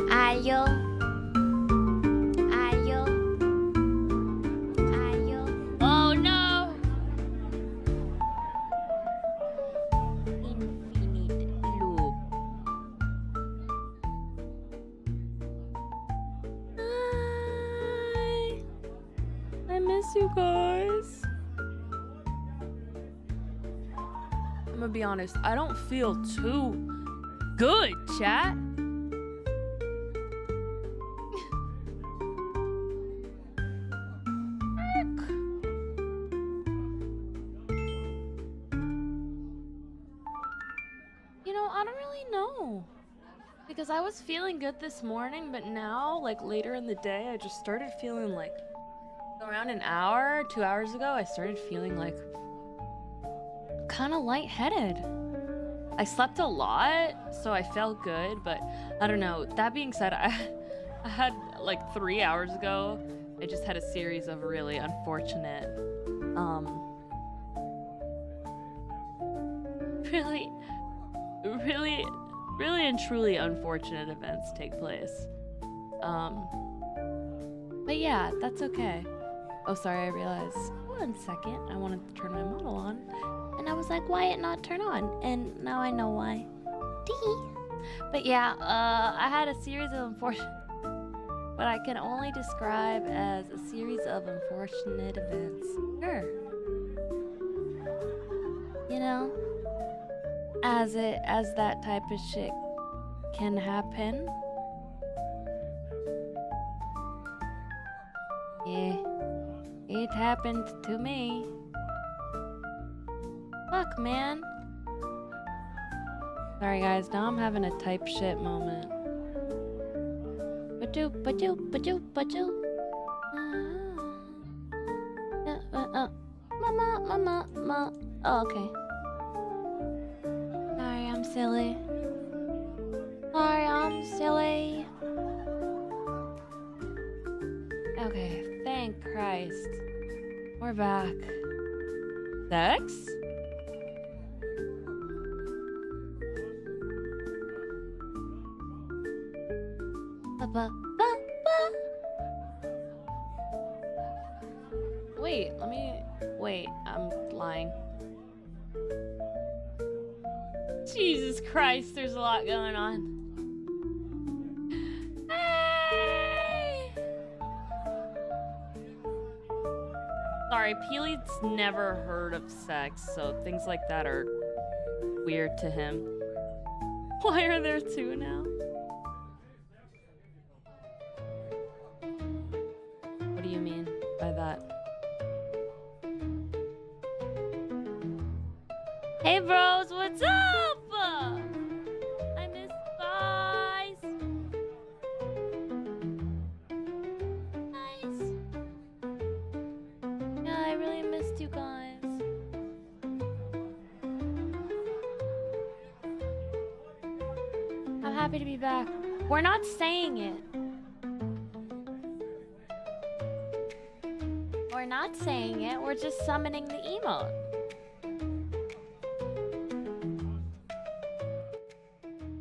Ayo. Ayo. Ayo. Oh no! Infinite loop. Hi. I miss you guys. I'm gonna be honest, I don't feel too good, chat. You know, I don't really know. Because I was feeling good this morning, but now, like later in the day, I just started feeling like around an hour, 2 hours ago, I started feeling like kind of lightheaded. I slept a lot, so I felt good, but I don't know. That being said, I had like 3 hours ago, I just had a series of really unfortunate, really, really, really and truly unfortunate events take place. But yeah, that's okay. Oh, sorry, I realized. 1 second, I wanted to turn my model on. And I was like, why it not turn on? And now I know why. But yeah, I had a series of unfortunate... What I can only describe as a series of unfortunate events. Sure. You know? As that type of shit can happen. Yeah. It happened to me. Fuck, man. Sorry, guys. Now I'm having a type shit moment. Ba-doo. Mama. Oh, okay. Sorry, I'm silly. Okay, thank Christ. We're back. Sex? Wait, I'm lying. Jesus Christ, there's a lot going on. Hey! Sorry, Peely's never heard of sex, so things like that are weird to him. Why are there 2 now? What do you mean by that? Hey bros, what's up? I miss guys. Nice. Yeah, I really missed you guys. I'm happy to be back. We're not saying it. We're not saying it, we're just summoning the emote.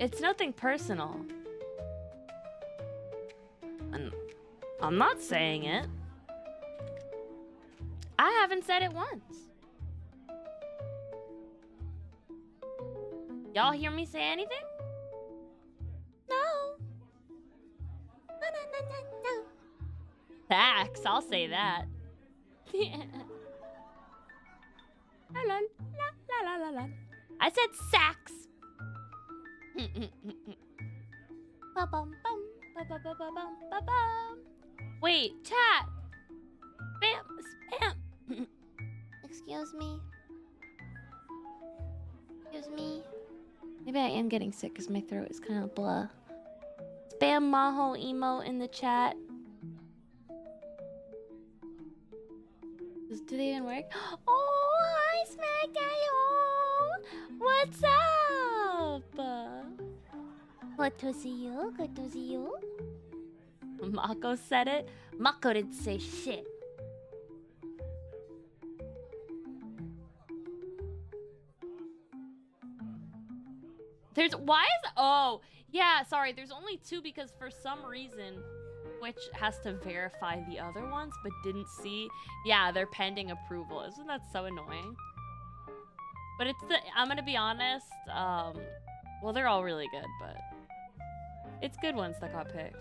It's nothing personal. And I'm not saying it. I haven't said it once. Y'all hear me say anything? No. No. Facts, I'll say that. La la la la la. I said sax. Ba-bum, bum, ba-ba-ba-ba-bum, ba-bum. Wait, chat. Spam. Excuse me. Excuse me. Maybe I am getting sick because my throat is kind of blah. Spam Maho emo in the chat. Do they even work? Oh, hi, Smack Daddy. What's up? Good to see you. Good to see you. Mako said it. Mako didn't say shit. Oh, yeah, sorry. There's only 2 because for some reason Twitch has to verify the other ones but didn't see. Yeah, they're pending approval. Isn't that so annoying? But I'm gonna be honest, well, they're all really good, but it's good ones that got picked.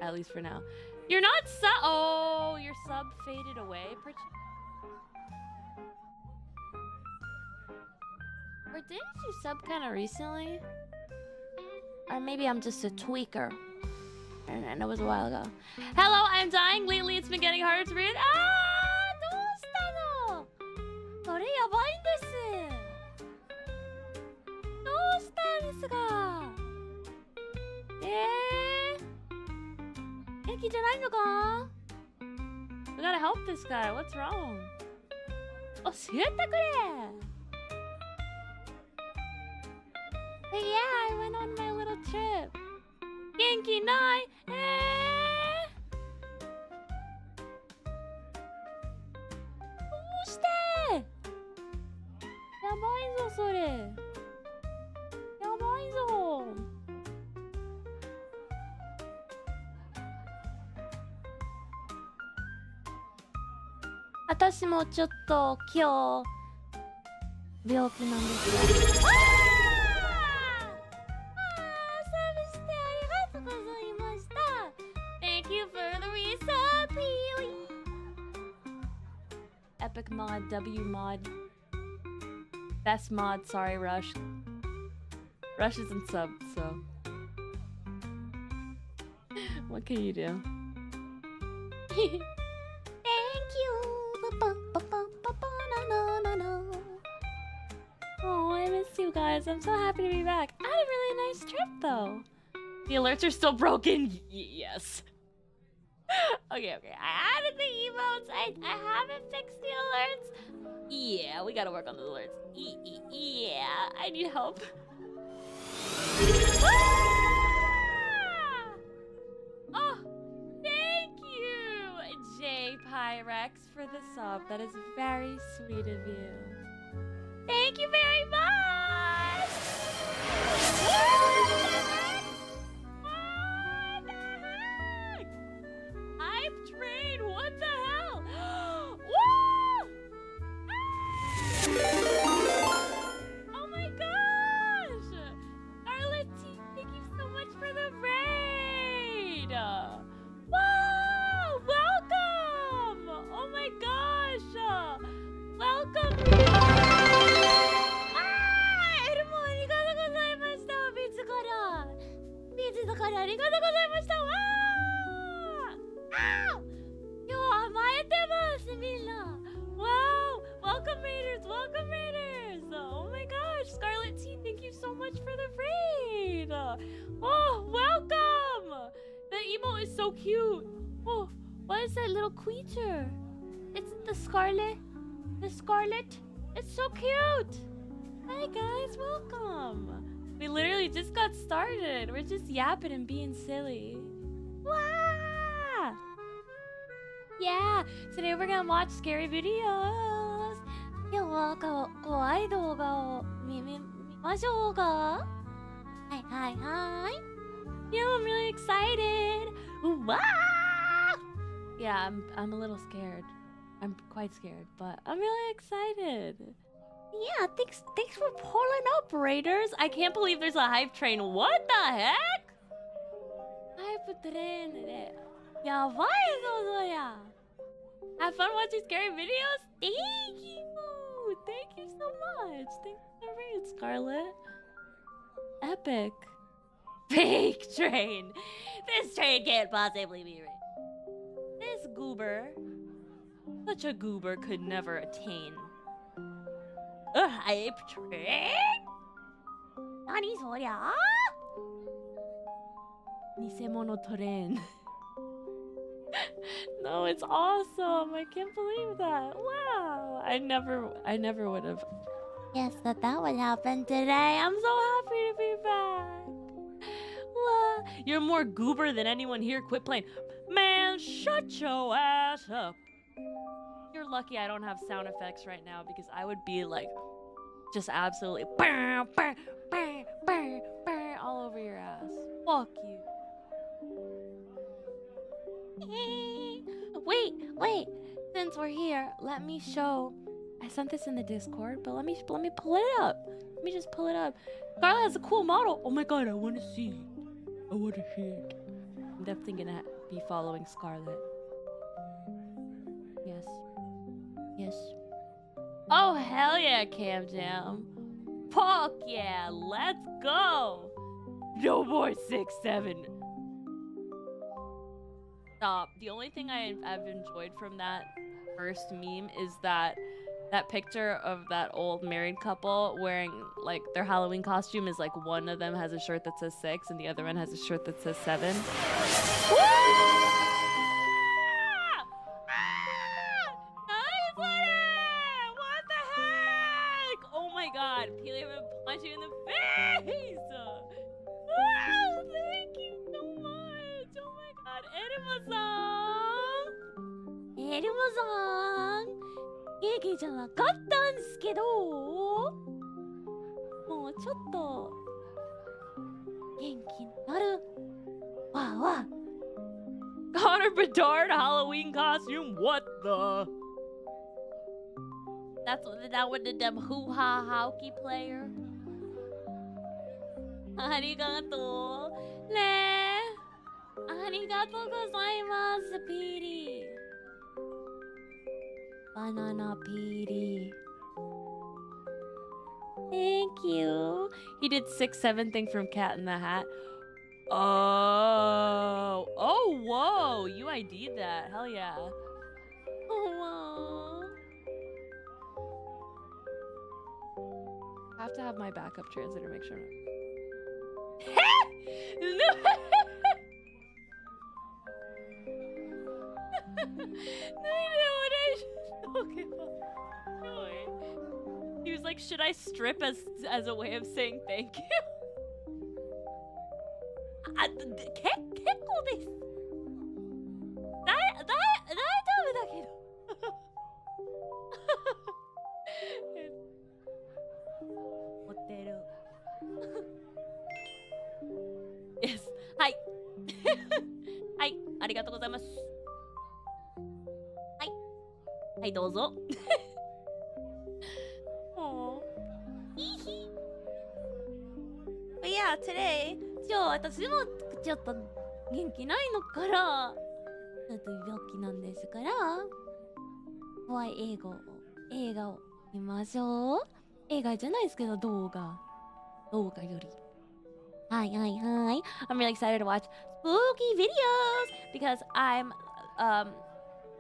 At least for now. You're not oh, your sub faded away. Or didn't you sub kind of recently? Or maybe I'm just a tweaker. And it was a while ago. Hello, I'm dying. Lately, it's been getting harder to breathe. Ah, どうしたの? それやばいんです。どうしたんですか? 元気じゃないのか? We gotta help this guy. What's wrong? 教えてくれ. But yeah, I went on my little trip. 元気ない? どうして? やばいぞそれ。やばいぞ。私もちょっと今日病気なんですが。Epic mod, W mod. Best mod, sorry, Rush. Rush isn't subbed, so. What can you do? Thank you. Oh, I miss you guys. I'm so happy to be back. I had a really nice trip, though. The alerts are still broken? Yes. Okay. I added the emotes. I haven't fixed the alerts. Yeah, we gotta work on the alerts. Yeah, I need help. Oh, thank you, J Pyrex, for the sub. That is very sweet of you. Thank you very much. Hype train, what the hell? Woo! Oh my gosh! Scarlet T, thank you so much for the raid! Wow! Welcome! Oh my gosh! Welcome! Ah! エルモありがとうございました。ビーツからありがとうございました。わー！今日甘えてますみんな。Wow! Welcome Raiders! Welcome Raiders! Oh my gosh! Scarlet T, thank you so much for the raid! Oh, welcome! The emote is so cute. Oh, what is that little creature? It's the Scarlet. The Scarlet. It's so cute. Hi guys, welcome. We literally just got started. We're just yapping and being silly. Wow! Yeah, today we're gonna watch scary videos. 今日は怖い動画を見ましょうか。はいはいはい。Yeah, I'm really excited. Wow! Yeah, I'm a little scared. I'm quite scared, but I'm really excited. Yeah, thanks for pulling up, Raiders. I can't believe there's a hype train. What the heck? Hype train. やばいぞそりゃ。Have fun watching scary videos. Thank you. Thank you so much. Thanks for the raid, Scarlet. Epic. Fake train. This train can't possibly be real. This goober, such a goober, could never attain a hype train. Nani soria? Nisemono train. No, it's awesome. I can't believe that. Wow. I never would have guessed that would happen today. I'm so happy to be back. Wow. You're more goober than anyone here. Quit playing. Man, shut your ass up. You're lucky I don't have sound effects right now because I would be like just absolutely all over your ass. Fuck you. Wait. Since we're here, let me show. I sent this in the Discord, but let me pull it up. Let me just pull it up. Scarlet has a cool model. Oh my god, I want to see it. I want to see it. I'm definitely gonna be following Scarlet. Yes. Oh hell yeah, Cam Jam. Fuck yeah, let's go. No more 6-7. Stop. The only thing I've enjoyed from that first meme is that picture of that old married couple wearing like their Halloween costume is like one of them has a shirt that says 6 and the other one has a shirt that says 7. Nice one! What the heck? Oh my god, Peely, I'm gonna punch you in the face! Wow, thank you so much! Oh my god, Erima-san! 元気じゃなかったんですけど、もうちょっと元気になるわわ。Connor Bedard Halloween costume? What the? That one of them hoo-ha hockey player. ありがとう。ねえ。ありがとうございます、ピーリー。Banana Petey. Thank you. He did 6-7 thing from Cat in the Hat. Oh, whoa. You ID'd that. Hell yeah. Oh, wow. I have to have my backup translator make sure. No. Okay. He was like, should I strip as a way of saying thank you? Yes. Hi. Hi. ありがとうございます。はい、どうぞ。Aww. But yeah, today, 今日私もちょっと元気ないのから、ちょっと病気なんですから、怖い映画を見ましょう。映画じゃないですけど、動画より。Hi. I'm really excited to watch spooky videos because I'm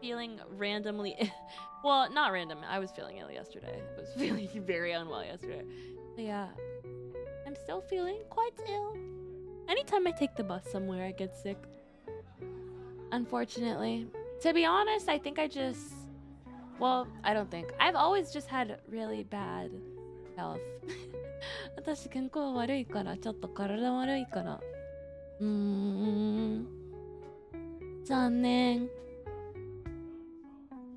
feeling randomly well, not random. I was feeling ill yesterday. I was feeling very unwell yesterday. But yeah, I'm still feeling quite ill. Anytime I take the bus somewhere, I get sick. Unfortunately. To be honest, I think I don't think. I've always just had really bad health. 私健康悪いからちょっと体悪いから残念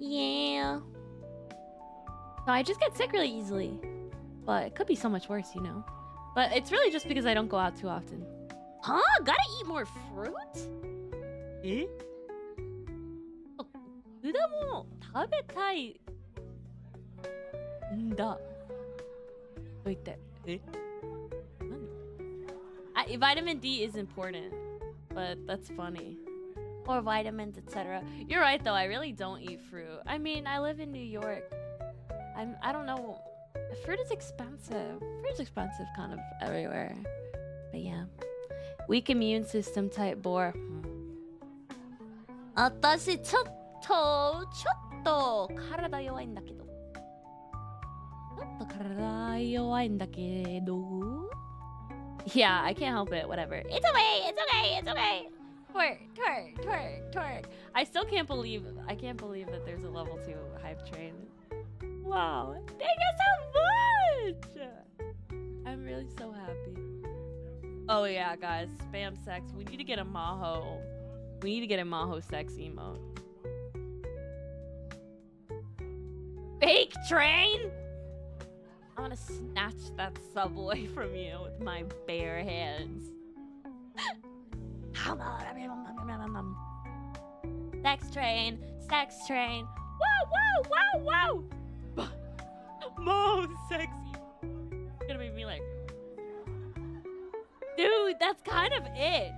Yeah. So I just get sick really easily. But it could be so much worse, you know. But it's really just because I don't go out too often. Huh? Gotta eat more fruit? え? 果物食べたいんだと言って。え? Vitamin D is important, but that's funny. Or vitamins, etc. You're right, though. I really don't eat fruit. I mean, I live in New York. I don't know. Fruit is expensive. Fruit is expensive kind of everywhere. But yeah. Weak immune system type bore. 私ちょっと体弱いんだけど。ちょっと体弱いんだけど。Yeah, I can't help it. Whatever. It's okay. It's okay. It's okay. Twerk. I still can't believe that there's a level 2 hype train. Wow. Thank you so much. I'm really so happy. Oh yeah, guys. Spam sex. We need to get a Maho. We need to get a Maho sex emote. Fake train? I'm gonna snatch that subway from you with my bare hands. Sex train. Whoa. Mo sexy. It's gonna make me like, dude, that's kind of it.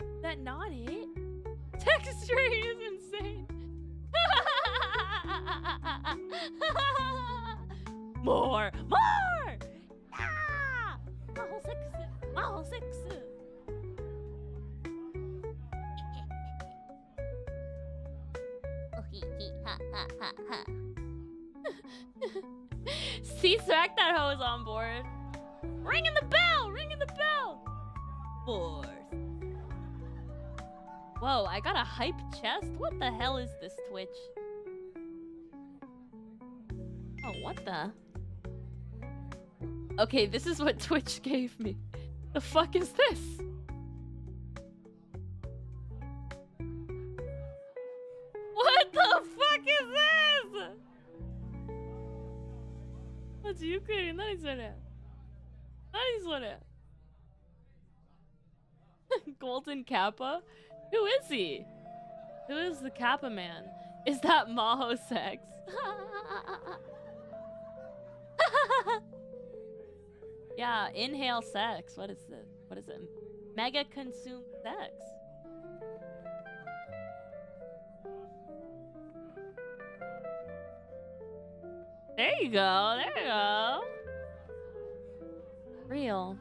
Is that not it? Sex train is insane. More. Yeah. Maho sex. See, smack that hose on board. Ringing the bell. Force. Whoa, I got a hype chest? What the hell is this, Twitch? Oh, what the? Okay, this is what Twitch gave me. The fuck is this? What the fuck is this? What's you creating? What is it? Golden Kappa? Who is he? Who is the Kappa man? Is that Maho sex? Yeah, inhale sex. What is this? What is it? Mega consume sex. There you go. Real.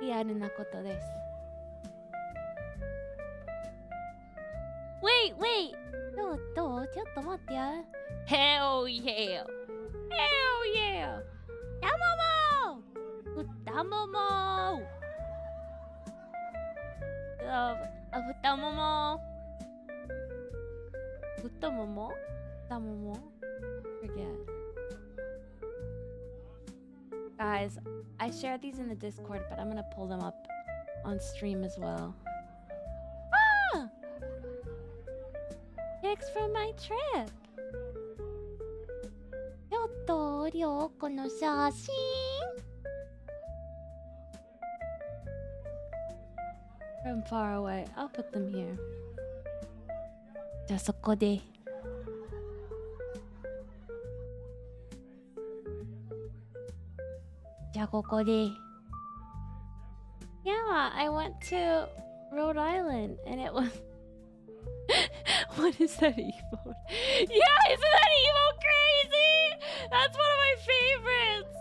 リアルなことです。Wait! どうちょっと待ってや。Hell yeah!太ももForget. Guys, I shared these in the Discord, but I'm gonna pull them up on stream as well. Ah! Pics from my trip. ちょっと良子の写真 From far away. I'll put them here. じゃあそこで。じゃあここで。Yeah, I went to Rhode Island and it was. What is that emote? Yeah, isn't that emote crazy? That's one of my favorites.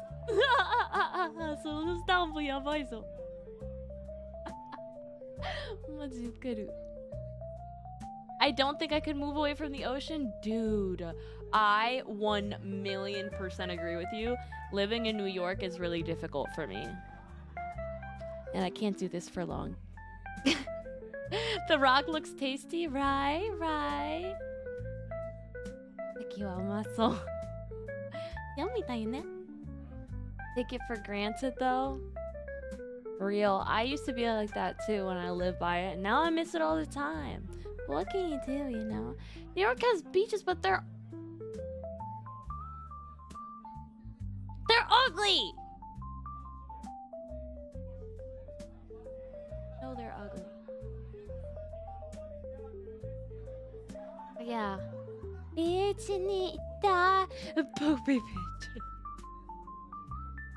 そのスタンプやばいぞ。マジウケる。I don't think I could move away from the ocean. Dude, I 1,000,000% agree with you. Living in New York is really difficult for me. And I can't do this for long. The rock looks tasty, right? 敵はうまそう。読みたいね。Take it for granted though. Real. I used to be like that too when I lived by it. Now I miss it all the time. What can you do, you know? New York has beaches, but they're ugly! No, they're ugly. But yeah. Beachに行った。Poopy beach.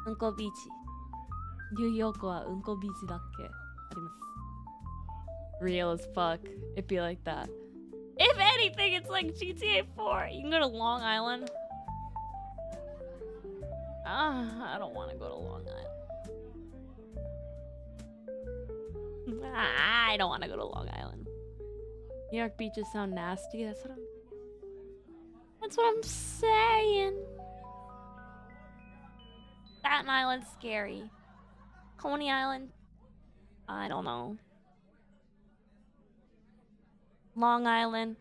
Uncle Beach. New York はうんこビーチだっけあります。Real as fuck. It'd be like that. If anything, it's like GTA 4. You can go to Long Island. I don't want to go to Long Island. I don't want to go to Long Island. New York beaches sound nasty. That's what I'm saying. Staten Island's scary. Coney Island, I don't know. Long Island.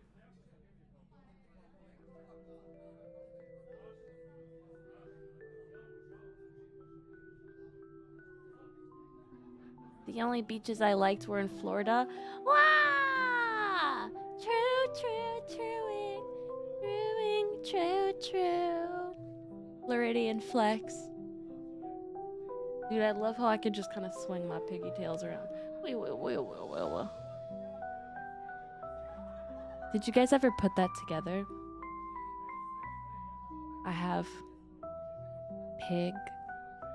The only beaches I liked were in Florida. Wow! True. Floridian flex. Dude, I love how I can just kind of swing my piggy tails around. Wait. Did you guys ever put that together? I have pig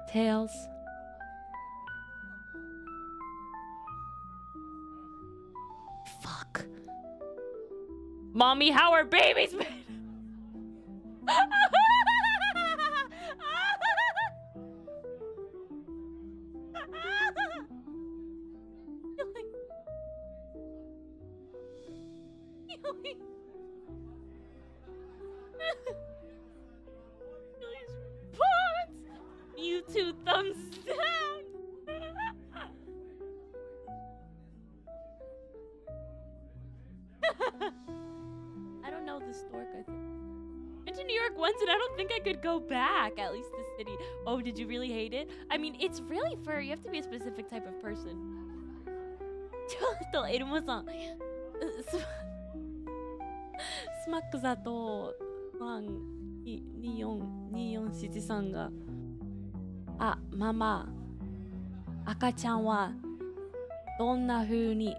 tails. Fuck. Mommy, how are babies made? You two thumbs down. I don't know the stork. I think been to New York once, and I don't think I could go back. At least the city. Oh, did you really hate it? I mean, it's really for you have to be a specific type of person. ちょっとエルモさん、スマックだと24247があ、ママ、赤ちゃんはどんな風に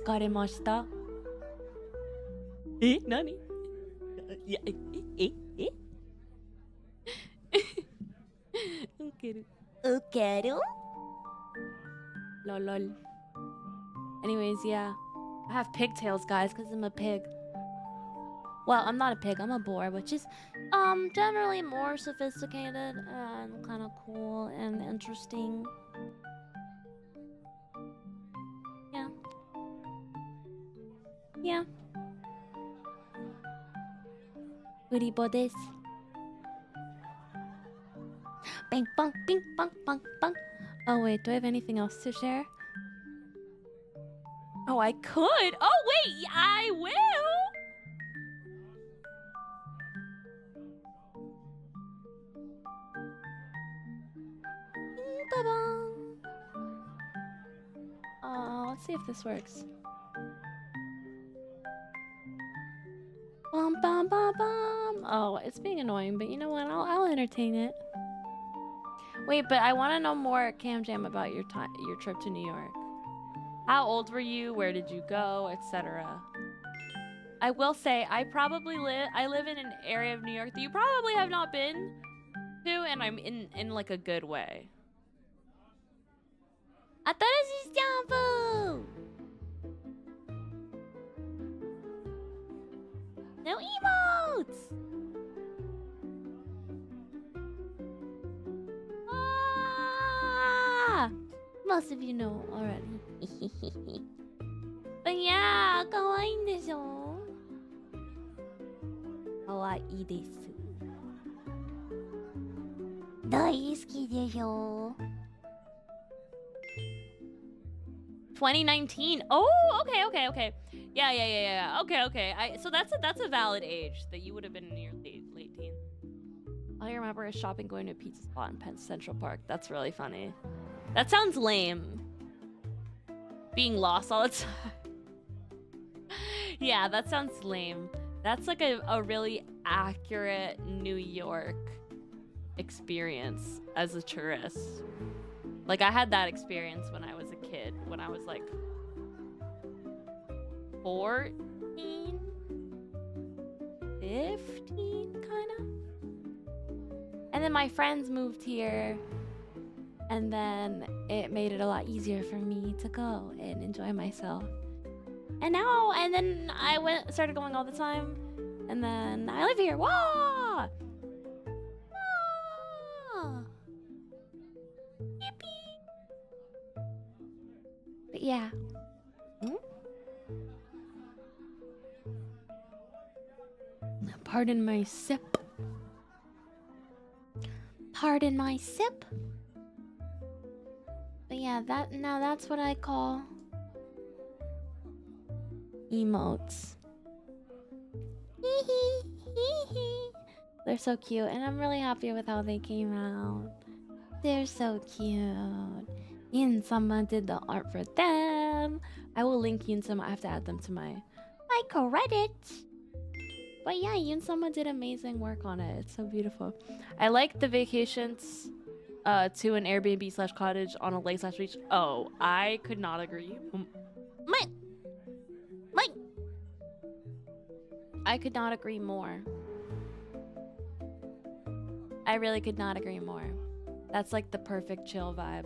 疲れました？え、何？いや、えウケる。Lol. Anyways, yeah. I have pigtails, guys, because I'm a pig. Well, I'm not a pig, I'm a boar, which is generally more sophisticated and kind of cool and interesting. Yeah. Uribo desu. Bang bang bing bang bang bang. Oh wait, do I have anything else to share? Oh, I could. Oh wait, I will. Let's see if this works. Bum bum bum bum. Oh, it's being annoying, but you know what? I'll entertain it. Wait, but I want to know more, Cam Jam, about your trip to New York. How old were you? Where did you go, etc. I will say I live in an area of New York that you probably have not been to, and I'm in like a good way. Atarashi shampoo. No emotes. Most of you know already. But yeah, 可愛いんでしょ? 可愛いです。大好きでしょ? 2019. Oh, okay. Yeah. Okay. So that's a valid age that you would have been in your late teens. All I remember is shopping, going to a pizza spot in Penn Central Park. That's really funny. That sounds lame. Being lost all the time. Yeah, that sounds lame. That's like a really accurate New York experience as a tourist. Like, I had that experience when I was a kid, when I was like 14, 15, kind of. And then my friends moved here, and then it made it a lot easier for me to go and enjoy myself. And then I started going all the time, and then I live here. Wah! Wah! Yippee! But yeah. Hmm? Pardon my sip. Pardon my sip. But yeah, that's what I call emotes. They're so cute, and I'm really happy with how they came out. They're so cute. Yun Sama did the art for them. I will link Yun Sama. I have to add them to my credits. But yeah, Yun Sama did amazing work on it. It's so beautiful. I like the vacations to an Airbnb/cottage on a lake/beach. Oh, I could not agree. Mike! I could not agree more. I really could not agree more. That's like the perfect chill vibe.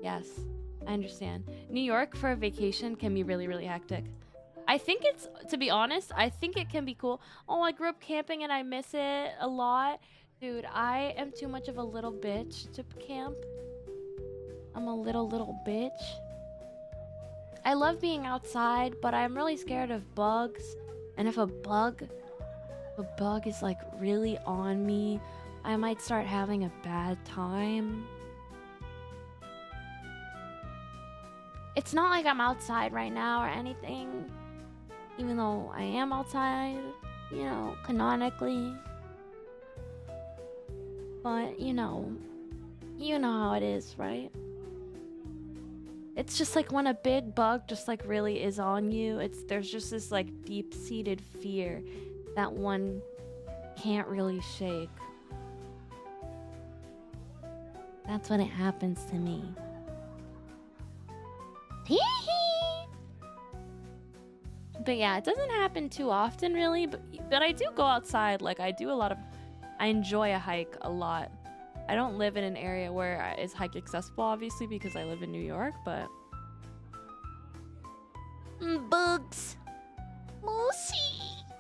Yes, I understand. New York for a vacation can be really, really hectic. I think it's, to be honest, I think it can be cool. Oh, I grew up camping and I miss it a lot. Dude, I am too much of a little bitch to camp. I'm a little bitch. I love being outside, but I'm really scared of bugs. And if a bug is like really on me, I might start having a bad time. It's not like I'm outside right now or anything, even though I am outside, you know, canonically. But, you know how it is, right? It's just like when a big bug just like really is on you, there's just this like deep-seated fear that one can't really shake. That's when it happens to me. But yeah, it doesn't happen too often really, but I do go outside. Like I enjoy a hike a lot. I don't live in an area where it's hike accessible, obviously, because I live in New York, but... bugs. Moosey.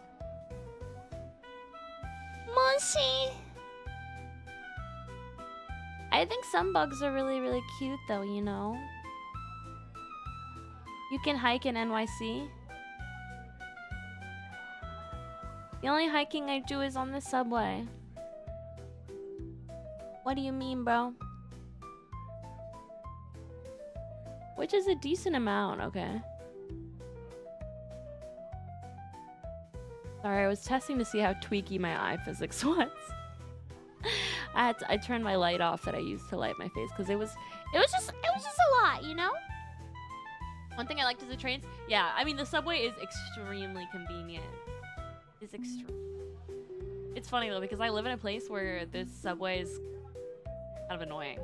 I think some bugs are really, really cute, though, you know? You can hike in NYC. The only hiking I do is on the subway. What do you mean, bro? Which is a decent amount, okay. Sorry, I was testing to see how tweaky my eye physics was. I turned my light off that I used to light my face because it was just a lot, you know? One thing I liked is the trains. Yeah, I mean the subway is extremely convenient. It's funny though because I live in a place where this subway is kind of annoying.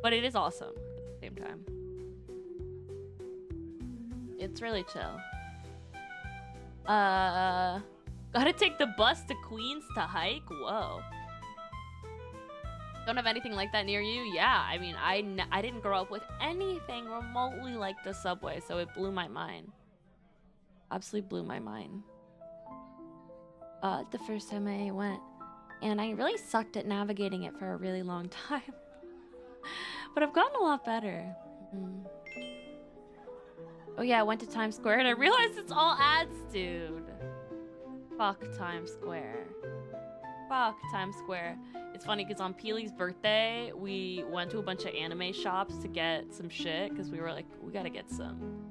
But it is awesome at the same time. It's really chill. Gotta take the bus to Queens to hike? Whoa. Don't have anything like that near you? Yeah, I mean, I didn't grow up with anything remotely like the subway, so it blew my mind. Absolutely blew my mind. The first time I went. And I really sucked at navigating it for a really long time. But I've gotten a lot better. Oh yeah, I went to Times Square and I realized it's all ads, dude. Fuck Times Square. Fuck Times Square. It's funny because on Peely's birthday, we went to a bunch of anime shops to get some shit because we were like, we gotta get some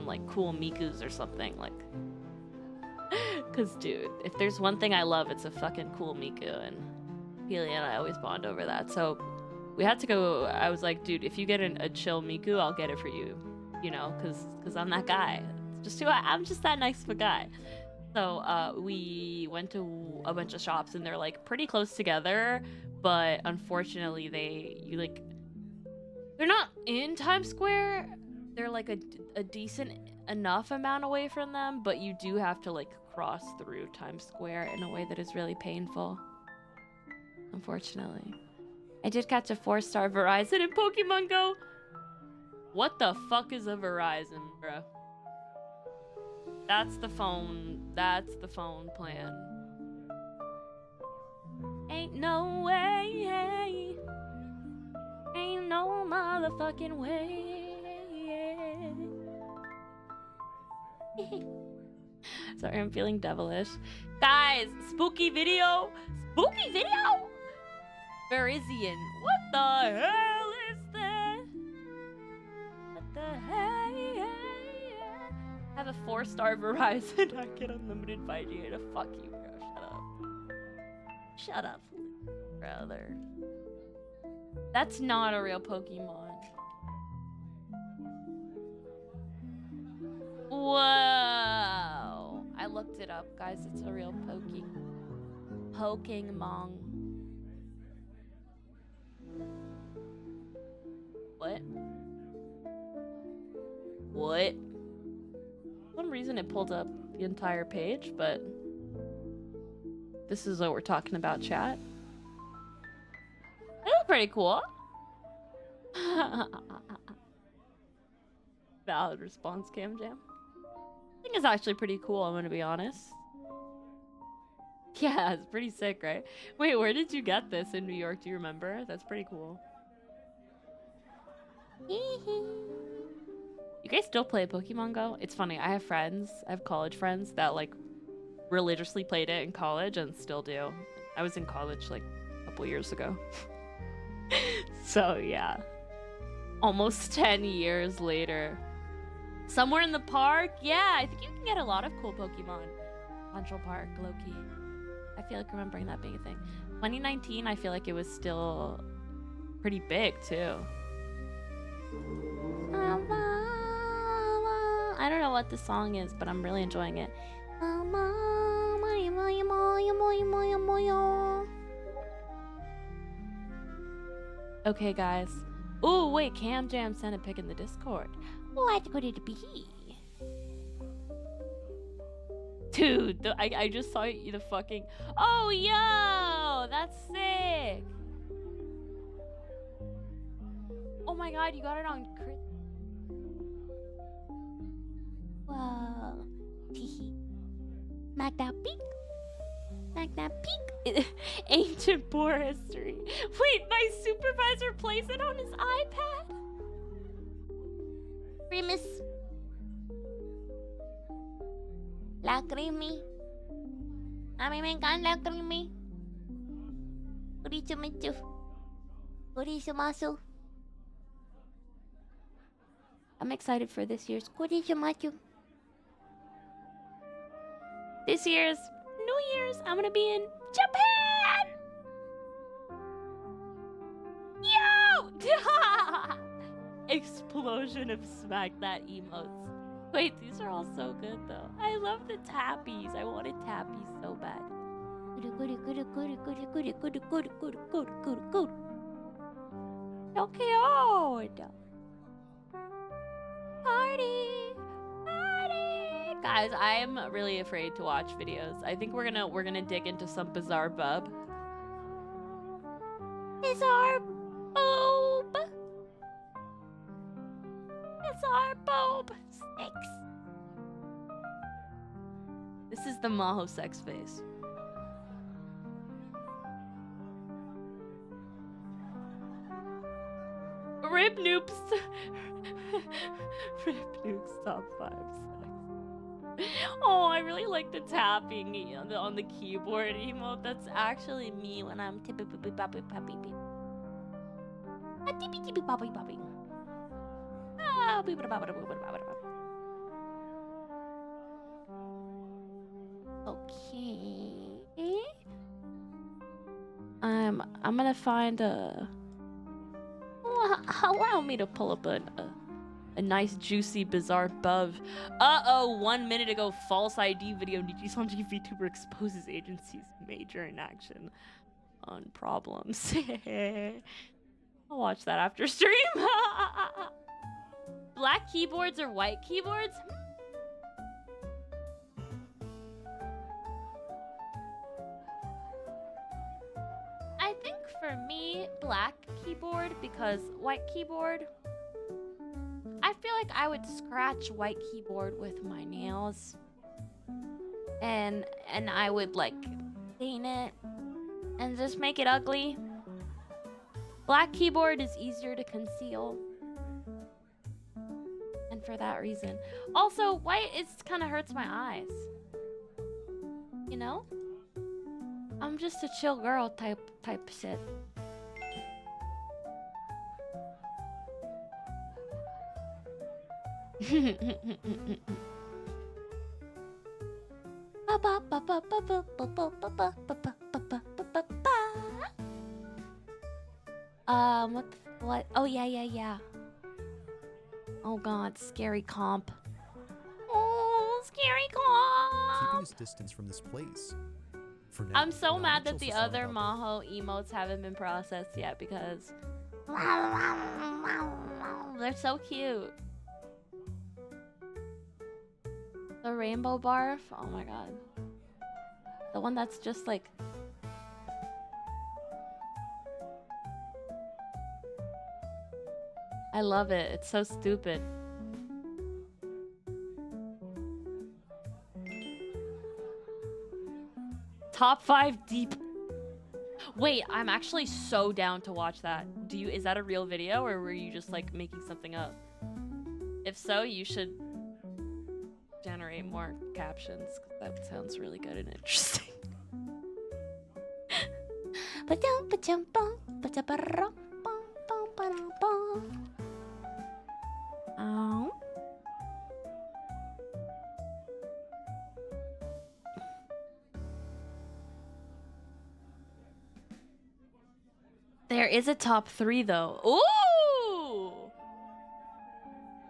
like cool Mikus or something, like. Cause dude, if there's one thing I love, it's a fucking cool Miku, and Peely and I always bond over that. So we had to go. I was like, dude, if you get a chill Miku, I'll get it for you. You know, cause I'm that guy. I'm just that nice of a guy. So we went to a bunch of shops, and they're like pretty close together, but unfortunately they're not in Times Square. They're like a decent enough amount away from them, but you do have to like cross through Times Square in a way that is really painful. Unfortunately. I did catch a 4-star Verizon in Pokemon Go. What the fuck is a Verizon, bruh? That's the phone. That's the phone plan. Ain't no way. Ain't no motherfucking way. Sorry, I'm feeling devilish. Guys, spooky video. Spooky video? Verizian. What the hell is that? What the hell? I have a 4-star Verizon. I get unlimited 5G data. Fuck you, bro. Shut up. Shut up, brother. That's not a real Pokemon. Whoa! I looked it up, guys. It's a real Pokemon. What? What? For some reason it pulled up the entire page, but this is what we're talking about, chat. That was pretty cool. Valid response, Cam Jam. I think it's actually pretty cool, I'm gonna be honest. Yeah, it's pretty sick, right? Wait, where did you get this in New York? Do you remember? That's pretty cool. You guys still play Pokemon Go? It's funny, I have college friends that like religiously played it in college and still do. I was in college like a couple years ago. So yeah. Almost 10 years later. Somewhere in the park? Yeah, I think you can get a lot of cool Pokemon. Central Park, low-key. I feel like remembering that being a thing. 2019, I feel like it was still pretty big, too. I don't know what the song is, but I'm really enjoying it. Okay, guys. Oh, wait, Cam Jam sent a pic in the Discord. What could it be? Dude, I just saw you the fucking... Oh, yo! That's sick! Oh my god, you got it on Chris. Whoa. Teehee. Magna Peak. Magna Peak. Ancient poor history. Wait, my supervisor plays it on his iPad? Primus. Lacrimi. A mí me encanta Lacrimi. Kurichumichu. Kurisumasu. I'm excited for this year's Kurichumachu. This year's New Year's, I'm gonna be in Japan! Yo! Explosion of smack that emotes. Wait, these are all so good though. I love the tappies. I wanted tappies so bad. So cute. Party! Party! Guys, I am really afraid to watch videos. I think we're gonna dig into some bizarre bub. Bizarre boob! Bizarre boob! Snakes! This is the Maho sex face. Rip Noobs! Rip Noobs top 5 sex. Oh, I really like the tapping on the keyboard emote. That's actually me when I'm tippy poopy poppy poppy beep. Tippy tippy poppy poppy. Ah, beep ba ba ba ba ba ba. Okay. I'm gonna find a. Allow me to pull up a nice, juicy, bizarre bub. Uh-oh, 1 minute ago, false ID video. Nijisanji VTuber exposes agency's major inaction on problems. I'll watch that after stream. Black keyboards or white keyboards? I think for me, black keyboard, because white keyboard, I feel like I would scratch white keyboard with my nails, and I would like stain it and just make it ugly. Black keyboard is easier to conceal, and for that reason. Also, white kind of hurts my eyes. You know? I'm just a chill girl type shit. What? Oh yeah. Oh god, scary comp. Oh, scary comp. Keeping his distance from this place. For now, I'm so mad that the other Maho emotes haven't been processed yet because they're so cute. The rainbow barf. Oh my god. The one that's just like. I love it. It's so stupid. Top 5 deep. Wait, I'm actually so down to watch that. Is that a real video or were you just like making something up? If so, you should generate more captions. That sounds really good and interesting. There is a top 3 though. Ooh!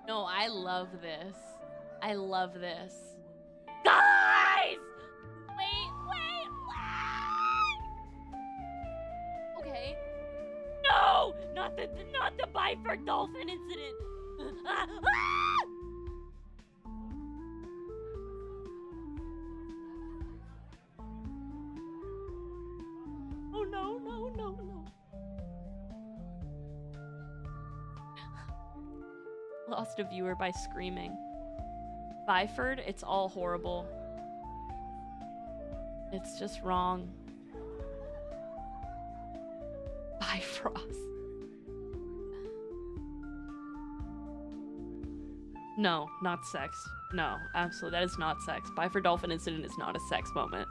No, I love this. I love this. Guys! Wait! Okay. No! Not the Byford dolphin incident. Oh no. Lost a viewer by screaming. Byford, it's all horrible. It's just wrong. Bifrost. No, not sex. No, absolutely. That is not sex. Byford dolphin incident is not a sex moment.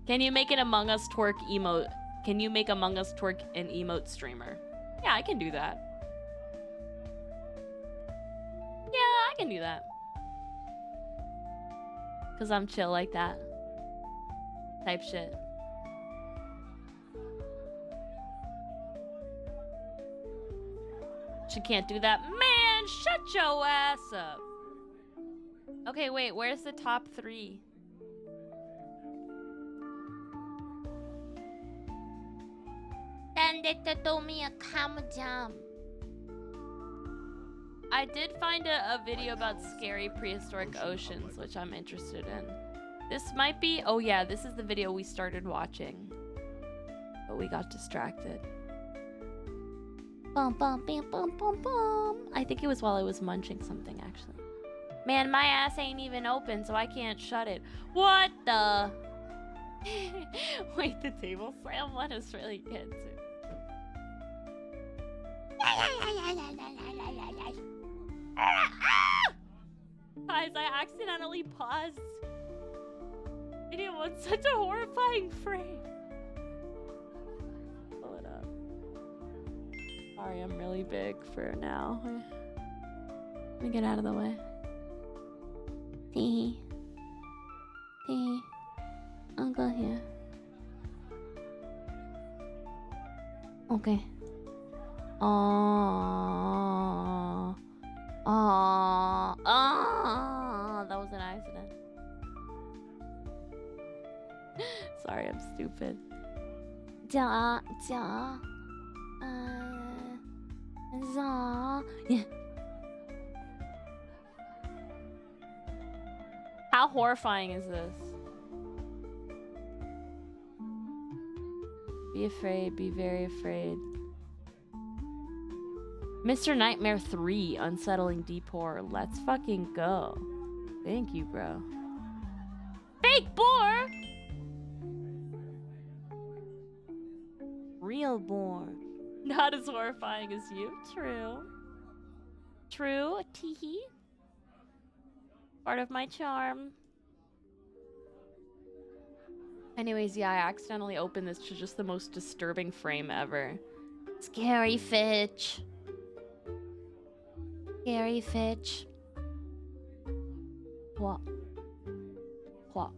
Can you make an Among Us twerk emote? Can you make Among Us twerk an emote streamer? Yeah, I can do that. Yeah, I can do that. Cause I'm chill like that. Type shit. She can't do that. Man, shut your ass up. Okay, wait, where's the top 3? Send it to me a cam jam. I did find a video about scary prehistoric oceans, which I'm interested in. This might be... Oh yeah, this is the video we started watching. But we got distracted. Bum, bum, bam, bum, bum, bum. I think it was while I was munching something, actually. Man, my ass ain't even open, so I can't shut it. What the... Wait, the table slam one is really good, too. Guys, I accidentally paused. It was such a horrifying frame. Pull it up. Sorry, I'm really big for now. Let me get out of the way. Tee. I'll go here. Okay. That was an accident. Sorry, I'm stupid. Yeah. How horrifying is this? Be afraid, be very afraid. Mr. Nightmare 3, Unsettling Deep Horror. Let's fucking go. Thank you, bro. Fake boar? Real boar. Not as horrifying as you. True. True. Teehee. Part of my charm. Anyways, yeah, I accidentally opened this to just the most disturbing frame ever. Scary Fitch. Scary Fitch. What? What?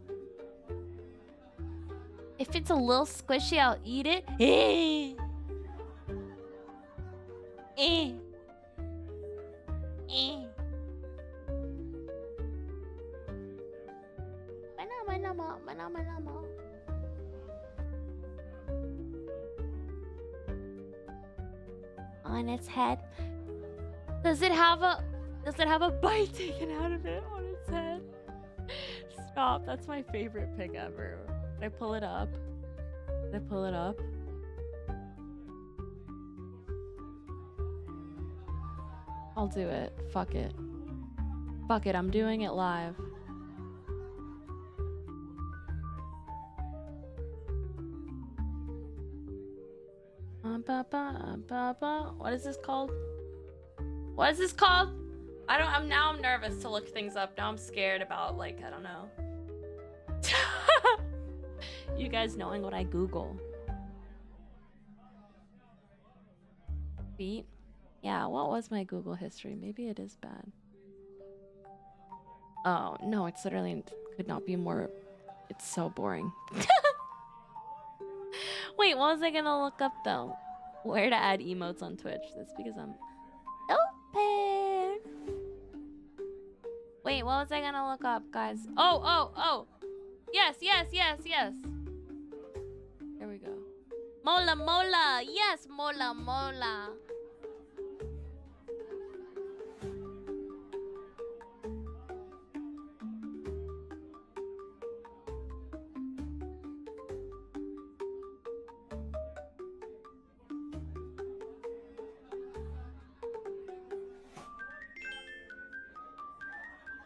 If it's a little squishy, I'll eat it. Eh. Eh. Eh. On its head. Does it have a bite taken out of it on its head? Stop, that's my favorite pic ever. Did I pull it up? Did I pull it up? I'll do it. Fuck it. Fuck it, I'm doing it live. What is this called? What is this called? I'm nervous to look things up. Now I'm scared about, like, I don't know. You guys knowing what I Google. Feet? Yeah, what was my Google history? Maybe it is bad. Oh, no, it's literally could not be more. It's so boring. Wait, what was I gonna look up though? Where to add emotes on Twitch? That's because I'm open. Wait, what was I gonna look up, guys? Oh. Yes. Here we go. Mola. Yes, mola.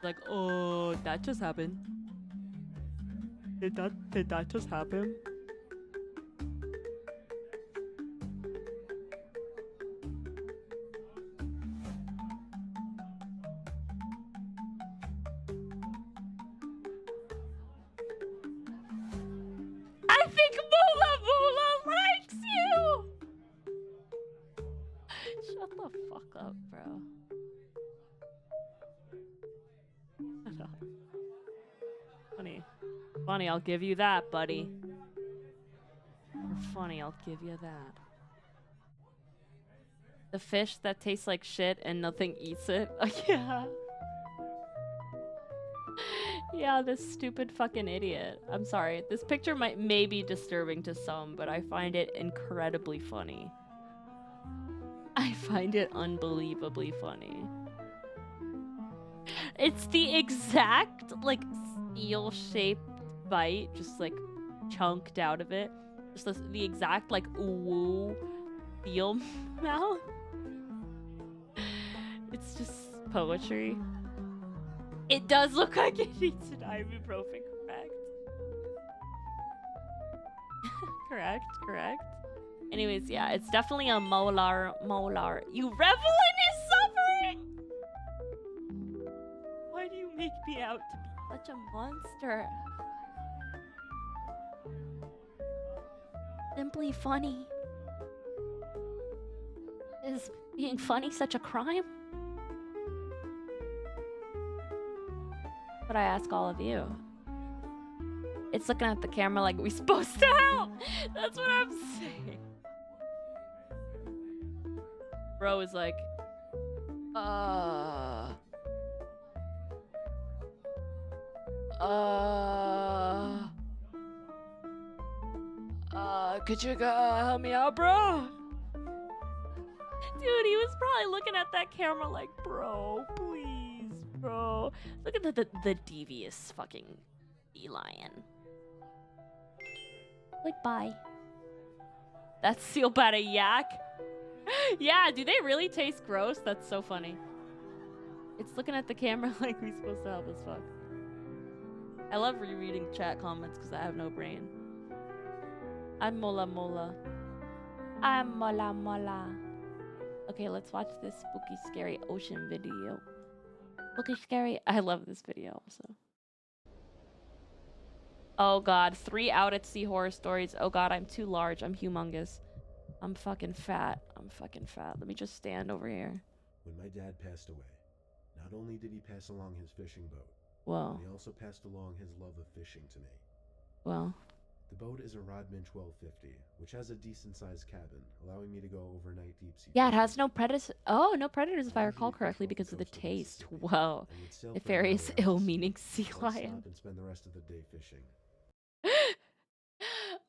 Like, oh, that just happened. Did that just happen? I think Mola likes you! Shut the fuck up, bro. Funny, I'll give you that, buddy. You're funny, I'll give you that. The fish that tastes like shit and nothing eats it. Oh, yeah. Yeah, this stupid fucking idiot. I'm sorry. This picture may be disturbing to some, but I find it incredibly funny. I find it unbelievably funny. It's the exact, like, steel-shaped bite, just, like, chunked out of it. Just the exact, like, woo steel mouth. It's just poetry. It does look like it eats an ibuprofen, correct? correct. Anyways, yeah, it's definitely a molar. You revel in his suffering! Why do you make me out to be such a monster? Simply funny. Is being funny such a crime? But I ask all of you. It's looking at the camera like we supposed to help. That's what I'm saying. Bro is like, could you help me out, bro? Dude, he was probably looking at that camera like, bro, please, bro. Look at the devious fucking sea-lion. Like, bye. That's seal about a yak. Yeah, do they really taste gross? That's so funny. It's looking at the camera like we're supposed to help as fuck. I love rereading chat comments because I have no brain. I'm Mola Mola. I'm Mola Mola. Okay, let's watch this spooky, scary ocean video. Spooky, scary. I love this video also. Oh god, 3 out at sea horror stories. Oh god, I'm too large. I'm humongous. I'm fucking fat. I'm fucking fat. Let me just stand over here. When my dad passed away, not only did he pass along his fishing boat, Whoa. but he also passed along his love of fishing to me. Well. The boat is a Rodman 1250, which has a decent-sized cabin, allowing me to go overnight deep sea. Yeah, it has no predators. Oh, no predators if I recall correctly because of the taste. Whoa. Nefarious, ill-meaning sea lion. And spend the rest of the day fishing.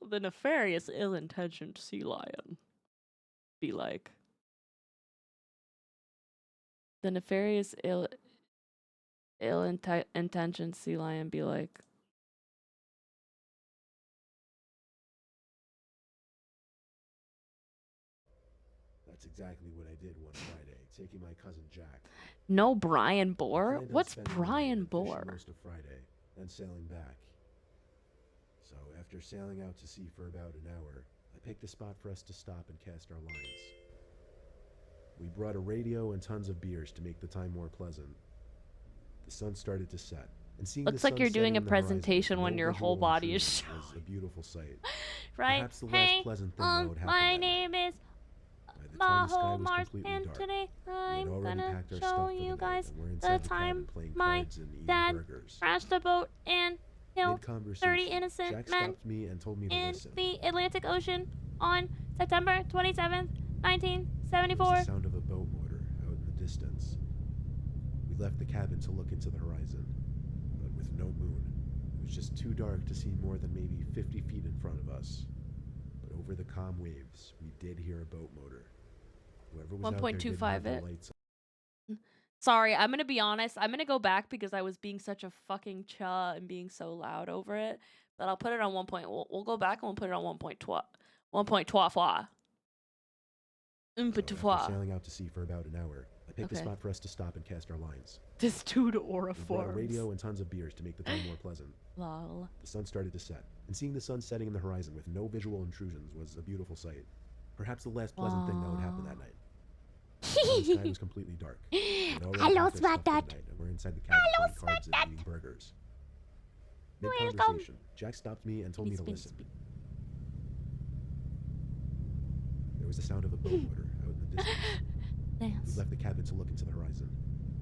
The nefarious, ill-intentioned sea lion. Be like. The nefarious, ill-intentioned sea lion be like. That's exactly what I did one Friday, taking my cousin Jack. No Brian Boar? What's Brian Boar? Most of Friday, then sailing back. So after sailing out to sea for about an hour, I picked a spot for us to stop and cast our lines. We brought a radio and tons of beers to make the time more pleasant. The sun started to set, and seeing looks the like you're sun doing a setting in the horizon presentation with when no your whole visual body is intrusion showing. was a beautiful sight. Right? Perhaps the last pleasant thing that would happen my that name night. is By the time the sky Maho was Mars, completely and dark, today we had I'm already gonna packed our show stuff for you the guys night, and we're the inside the time cabin playing my cards and eating dad burgers. crashed a boat and killed 30 Mid-conversation, innocent Jack men stopped me and told me to in listen. the Atlantic Ocean on September 27th, 1974. There was the sound of a boat motor out in the distance. We left the cabin to look into the horizon, but with no moon. It was just too dark to see more than maybe 50 feet in front of us. But over the calm waves, we did hear a boat motor. Whoever was out there didn't have their lights on. Sorry, I'm gonna be honest. I'm gonna go back because I was being such a fucking cha and being so loud over it. But I'll put it on 1. We'll go back and we'll put it on 1.2. 1.2. After sailing out to sea for about an hour, I picked a spot for us to stop and cast our lines. This dude aura We brought a forms. radio and tons of beers to make the time more pleasant. Lol. The sun started to set, and seeing the sun setting in the horizon with no visual intrusions was a beautiful sight. Perhaps the last pleasant thing that would happen that night. The sky was completely dark. Hello, Smackdot. And we're inside the cabin playing cards and eating burgers. Mid-conversation, Jack stopped me and told me to listen. There was the sound of a boat motor out in the distance. Dance. We left the cabin to look into the horizon,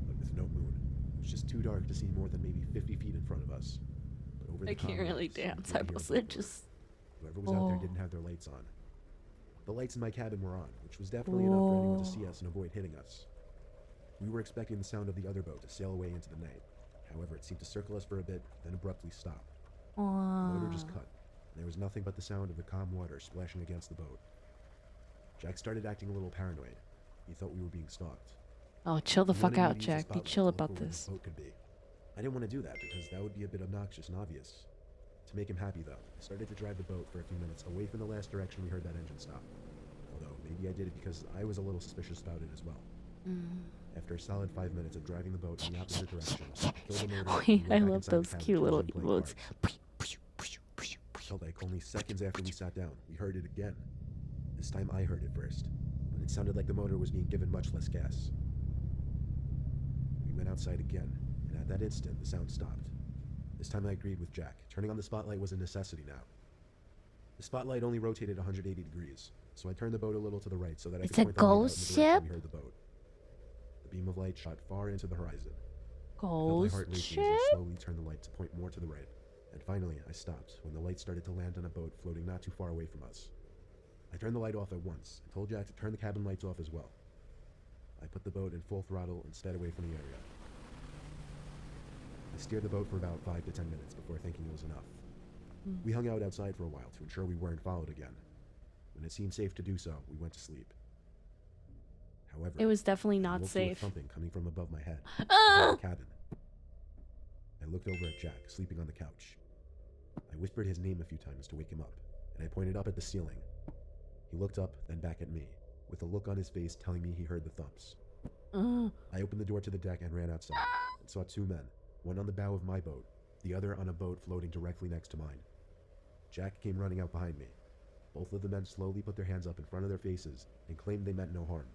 but with no moon. It was just too dark to see more than maybe 50 feet in front of us. But over the I can't really waves, dance. we I could hear a mostly boat motor. just. Whoever was out there didn't have their lights on. The lights in my cabin were on, which was definitely enough for anyone to see us and avoid hitting us. We were expecting the sound of the other boat to sail away into the night. However, it seemed to circle us for a bit, then abruptly stop. The motor just cut, and there was nothing but the sound of the calm water splashing against the boat. Jack started acting a little paranoid. He thought we were being stalked. Oh, chill the He fuck wanted me out, to use Jack. the Be spotlight chill to look about for where this. the boat could be. I didn't want to do that because that would be a bit obnoxious and obvious. To make him happy, though, I started to drive the boat for a few minutes away from the last direction we heard that engine stop. Although, maybe I did it because I was a little suspicious about it as well. After a solid 5 minutes of driving the boat in the opposite direction, I killed the motor. Wait, and I went back love inside the those cabin cute to little resume playing emotes. cards. Felt like only seconds after we sat down, we heard it again. This time I heard it first, but it sounded like the motor was being given much less gas. We went outside again, and at that instant, the sound stopped. This time I agreed with Jack. Turning on the spotlight was a necessity now. The spotlight only rotated 180 degrees, so I turned the boat a little to the right so that I It's could a point the light out in the ghost direction ship? we heard the boat. The beam of light shot far into the horizon. I felt my Ghost heart racing ship? as I slowly turned the light to point more to the right. And finally, I stopped when the light started to land on a boat floating not too far away from us. I turned the light off at once and told Jack to turn the cabin lights off as well. I put the boat in full throttle and sped away from the area. I steered the boat for about 5 to 10 minutes before thinking it was enough. We hung out outside for a while to ensure we weren't followed again. When it seemed safe to do so, we went to sleep. However, It was definitely I not woke to a safe. thumping coming from above my head, Ah! above the cabin. I looked over at Jack, sleeping on the couch. I whispered his name a few times to wake him up, and I pointed up at the ceiling. He looked up, then back at me, with a look on his face telling me he heard the thumps. Ugh. I opened the door to the deck and ran outside and saw two men, one on the bow of my boat, the other on a boat floating directly next to mine. Jack came running out behind me. Both of the men slowly put their hands up in front of their faces and claimed they meant no harm.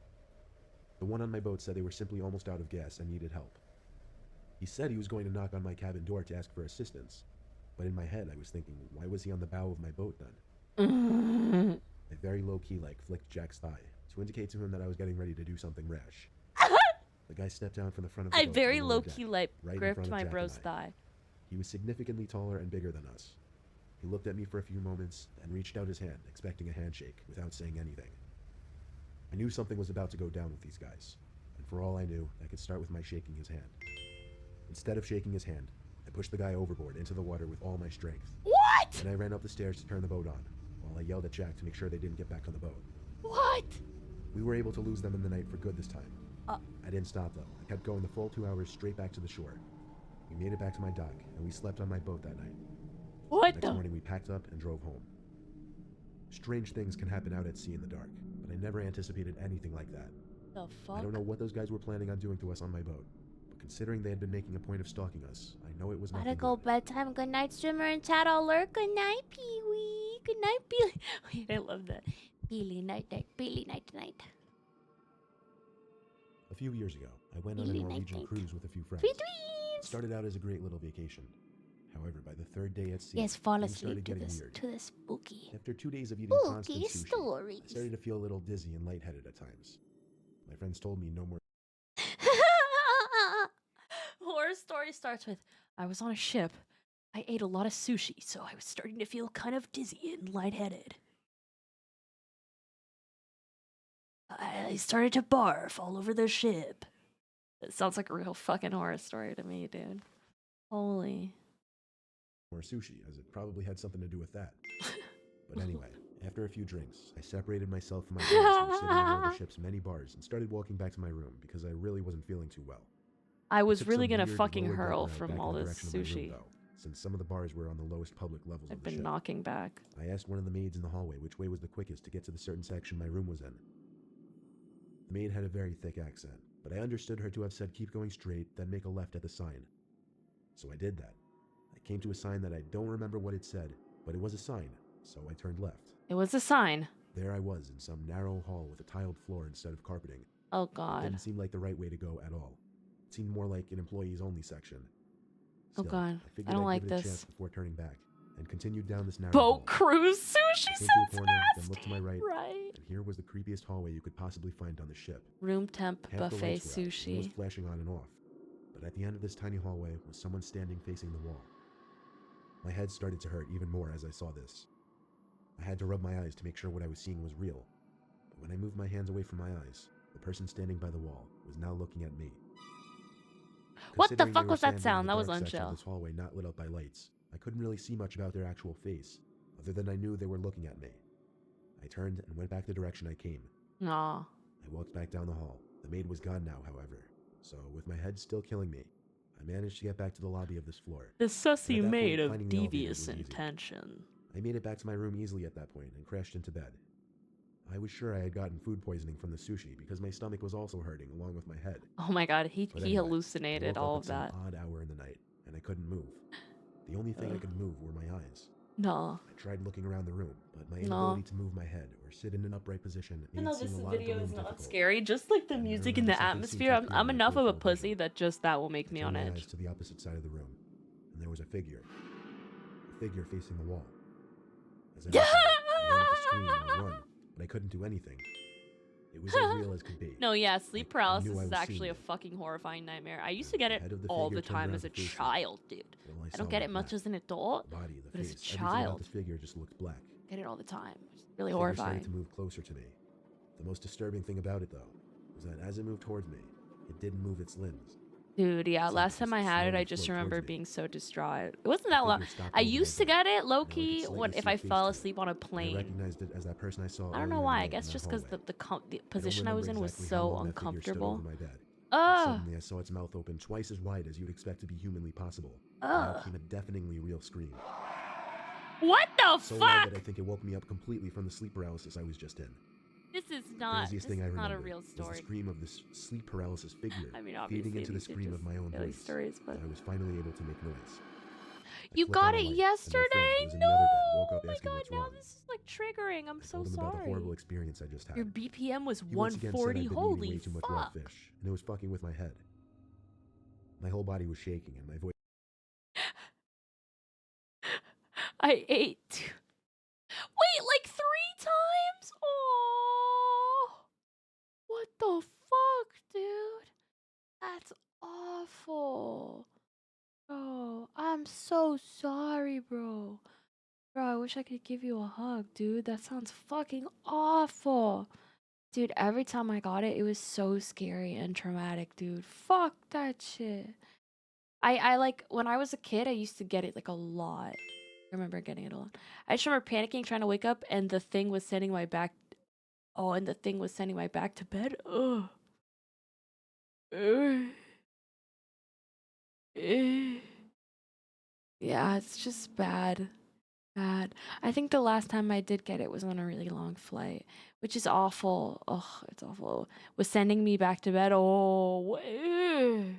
The one on my boat said they were simply almost out of gas and needed help. He said he was going to knock on my cabin door to ask for assistance, but in my head I was thinking, why was he on the bow of my boat then? I very low-key flicked Jack's thigh to indicate to him that I was getting ready to do something rash. The guy stepped down from the front of the I boat very to the lower low-key deck, like right in gripped front of my Jack bro's and I. thigh. He was significantly taller and bigger than us. He looked at me for a few moments and reached out his hand, expecting a handshake, without saying anything. I knew something was about to go down with these guys, and for all I knew, I could start with my shaking his hand. Instead of shaking his hand, I pushed the guy overboard into the water with all my strength. What? And I ran up the stairs to turn the boat on, while I yelled at Jack to make sure they didn't get back on the boat. What? We were able to lose them in the night for good this time. Uh. I didn't stop though. I kept going the full 2 hours straight back to the shore. We made it back to my dock, and we slept on my boat that night. What Next the? morning we packed up and drove home. Strange things can happen out at sea in the dark, but I never anticipated anything like that. The fuck? I don't know what those guys were planning on doing to us on my boat, but considering they had been making a point of stalking us, I know it was Gotta nothing go good. bedtime. Good night, Swimmer and Chat alert. Good night, Pee Wee. Good night, Billy. Wait, I love that. Billy night night. Billy night night. A few years ago, I went on a Really night Norwegian night. cruise with a few friends. Sweet It dreams. started out as a great little vacation. However, by the third day at sea, Yes, fall things asleep started to getting this weird. spooky. After 2 days of eating constant Spooky sushi, stories. I started to feel a little dizzy and lightheaded at times. My friends told me no more. Horror story starts with, I was on a ship. I ate a lot of sushi, so I was starting to feel kind of dizzy and lightheaded. I started to barf all over the ship. It sounds like a real fucking horror story to me, dude. Holy. more sushi, as it probably had something to do with that. But anyway, after a few drinks, I separated myself from my friends who were sitting in one of the ship's many bars and started walking back to my room because I really wasn't feeling too well. I was took really some gonna weird fucking lower deck hurl route from back in all the this direction of my room, sushi. though, since some of the bars were on the lowest public levels I've of the been ship. knocking back. I asked one of the maids in the hallway which way was the quickest to get to the certain section my room was in. The maid had a very thick accent, but I understood her to have said keep going straight, then make a left at the sign. So I did that. I came to a sign that I don't remember what it said, but it was a sign, so I turned left. It was a sign. There I was in some narrow hall with a tiled floor instead of carpeting. Oh It god. didn't seem like the right way to go at all. It seemed more like an employees-only section. Oh Still, god. I figured I don't I'd like give it a this. chance before turning back, and continued down this narrow hall. Boat cruise sushi I came to a sounds corner, then nasty. looked to my right, Right. and here was the creepiest hallway you could possibly find on the ship. Room temp Half the buffet lights were out, and it was sushi. flashing on and off. But at the end of this tiny hallway was someone standing facing the wall. My head started to hurt even more as I saw this. I had to rub my eyes to make sure what I was seeing was real. But when I moved my hands away from my eyes, the person standing by the wall was now looking at me. What the Considering they fuck were was that standing in sound? the That was dark section of unchill. This hallway not lit up by lights. I couldn't really see much about their actual face, other than I knew they were looking at me. I turned and went back the direction I came. Aw. I walked back down the hall. The maid was gone now, however. So, with my head still killing me, I managed to get back to the lobby of this floor. The sussy At that maid point, of finding the elevator devious was easy. intention. I made it back to my room easily at that point and crashed into bed. I was sure I had gotten food poisoning from the sushi because my stomach was also hurting along with my head. Oh my god, he But he anyway, I hallucinated woke up all at of some that. odd hour in the night, and I couldn't move. The only thing I Ugh. could move were my eyes. No. I tried looking around the room, but my No. inability to move my head or sit in an upright position Even made though it seem this a lot of the video room is not difficult. scary, just like the And I music and remember the something seemed atmosphere, to I'm appear in my enough of a peripheral pussy vision. that just that will make I me turned on my eyes edge. to the opposite side of the room, and there was a figure. A figure facing the wall. As I looked at it, I wanted to scream or run, but I couldn't do anything. It was as real as could be. No, yeah, sleep I knew paralysis I is was actually seeing a it. fucking horrifying nightmare. I used to get The it head of the all figure the turned time around as a to face me. child, dude. All I saw don't get was it much black. as an adult. The body, the but as a face, everything about child. the figure just looked black. Get it all the time. It's really The figure started horrifying. to move closer to me. The most disturbing thing about it, though, was that as it moved towards me, it didn't move its limbs. Dude, yeah, It's like last it time just I had it, slowly I just flowed remember towards me. being so distraught. It wasn't The that long. figure stopped I moving used to overhead, get it low and I could key slightly when see if a I face fell to it, asleep on a and I plane. recognized it as that person I saw I don't know earlier in why. the I night guess in just that because hallway. the I don't position I was remember in was exactly how so long that figure stood uncomfortable. over my bed. Ugh. Suddenly, I saw its mouth open twice as wide as you'd expect to be humanly possible. And out Ugh. came a deafeningly real scream. What the So loud fuck? that I think it woke me up completely from the sleep paralysis I was just in. This is The not. craziest This thing I is not a remember real was the story. scream of this sleep paralysis figure I mean, feeding obviously into the these are scream just of my own silly voice. stories, but I was finally able to make noise. I you flipped got on a it light, and my friend, yesterday. who was in No! the other bed, woke Oh up my asking god! what's Now wrong. this is like triggering. I'm I so told him about the sorry. horrible experience I just had. Your BPM was He once again said 140. I'd been eating Holy way too much raw fuck! fish, and it was fucking with my head. My whole body was shaking, and my voice I ate. Wait, like 3 times? Oh, what the fuck, dude? That's awful. Bro, I'm so sorry, bro. Bro, I wish I could give you a hug, dude. That sounds fucking awful. Dude, every time I got it, it was so scary and traumatic, dude. Fuck that shit. I like, when I was a kid, I used to get it like a lot. I remember getting it a lot. I just remember panicking, trying to wake up, and the thing was sending my back. Oh, and the thing was sending my back to bed. Ugh. Ugh. Eh. Yeah, it's just bad. Bad. I think the last time I did get it was on a really long flight, which is awful. Ugh, it's awful. Was sending me back to bed. Oh, ew.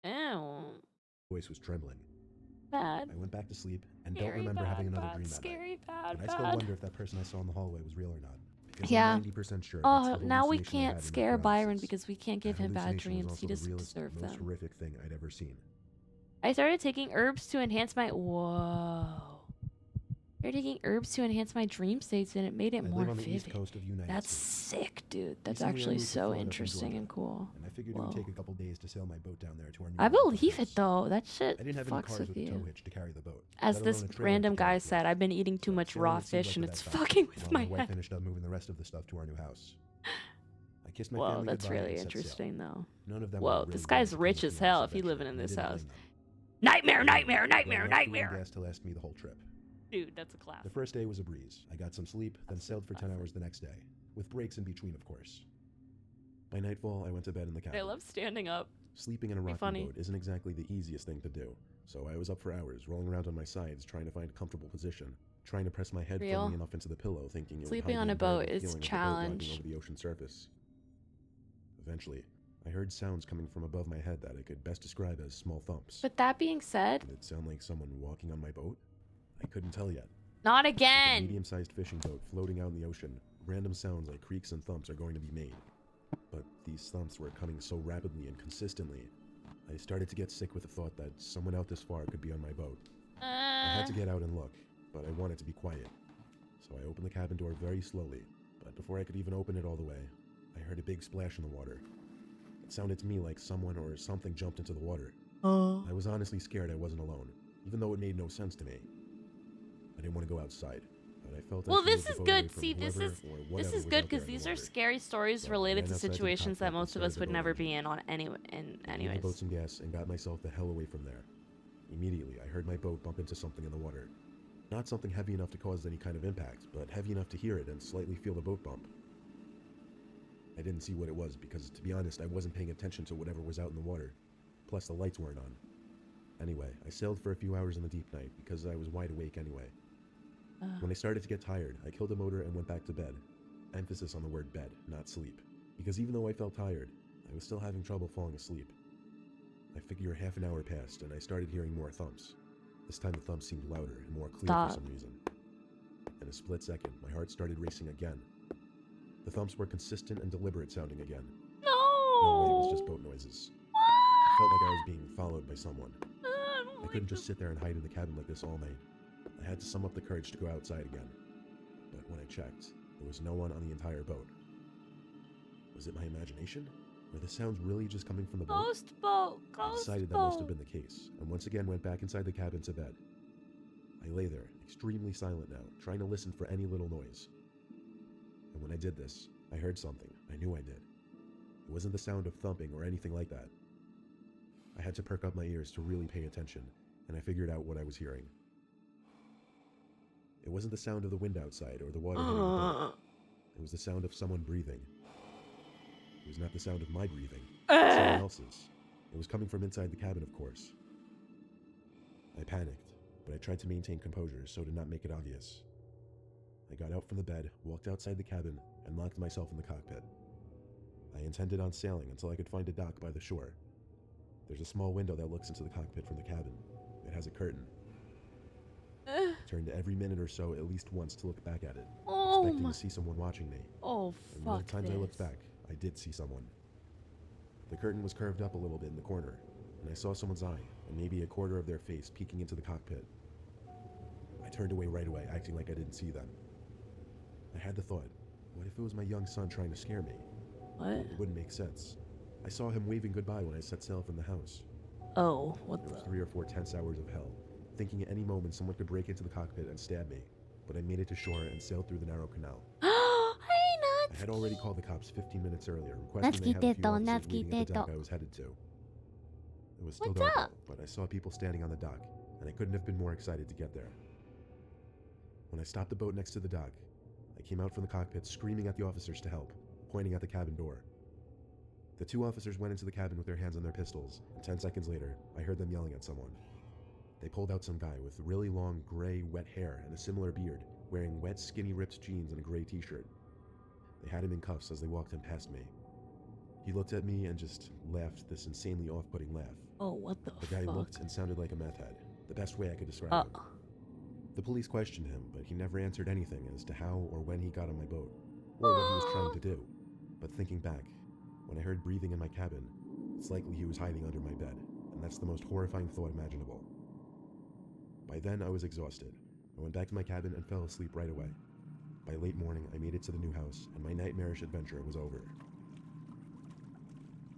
Ew. voice was trembling. Bad. I went back to sleep and don't Scary, remember having bad, another bad. dream that night. Scary, bad, But I still bad. wonder if that person I saw in the hallway was real or not. Because Yeah. I'm 90% sure that's Oh, the now we hallucination I can't had in my scare Byron paralysis. because we can't give That him bad hallucination was dreams. He also the doesn't realest, deserve most them. horrific thing I'd ever seen. I started taking herbs to enhance my. Whoa. Started taking herbs to enhance my dream states, and it made it I more live on the east vivid. coast of United That's States. sick, dude. That's Recently, I actually moved to so Florida from interesting Georgia, and cool. And I figured it Whoa. would take a couple days to sail my boat down there to our new I beachfront believe it house. though. That shit I didn't have any fucks cars with with a you. tow hitch to carry the boat. As let this alone a trailer random to carry guy it said, with. I've been eating too So much sailing raw would seem fish like and the it's best option, fucking with while my my wife head. finished up moving the rest of the stuff to our new house. I kissed my Whoa, family that's goodbye really and set sail. interesting though. None of them were Whoa, really this willing guy's to come rich with as me on hell this if he living adventure, in and I this didn't house. blame them. Nightmare, Anyway, nightmare, I grabbed nightmare, enough food and nightmare. gas to last me the whole trip. Dude, that's a The classic. first day was a breeze. I got some sleep, then sailed for 10 Classic. hours the next day, with breaks in between, of course. By nightfall, I went to bed in the cabin. I love standing up. Sleeping in a Be rocking funny. boat isn't exactly the easiest thing to do, so I was up for hours, rolling around on my sides, trying to find a comfortable position, trying to press my head Real. firmly enough into the pillow, thinking it Sleeping would on hide a the boat unbearable is feeling of the boat challenge. rocking over the ocean surface. Eventually, I heard sounds coming from above my head that I could best describe as small thumps. But that being said, Did it sound like someone walking on my boat? I couldn't tell yet. not With a again. medium-sized fishing boat floating out in the ocean, random sounds like creaks and thumps are going to be made. But these thumps were coming so rapidly and consistently, I started to get sick with the thought that someone out this far could be on my boat. I had to get out and look, but I wanted to be quiet. So I opened the cabin door very slowly, but before I could even open it all the way, I heard a big splash in the water. It sounded to me like someone or something jumped into the water. I was honestly scared I wasn't alone, even though it made no sense to me. I didn't want to go outside, but I felt Well, I should this move the is boat good. away from See, this whoever is or this whatever is was good out there because in the these are water. scary stories So I related ran to outside to the situations that cockpit and most of us started would the boat never engine. be in on anyway. I gave the boat some gas and got myself the hell away from there. Immediately, I heard my boat bump into something in the water. Not something heavy enough to cause any kind of impact, but heavy enough to hear it and slightly feel the boat bump. I didn't see what it was because, to be honest, I wasn't paying attention to whatever was out in the water. Plus, the lights weren't on. Anyway, I sailed for a few hours in the deep night because I was wide awake anyway. When I started to get tired, I killed the motor and went back to bed. Emphasis on the word bed, not sleep. Because even though I felt tired, I was still having trouble falling asleep. I figure half an hour passed and I started hearing more thumps. This time the thumps seemed louder and more clear for some reason. In a split second, my heart started racing again. The thumps were consistent and deliberate sounding again. No! No way, it was just boat noises. I felt like I was being followed by someone. I couldn't just sit there and hide in the cabin like this all night. I had to sum up the courage to go outside again. But when I checked, there was no one on the entire boat. Was it my imagination? Were the sounds really just coming from the boat? Ghost boat! I Ghost decided that boat! must have been the case, and once again went back inside the cabin to bed. I lay there, extremely silent now, trying to listen for any little noise. And when I did this, I heard something. I knew I did. It wasn't the sound of thumping or anything like that. I had to perk up my ears to really pay attention, and I figured out what I was hearing. It wasn't the sound of the wind outside or the water hitting the boat. It was the sound of someone breathing. It was not the sound of my breathing. Someone else's. It was coming from inside the cabin, of course. I panicked, but I tried to maintain composure so to not make it obvious. I got out from the bed, walked outside the cabin, and locked myself in the cockpit. I intended on sailing until I could find a dock by the shore. There's a small window that looks into the cockpit from the cabin. It has a curtain. I turned every minute or so at least once to look back at it, expecting to see someone watching me. Oh, And one of fuck the times I looked this. back, I did see someone. The curtain was curved up a little bit in the corner, and I saw someone's eye, and maybe a quarter of their face peeking into the cockpit. I turned away right away, acting like I didn't see them. I had the thought, what if it was my young son trying to scare me? What? It wouldn't make sense. I saw him waving goodbye when I set sail from the house. Oh, what It the? was 3 or 4 tense hours of hell, thinking at any moment someone could break into the cockpit and stab me, but I made it to shore and sailed through the narrow canal. I had already called the cops 15 minutes earlier, requesting they have a few officers waiting at the dock I was headed to. It was still What's dark up? out, but I saw people standing on the dock, and I couldn't have been more excited to get there. When I stopped the boat next to the dock, I came out from the cockpit screaming at the officers to help, pointing at the cabin door. The 2 officers went into the cabin with their hands on their pistols, and 10 seconds later, I heard them yelling at someone. They pulled out some guy with really long, gray, wet hair and a similar beard, wearing wet, skinny, ripped jeans and a gray t-shirt. They had him in cuffs as they walked him past me. He looked at me and just laughed this insanely off-putting laugh. Oh, what the The guy fuck? looked and sounded like a meth head, the best way I could describe him. The police questioned him, but he never answered anything as to how or when he got on my boat, or what he was trying to do. But thinking back, when I heard breathing in my cabin, it's likely he was hiding under my bed, and that's the most horrifying thought imaginable. By then, I was exhausted. I went back to my cabin and fell asleep right away. By late morning, I made it to the new house, and my nightmarish adventure was over.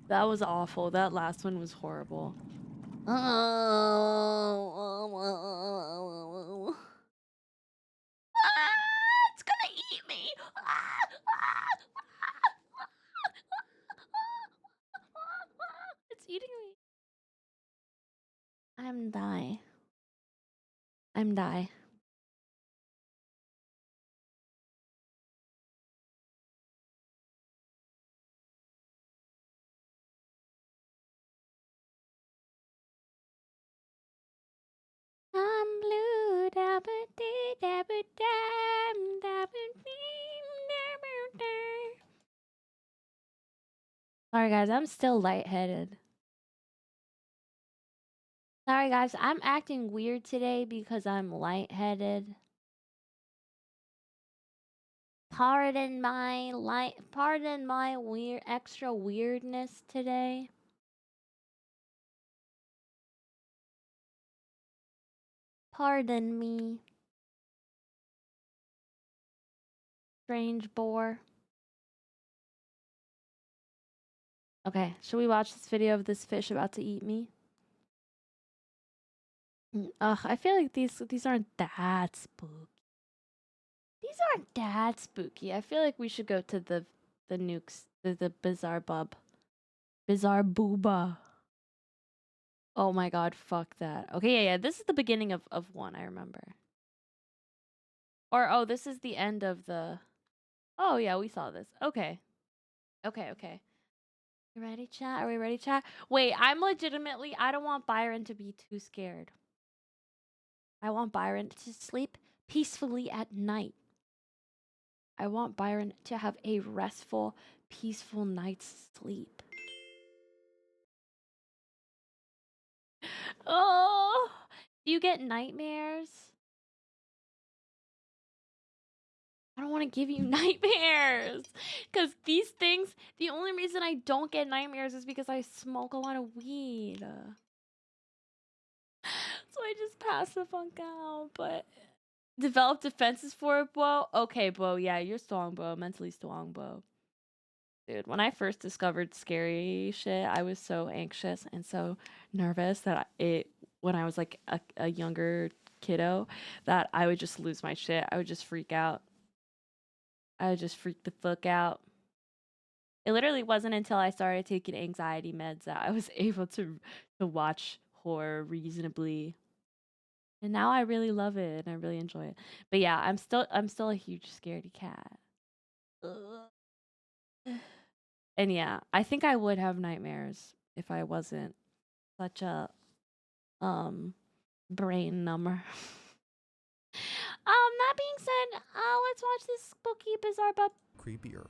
That was awful. That last one was horrible. It's gonna eat me. It's eating me. I'm die. I'm die. I'm blue. Sorry guys, I'm still lightheaded. Sorry guys, I'm acting weird today because I'm lightheaded. Pardon my weird extra weirdness today. Pardon me. Strange boar. Okay, should we watch this video of this fish about to eat me? Ugh, I feel like these aren't that spooky. These aren't that spooky. I feel like we should go to the nukes, the bizarre bub. Bizarre booba. Oh my god, fuck that. Okay, yeah, this is the beginning of one, I remember. Or, oh, this is the end of the... Oh, yeah, we saw this. Okay. Okay. You ready, chat? Are we ready, chat? Wait, I don't want Byron to be too scared. I want Byron to sleep peacefully at night. I want Byron to have a restful, peaceful night's sleep. Oh, do you get nightmares? I don't want to give you nightmares. Because these things, the only reason I don't get nightmares is because I smoke a lot of weed. So I just pass the funk out. But develop defenses for it, Bo? Okay, Bo. Yeah, you're strong, Bo. Mentally strong, Bo. Dude, when I first discovered scary shit, I was so anxious and so nervous that when I was like a younger kiddo, that I would just lose my shit. I would just freak out. I would just freak the fuck out. It literally wasn't until I started taking anxiety meds that I was able to watch horror reasonably. And now I really love it and I really enjoy it. But yeah, I'm still a huge scaredy cat. Ugh. And yeah, I think I would have nightmares if I wasn't such a brain number. That being said, let's watch this spooky, bizarre bub. Creepier.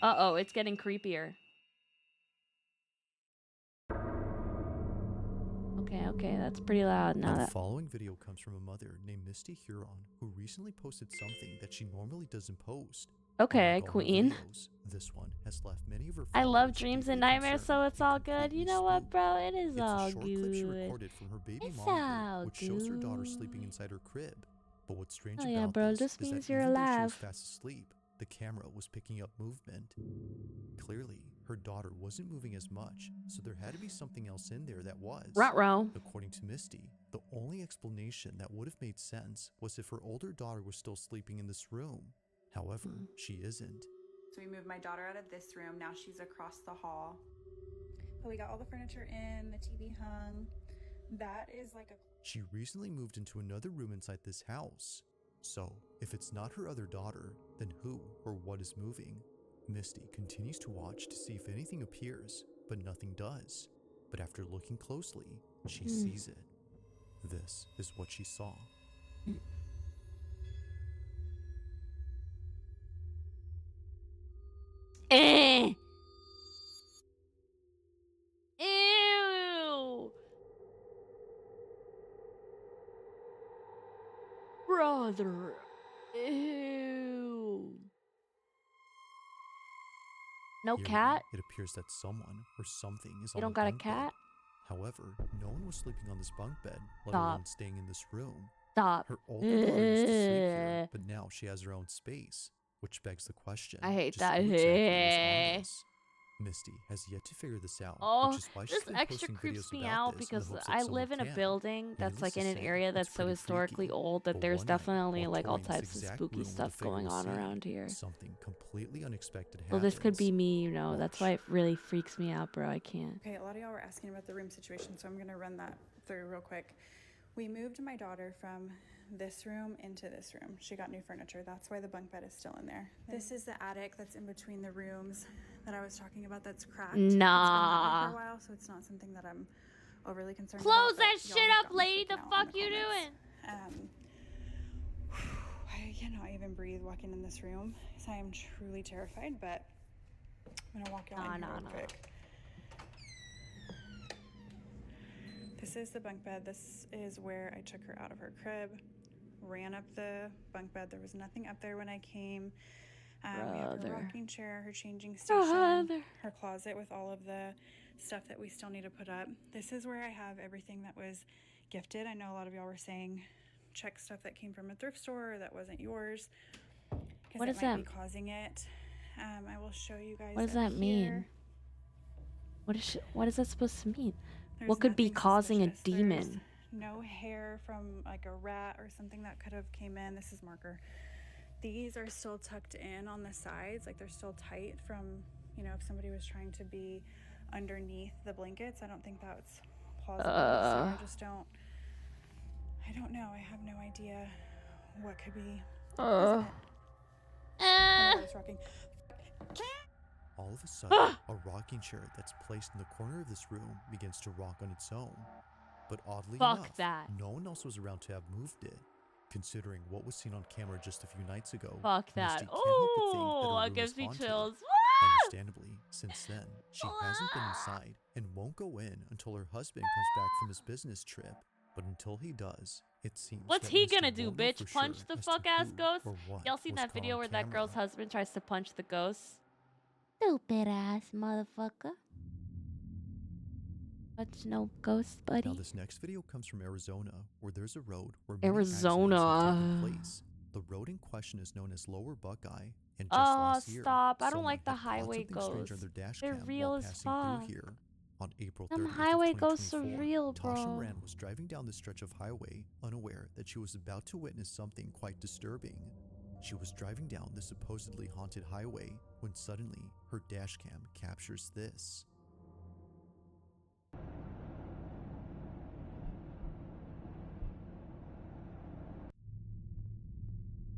Uh-oh, it's getting creepier. Okay, that's pretty loud now. The following video comes from a mother named Misty Huron who recently posted something that she normally doesn't post. Okay, Unlike all her queen. videos, this one has left many of her I love followers dreams deeply and nightmares, so concerned it's and all good. completely You know what, spooked. bro? It is It's all a short clip she good. recorded from her baby It's monitor, all which shows her daughter good. sleeping inside her crib. But what's strange Oh yeah, about bro, this just is means that you're even though she was alive. fast asleep, the camera was picking up movement. Clearly, her daughter wasn't moving as much, so there had to be something else in there that was. Ruh-roh. According to Misty, the only explanation that would have made sense was if her older daughter was still sleeping in this room. However, she isn't. So we moved my daughter out of this room. Now she's across the hall. But we got all the furniture in, the TV hung. That is like a... She recently moved into another room inside this house. So, if it's not her other daughter, then who or what is moving? Misty continues to watch to see if anything appears, but nothing does. But after looking closely, she sees it. This is what she saw. Ew. Brother. Ew. No Here, cat? It appears that someone or something is You on don't the got a bunk bed. cat? However, no one was sleeping on this bunk bed, let Stop. alone staying in this room. Stop. Her older daughter used to sleep here, but now she has her own space, which begs the question. I hate just that. who exactly is on this? Misty has yet to figure this out, Oh, which is why she's this been extra posting creeps videos me about out this in the because hopes that I someone live in a can. building that's Needless like to in an say, area it's that's so pretty historically freaky. old that But there's one night, definitely while like all touring this types of exact spooky room with stuff the figure going was on seen, around here. something completely unexpected So happens. this could be me, you know. That's Watch. why it really freaks me out, bro. I can't. Okay, a lot of y'all were asking about the room situation, so I'm going to run that through real quick. We moved my daughter from this room into this room. She got new furniture. That's why the bunk bed is still in there. This is the attic that's in between the rooms that I was talking about that's cracked. It's been that way Nah. for a while, so it's not something that I'm overly concerned Close about. that but y'all shit have up, got me lady. freaking The out in fuck the you comments. doing? I cannot even breathe walking in this room, so I am truly terrified, but I'm gonna walk y'all in here real quick. This is the bunk bed. This is where I took her out of her crib, ran up the bunk bed. There was nothing up there when I came. We have her rocking chair, her changing station, her closet with all of the stuff that we still need to put up. This is where I have everything that was gifted. I know a lot of y'all were saying check stuff that came from a thrift store or that wasn't yours, because it might be causing it. I will show you guys. What does that mean? What is that supposed to mean? There's What could be nothing causing a suspicious. demon? There's no hair from like a rat or something that could have came in. This is marker. These are still tucked in on the sides, like they're still tight from, you know, if somebody was trying to be underneath the blankets. I don't think that's plausible. So I don't know. I have no idea what could be. Oh my God, it's rocking. All of a sudden, a rocking chair that's placed in the corner of this room begins to rock on its own. But oddly enough, no one else was around to have moved it. Considering what was seen on camera just a few nights ago, Fuck Misty that. can't help but think that her Oh, room it gives is me haunted. chills. Understandably, since then, she hasn't been inside and won't go in until her husband comes back from his business trip. But until he does, it seems What's that he Misty gonna do, won't know bitch? for Punch sure the as to fuck ass who ghost? or what Y'all seen was that caught video on where that camera. girl's husband tries to punch the ghost? Stupid ass motherfucker. Punch no ghost, buddy. Now this next video comes from Arizona, where there's a road where many Arizona. accidents have taken place. The road in question is known as Lower Buckeye, and just last year, stop. I don't someone like the had caught highway something strange ghosts. on their dash They're cam real while as passing fuck. through here. On April Them 30th highway of ghosts are 2024, real, Tasha bro. Moran was driving down this stretch of highway, unaware that she was about to witness something quite disturbing. She was driving down the supposedly haunted highway when suddenly her dash cam captures this.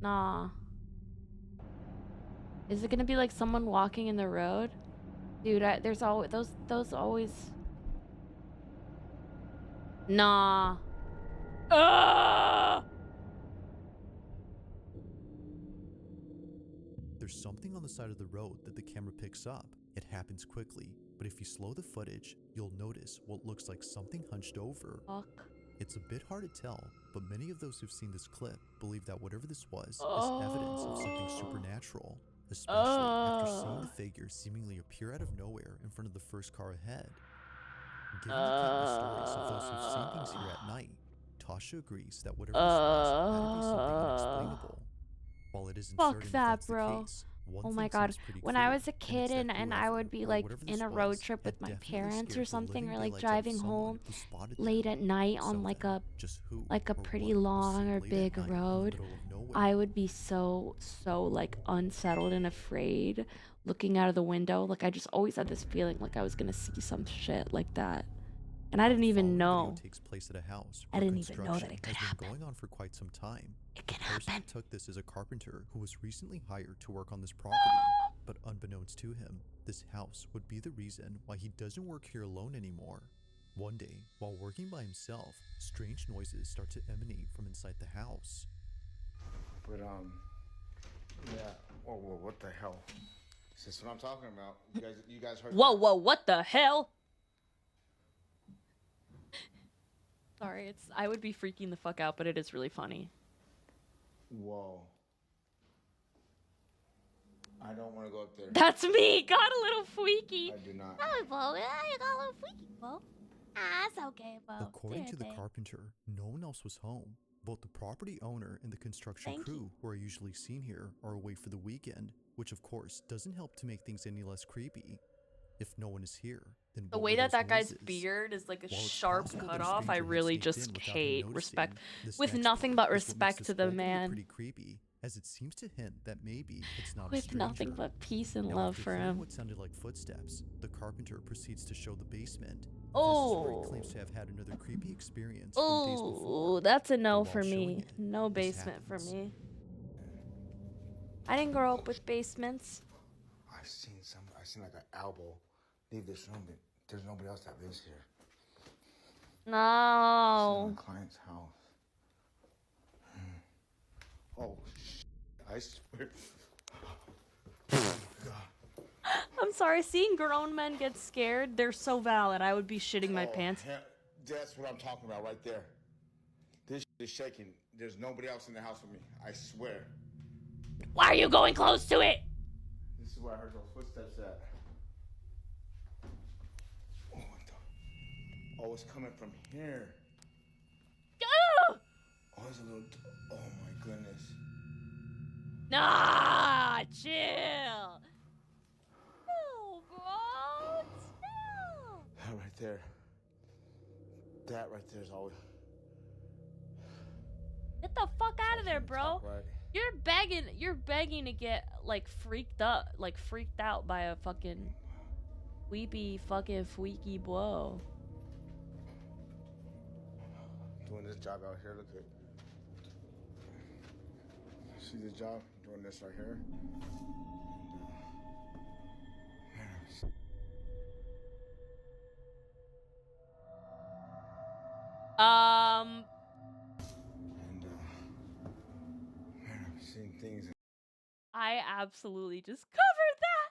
Nah. Is it gonna be like someone walking in the road? Dude, there's always those always. Nah. there's something on the side of the road that the camera picks up. It happens quickly, but if you slow the footage, you'll notice what looks like something hunched over. Fuck. It's a bit hard to tell, but many of those who've seen this clip believe that whatever this was is evidence of something supernatural, especially after seeing the figure seemingly appear out of nowhere in front of the first car ahead. Given the countless stories of those who've seen things here at night, Tasha agrees that whatever this was had to be something unexplainable. While it isn't Fuck certain if that, that's the bro. case, one Oh my thing god, seems pretty when clear, I was a kid it's that and I whoever would be or like whatever in this a road was trip had with my definitely parents scared or the something, living or like daylights out of driving someone home who spotted late them. at night So on like then, a just who or pretty what was long seen or late at big night in the road, middle of nowhere? I would be so like unsettled and afraid looking out of the window. Like I just always had this feeling like I was gonna see some shit like that. And I didn't The even following know. video takes place at a house I where didn't even know that construction it could has been happen. going on for quite some time. It The can person who happen. took this is a carpenter who was recently hired to work on this property, but unbeknownst to him, this house would be the reason why he doesn't work here alone anymore. One day, while working by himself, strange noises start to emanate from inside the house. But yeah. Whoa, what the hell? That's what I'm talking about. You guys heard? Whoa, that? whoa, what the hell? Sorry, I would be freaking the fuck out, but it is really funny. Whoa. I don't want to go up there. That's me. Got a little freaky. I do not. Sorry, Bo. You got a little freaky, Bo. Ah, it's okay, Bo. According to the carpenter, no one else was home. Both the property owner and the construction crew who are usually seen here are away for the weekend, which of course doesn't help to make things any less creepy. If no one is here, then The what way were that those guy's noises? beard is like a While it's sharp possible that a cutoff, I stranger had really sneaked in just without him hate noticing, respect. this With next nothing part but is what makes respect this to the whole video man. pretty creepy, as it seems to hint that maybe it's not a With stranger. nothing but peace and Now, love after for hearing him. what sounded like footsteps, the carpenter proceeds to show the basement. Oh. This is where he claims to have had another creepy experience from days before. Oh, that's a no But for while showing me. it, No this basement for happens. me. I didn't grow up with basements. I seen like an elbow leave this room, but there's nobody else that lives here. This is No. my client's house. Oh, I swear. I'm sorry, seeing grown men get scared, they're so valid. I would be shitting my pants. That's what I'm talking about right there. This is shaking. There's nobody else in the house with me. I swear. Why are you going close to it? This is where I heard those footsteps at. Oh, what the? Oh, it's coming from here. Ah! Oh, it's a little. Oh my goodness. Nah, chill. Chill, bro. Chill. That right there. That right there is always. Get the fuck out of there, bro. Right. You're begging to get like freaked out by a fucking weepy fucking freaky blow. Doing this job out here, look at. See this job? Doing this right here. Um, And man, I've seen things. I absolutely just covered that.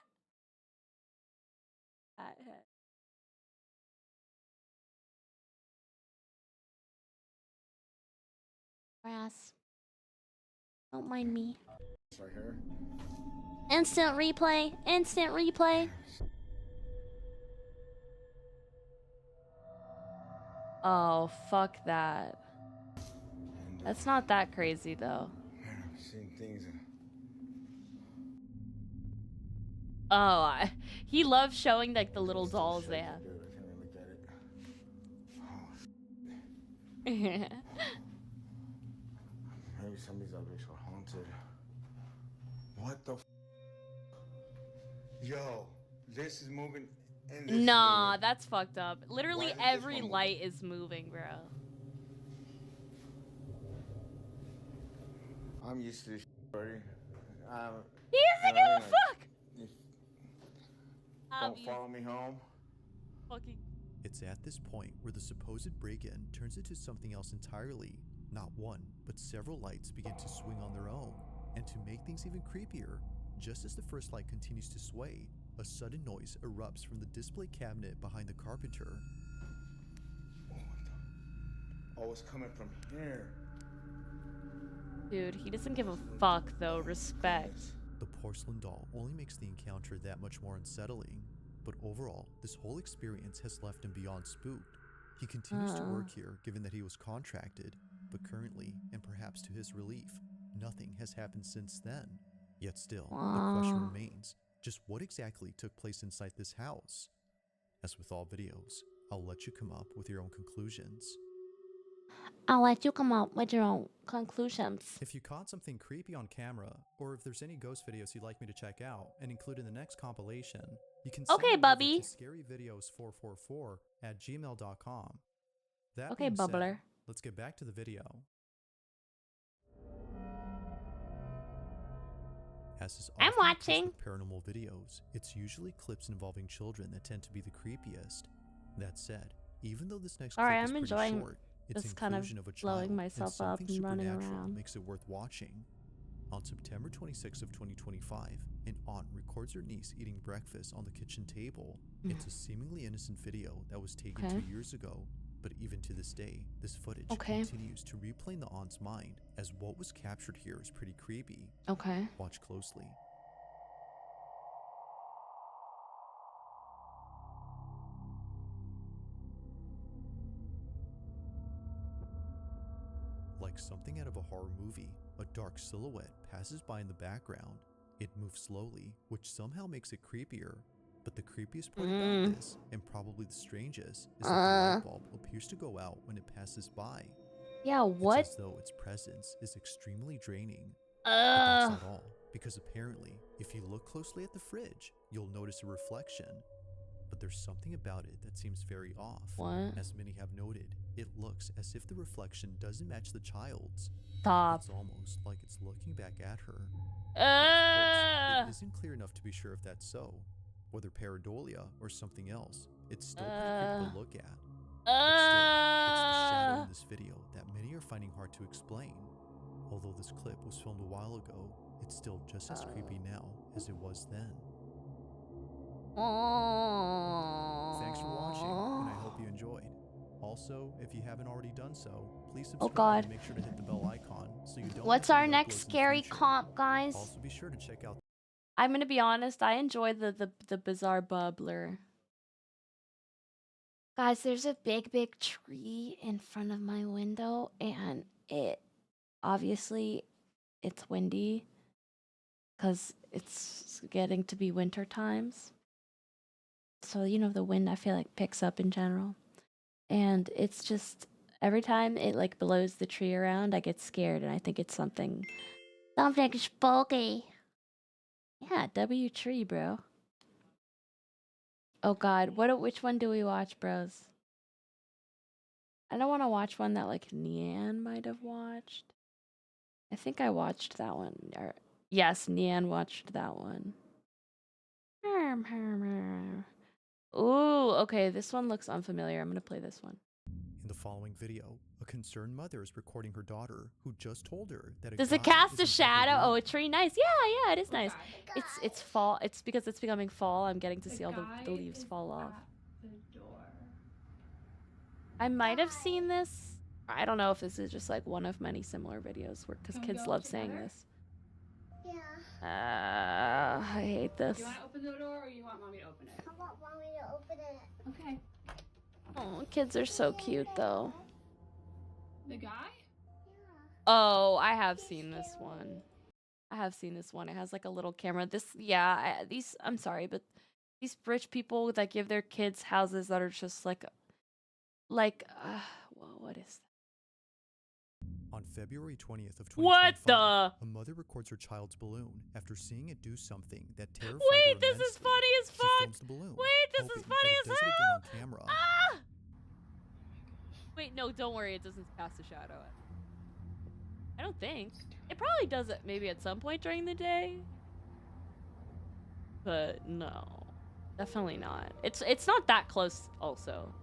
Grass. Don't mind me. Right here. Instant replay. Instant replay. Oh, fuck that. And That's not that crazy, though. man, I've seen things. Oh, he loves showing, like, the little dolls they have. Dude, I can't even look at it. Oh, maybe some of these objects were haunted. What the? Yo, this is moving. And this is Nah, moving. that's fucked up. Literally Why is this every one moving? light is moving, bro. I'm used to this already. He doesn't give a fuck! Don't follow me home. Fucking. It's at this point where the supposed break-in turns into something else entirely. Not one, but several lights begin to swing on their own. And to make things even creepier, Just as the first light continues to sway, a sudden noise erupts from the display cabinet behind the carpenter. Oh, it's coming from here. Dude, he doesn't give a fuck though. Respect. The porcelain doll only makes the encounter that much more unsettling, but overall, this whole experience has left him beyond spooked. He continues to work here given that he was contracted, but currently, and perhaps to his relief, nothing has happened since then. Yet still, the question remains, just what exactly took place inside this house? As with all videos, I'll let you come up with your own conclusions. I'll let you come up with your own conclusions. If you caught something creepy on camera, or if there's any ghost videos you'd like me to check out and include in the next compilation, you can send Okay, them over Bubby. to scaryvideos444@gmail.com. That Okay, being said, Bubbler. let's get back to the video. As is I'm often the case watching. with paranormal videos, it's usually clips involving children that tend to be the creepiest. That said, even though this next Sorry, clip is I'm pretty enjoying short, its this kind of inclusion of a blowing child myself and up something and running supernatural around. makes it worth watching. On September 26 of 2025, an aunt records her niece eating breakfast on the kitchen table. It's a seemingly innocent video that was taken 2 years ago, but even to this day, this footage continues to replay in the aunt's mind, as what was captured here is pretty creepy. Okay. Watch closely. Like something out of a horror movie, a dark silhouette passes by in the background. It moves slowly, which somehow makes it creepier. But the creepiest part about this, and probably the strangest, is that the light bulb appears to go out when it passes by. Yeah, what? It's as though its presence is extremely draining. But that's not all, because apparently, if you look closely at the fridge, you'll notice a reflection. But there's something about it that seems very off. What? As many have noted, it looks as if the reflection doesn't match the child's. Stop. It's almost like it's looking back at her. But of course, it isn't clear enough to be sure if that's so. Whether pareidolia or something else, it's still pretty creepy to look at. But still, it's the shadow in this video that many are finding hard to explain. Although this clip was filmed a while ago, it's still just as creepy now as it was then. Thanks for watching, and I hope you enjoyed. Also, if you haven't already done so, please subscribe and make sure to hit the bell icon so you don't What's miss our any next uploads in the scary future. comp, guys? Also, be sure to check out. I'm gonna be honest, I enjoy the bizarre bubbler. Guys, there's a big tree in front of my window, and obviously it's windy because it's getting to be winter times. So, you know, the wind I feel like picks up in general. And it's just every time it like blows the tree around, I get scared and I think it's something spooky. Yeah, W tree, bro. Oh god, which one do we watch, bros? I don't want to watch one that like Nian might have watched. I think I watched that one. Or yes, Nian watched that one. Ooh, okay, this one looks unfamiliar. I'm gonna play this one. In the following video, a concerned mother is recording her daughter, who just told her that Does it cast a shadow? Oh, a tree. Nice. Yeah, it is nice. It's fall. It's because it's becoming fall. I'm getting to see all the leaves fall off. I might have seen this. I don't know if this is just like one of many similar videos where because kids love saying this. Yeah. I hate this. Do you want to open the door or you want mommy to open it? I want mommy to open it. Okay. Oh, kids are so cute though. The guy? Oh, I have seen this one. I have seen this one. It has like a little camera. I'm sorry, but these rich people that give their kids houses that are just like, well, what is that? On February 20th of 2025, What the? a mother records her child's balloon after seeing it do something that terrified her Wait, this is immensely. funny as She fuck. films the balloon, Wait, this is hoping funny that as it does it hell. again on camera. Ah! Wait, no, don't worry. It doesn't cast a shadow. I don't think. It probably does it maybe at some point during the day. But no. Definitely not. It's not that close also.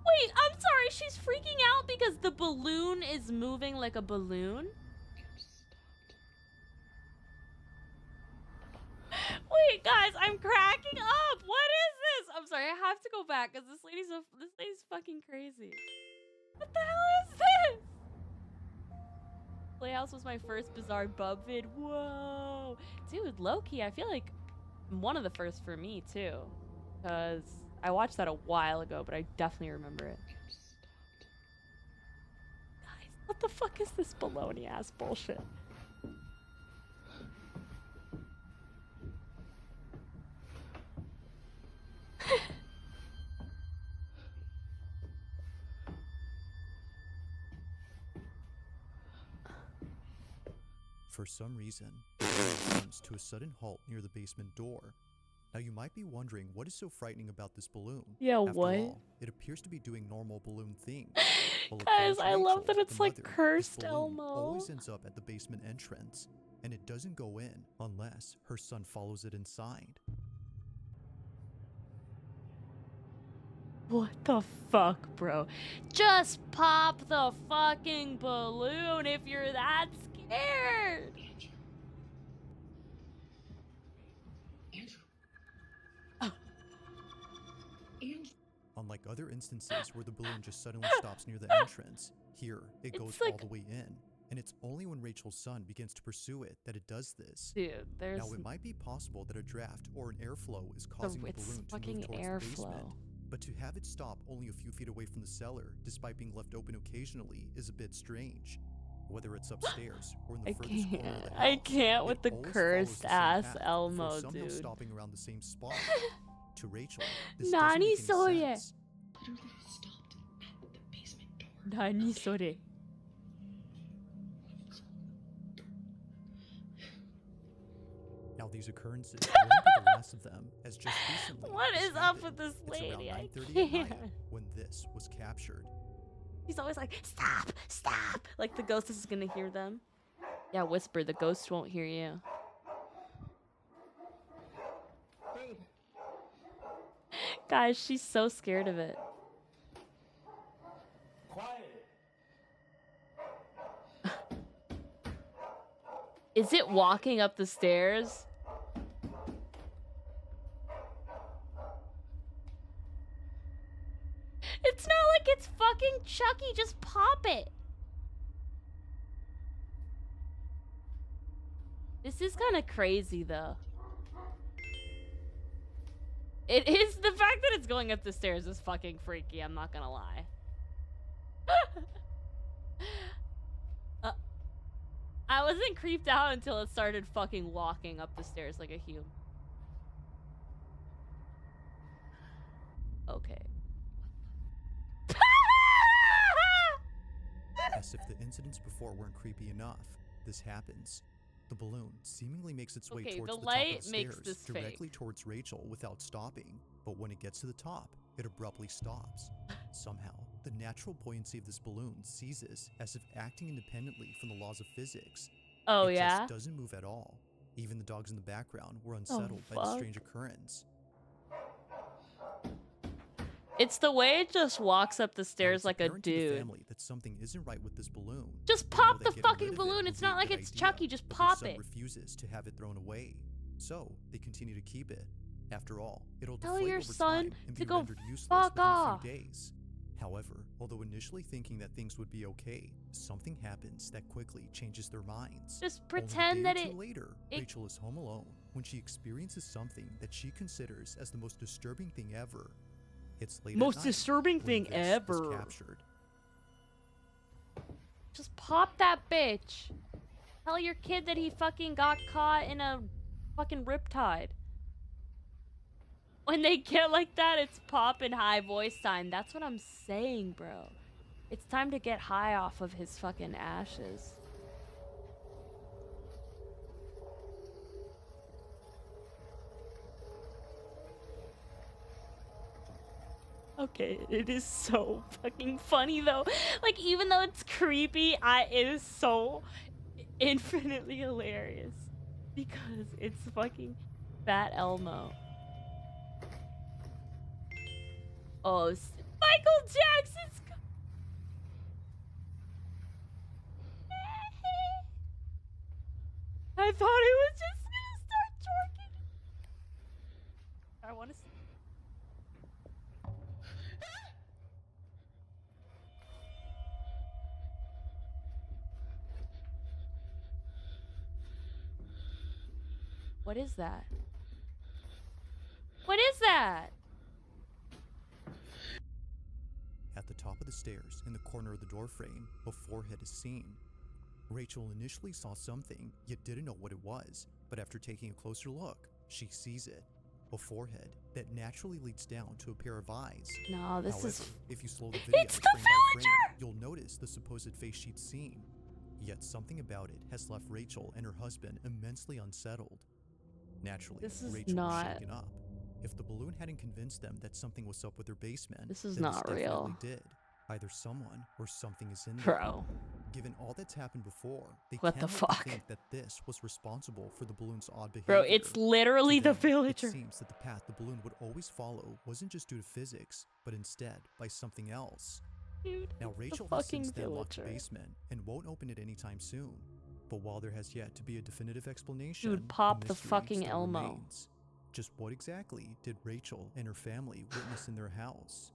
Wait, I'm sorry. She's freaking out because the balloon is moving like a balloon? Wait, guys, I'm cracking up. What is this? I'm sorry, I have to go back because this lady's fucking crazy. What the hell is this? Playhouse was my first bizarre bub vid. Whoa, dude, low-key, I feel like one of the first for me too, because I watched that a while ago, but I definitely remember it. Guys, what the fuck is this baloney ass bullshit? For some reason, it comes to a sudden halt near the basement door. Now you might be wondering what is so frightening about this balloon. Yeah, After what? all, it appears to be doing normal balloon things. Well, Guys, according to I love Rachel, that it's the like mother, cursed this balloon Elmo. always ends up at the basement entrance, and it doesn't go in unless her son follows it inside. What the fuck, bro? Just pop the fucking balloon if you're that scared. Unlike other instances where the balloon just suddenly stops near the entrance, here it goes all the way in, and it's only when Rachel's son begins to pursue it that it does this. Dude, there's Now it might be possible that a draft or an airflow is causing the balloon to move towards the basement, but to have it stop only a few feet away from the cellar, despite being left open occasionally, is a bit strange. Whether it's upstairs or in the furthest corner of the house, I can't with the always cursed follows the same ass path Elmo, before somehow dude. stopping around the same spot. To Rachel, this Nani doesn't make any sore? sense. Literally stopped at the basement door. Nani sore? Now these occurrences wouldn't be the last of them, as just recently What this is up happened. with this It's around lady? I 9:30 at night can't. when this was captured. He's always like, stop, stop. Like the ghost is gonna hear them. Yeah, whisper, the ghost won't hear you. Guys, she's so scared of it. Quiet. Is it walking up the stairs? It's not like it's fucking Chucky, just pop it. This is kind of crazy though. It is, the fact that it's going up the stairs is fucking freaky, I'm not gonna lie. I wasn't creeped out until it started fucking walking up the stairs like a human. Okay. As if the incidents before weren't creepy enough, this happens. The balloon seemingly makes its way Okay, towards the the light top of the makes stairs, this directly fake. towards Rachel without stopping. But when it gets to the top, it abruptly stops. Somehow, the natural buoyancy of this balloon ceases, as if acting independently from the laws of physics. Oh, it yeah? just doesn't move at all. Even the dogs in the background were unsettled by the fuck. strange occurrence. It's the way it just walks up the Now, stairs it's like a apparent to the dude. family that something isn't right with this balloon. Just They know pop that the getting fucking rid of it balloon. would It's be a not like good it's idea, Chucky. Just but their pop son it. refuses to have it thrown away. So, they continue to keep it. After all, it'll Tell deflate your over son time and to be go rendered useless fuck within off. a few days. However, although initially thinking that things would be okay, something happens that quickly changes their minds. Just Only a pretend day that or two it... later, Rachel is home alone when she experiences something that she considers as the most disturbing thing ever. It's late Most at night disturbing when thing this is ever. captured. Just pop that bitch. Tell your kid that he fucking got caught in a fucking riptide. When they get like that, it's pop and high voice time. That's what I'm saying, bro. It's time to get high off of his fucking ashes. Okay, it is so fucking funny though. Like, even though it's creepy, it is so infinitely hilarious. Because it's fucking Fat Elmo. Oh, Michael Jackson's... I thought he was just gonna start twerking. What is that? What is that? At the top of the stairs, in the corner of the doorframe, a forehead is seen. Rachel initially saw something, yet didn't know what it was, but after taking a closer look, she sees it. A forehead that naturally leads down to a pair of eyes. No, this However, is... if you slow the video It's the frame by frame, villager! you'll notice the supposed face she'd seen. Yet something about it has left Rachel and her husband immensely unsettled. Naturally, This is Rachel was not... shaken up. If the balloon hadn't convinced them that something was up with their basement, This is then not this real. definitely did. Either someone or something is in there. Bro. Given all that's happened before, they What the can't help but fuck? think that this was responsible for the balloon's odd behavior. Bro, it's literally To the them, villager. It seems that the path the balloon would always follow wasn't just due to physics, but instead by something else. Dude, Now it's Rachel the has fucking since then locked the villager. basement and won't open it anytime soon. But while there has yet to be a definitive explanation, Dude, pop the mystery fucking still Elmo. remains. Just what exactly did Rachel and her family witness in their house?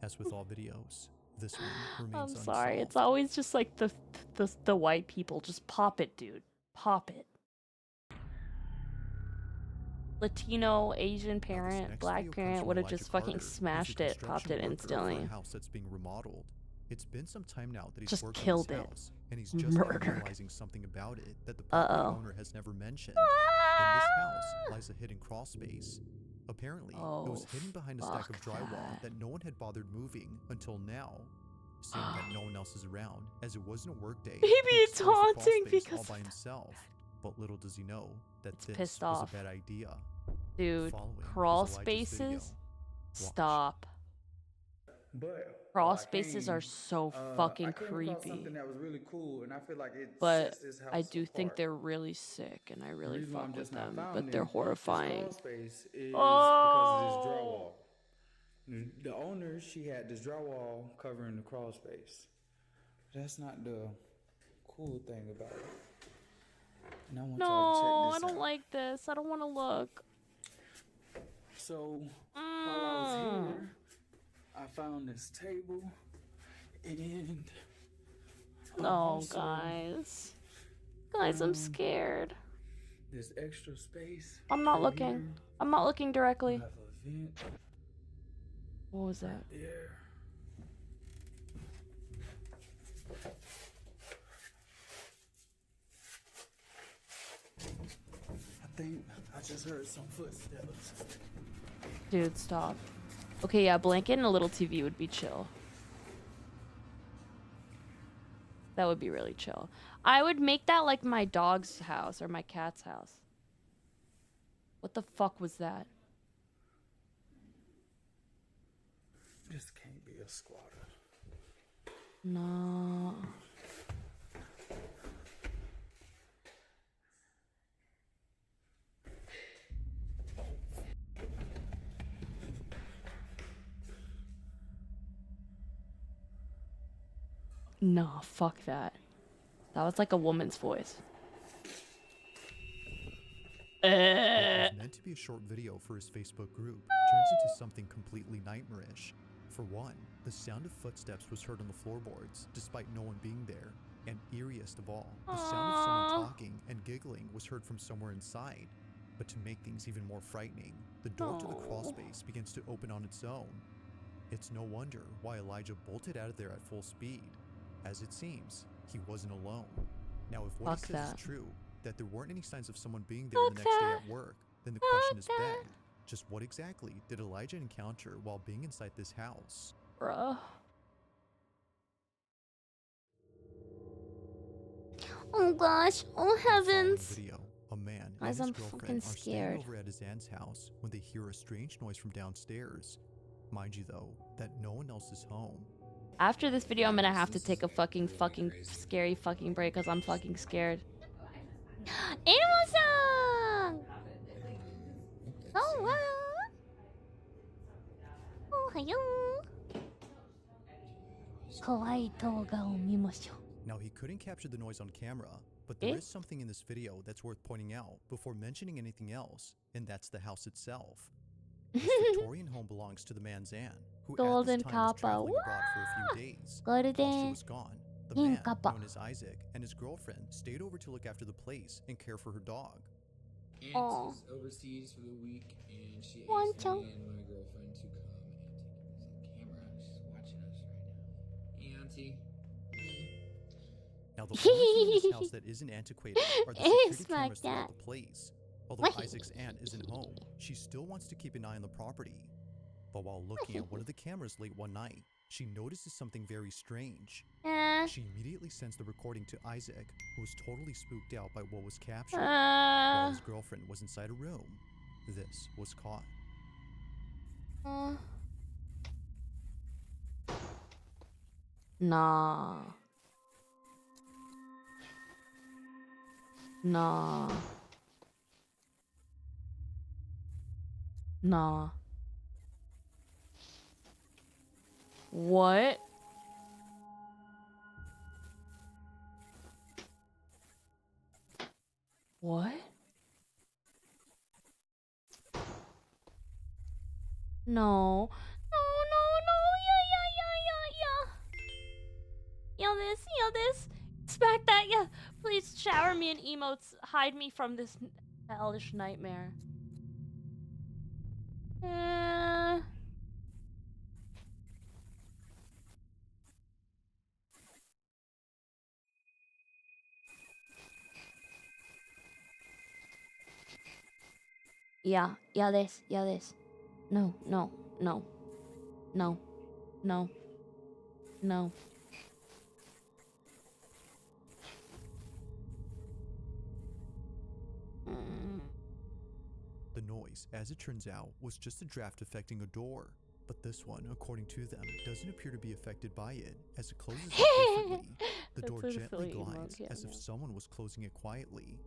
As with all videos, this one remains I'm sorry, it's unsolved. always just like the white people. Just pop it, dude. Pop it. Latino, Asian Now, this parent, next black video comes parent from would have Elijah just fucking Carter, who's a smashed it, construction popped it worker for instantly. a house that's being remodeled. It's been some time now that he's Just worked killed on it. this house, and he's just now Murdered. realizing something about it that the property Uh-oh. owner has never mentioned. In this house lies a hidden crawl space. Apparently, it was Oh, hidden behind a stack of fuck drywall that. that no one had bothered moving until now. Seeing that no one else is around, as it wasn't a work day, Maybe he it's explores the crawl haunting space because all by of that. himself. But little does he know that It's this pissed was off. a bad idea. Dude, Following is crawl Elijah's video. spaces? Watch. Stop. But Crawl while I spaces came, are so I fucking came across creepy. something that was really cool, and I feel like it But sets this house I do think apart. they're really sick, and I The really reason why fuck I'm with just not them. found But they're in this horrifying. crawl space is because of this Oh! drywall. The owner, she had this drywall covering the crawl space. That's not the cool thing about it. And I want No, y'all to check I this don't out. like this. I don't want to look. So while I was here, I found this table, and No, also guys. Guys, I'm scared. this extra space. I'm not right looking. here. I'm not looking directly. I have a vent What was that? there. I think I just heard some footsteps. Dude, stop. Okay, yeah, blanket and a little TV would be chill. That would be really chill. I would make that like my dog's house or my cat's house. What the fuck was that? This can't be a squatter. No. No, fuck that. That was like a woman's voice. What was meant to be a short video for his Facebook group turns into something completely nightmarish. For one, the sound of footsteps was heard on the floorboards, despite no one being there. And eeriest of all, the sound of someone talking and giggling was heard from somewhere inside. But to make things even more frightening, the door to the crawl space begins to open on its own. It's no wonder why Elijah bolted out of there at full speed. As it seems, he wasn't alone. Now, if what Fuck he says that. is true, that there weren't any signs of someone being there Fuck the next day that. at work, then the Fuck question is that. begged. Just what exactly did Elijah encounter while being inside this house? Bruh. Oh gosh, oh The following heavens. video, a man Guys, and I'm his fucking girlfriend are staying scared. over at his aunt's house when they hear a strange noise from downstairs. Mind you though, that no one else is home. After this video, I'm gonna have to take a fucking scary fucking break because I'm fucking scared. Elmo-san! Oh, wow. Oh, hello. Kawaii touga o mimashou. Now he couldn't capture the noise on camera, but there Eh? is something in this video that's worth pointing out before mentioning anything else, and that's the house itself. This Victorian home belongs to the man's aunt, who Golden at this time was kappa. traveling abroad for a few days. Golden. While she was gone, the Pink man, kappa. known as Isaac, and his girlfriend stayed over to look after the place and care for her dog. Aunt Oh, is overseas for the week, and she asked Wancho. me and my girlfriend to come and take a camera. She's watching us right now. Hey, Auntie. Now, the only thing in this house that isn't antiquated are the security Smack cameras that. throughout the place. Although Isaac's aunt isn't home, she still wants to keep an eye on the property. But while looking at one of the cameras late one night, she notices something very strange. She immediately sends the recording to Isaac, who was totally spooked out by what was captured. While his girlfriend was inside a room, this was caught. Nah. Nah. Nah. What? What? No. No, no, no. Yeah. Yo, this. Smack that, yeah. Please shower me in emotes. Hide me from this hellish nightmare. Yeah, this. No. The noise, as it turns out, was just a draft affecting a door. But this one, according to them, doesn't appear to be affected by it, as it closes up differently. The door gently glides, as if someone was closing it quietly.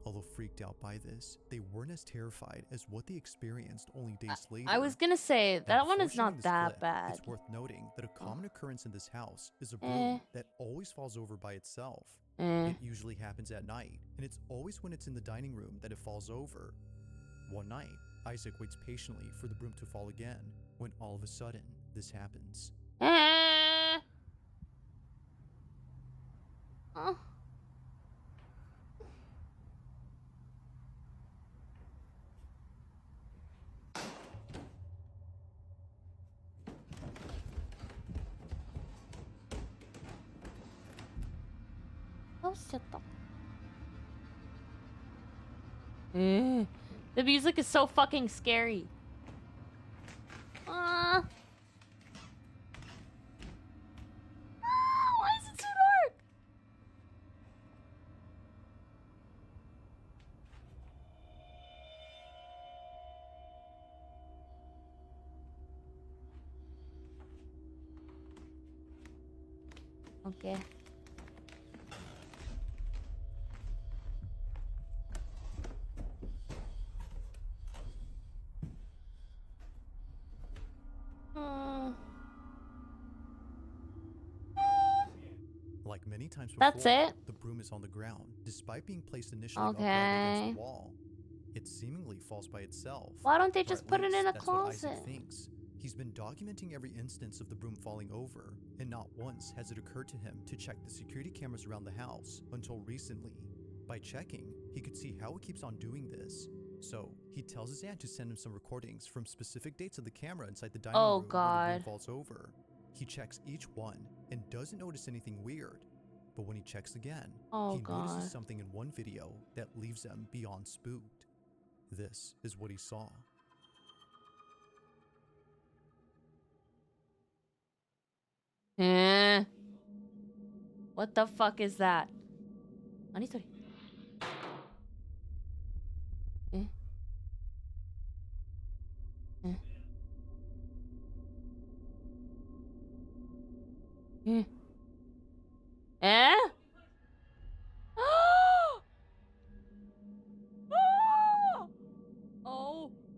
Although freaked out by this, they weren't as terrified as what they experienced only days later. I was gonna say, that one is not that bad. It's worth noting that a common occurrence in this house is a broom that always falls over by itself. It usually happens at night, and it's always when it's in the dining room that it falls over. One night, Isaac waits patiently for the broom to fall again, when all of a sudden, this happens. The music is so fucking scary. Why is it so dark? Okay. Like many times before, That's it? the broom is on the ground, despite being placed initially upright against the wall. It seemingly falls by itself. Why don't they just put it in a that's closet? What Isaac thinks. He's been documenting every instance of the broom falling over, and not once has it occurred to him to check the security cameras around the house until recently. By checking, he could see how it keeps on doing this. So, he tells his aunt to send him some recordings from specific dates of the camera inside the dining room where the broom falls over. He checks each one and doesn't notice anything weird. But when he checks again, he notices something in one video that leaves him beyond spooked. This is what he saw. What the fuck is that?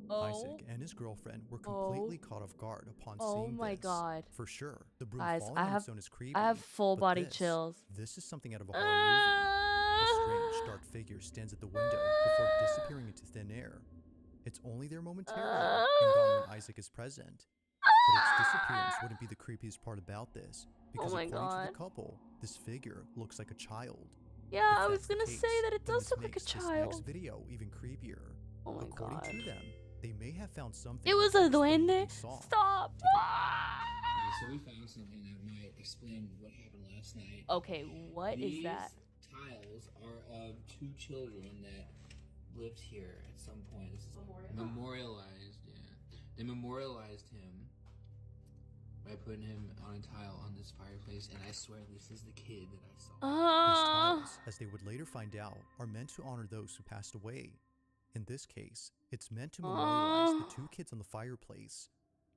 Isaac and his girlfriend were completely caught off guard upon seeing this. Oh my god. For sure, the broom Guys, falling on its own is creepy. I have full body this, chills. This is something out of a horror movie. A strange, dark figure stands at the window before disappearing into thin air. It's only there momentarily and gone when Isaac is present. But its disappearance wouldn't be the creepiest part about this, because according to the couple, this figure looks like a child. Yeah, If I was that's the gonna case, say that it then does this look like a makes this child. next video even creepier. Oh my According god. to them, they may have found something. It was that a could explain what duende? they saw. Stop! So we found something that might explain what happened last night. Okay, what is that? These tiles are of two children that lived here at some point. This is memorialized. Yeah, they memorialized him by putting him on a tile on this fireplace, and I swear this is the kid that I saw. These tiles, as they would later find out, are meant to honor those who passed away. In this case, it's meant to memorialize the two kids on the fireplace.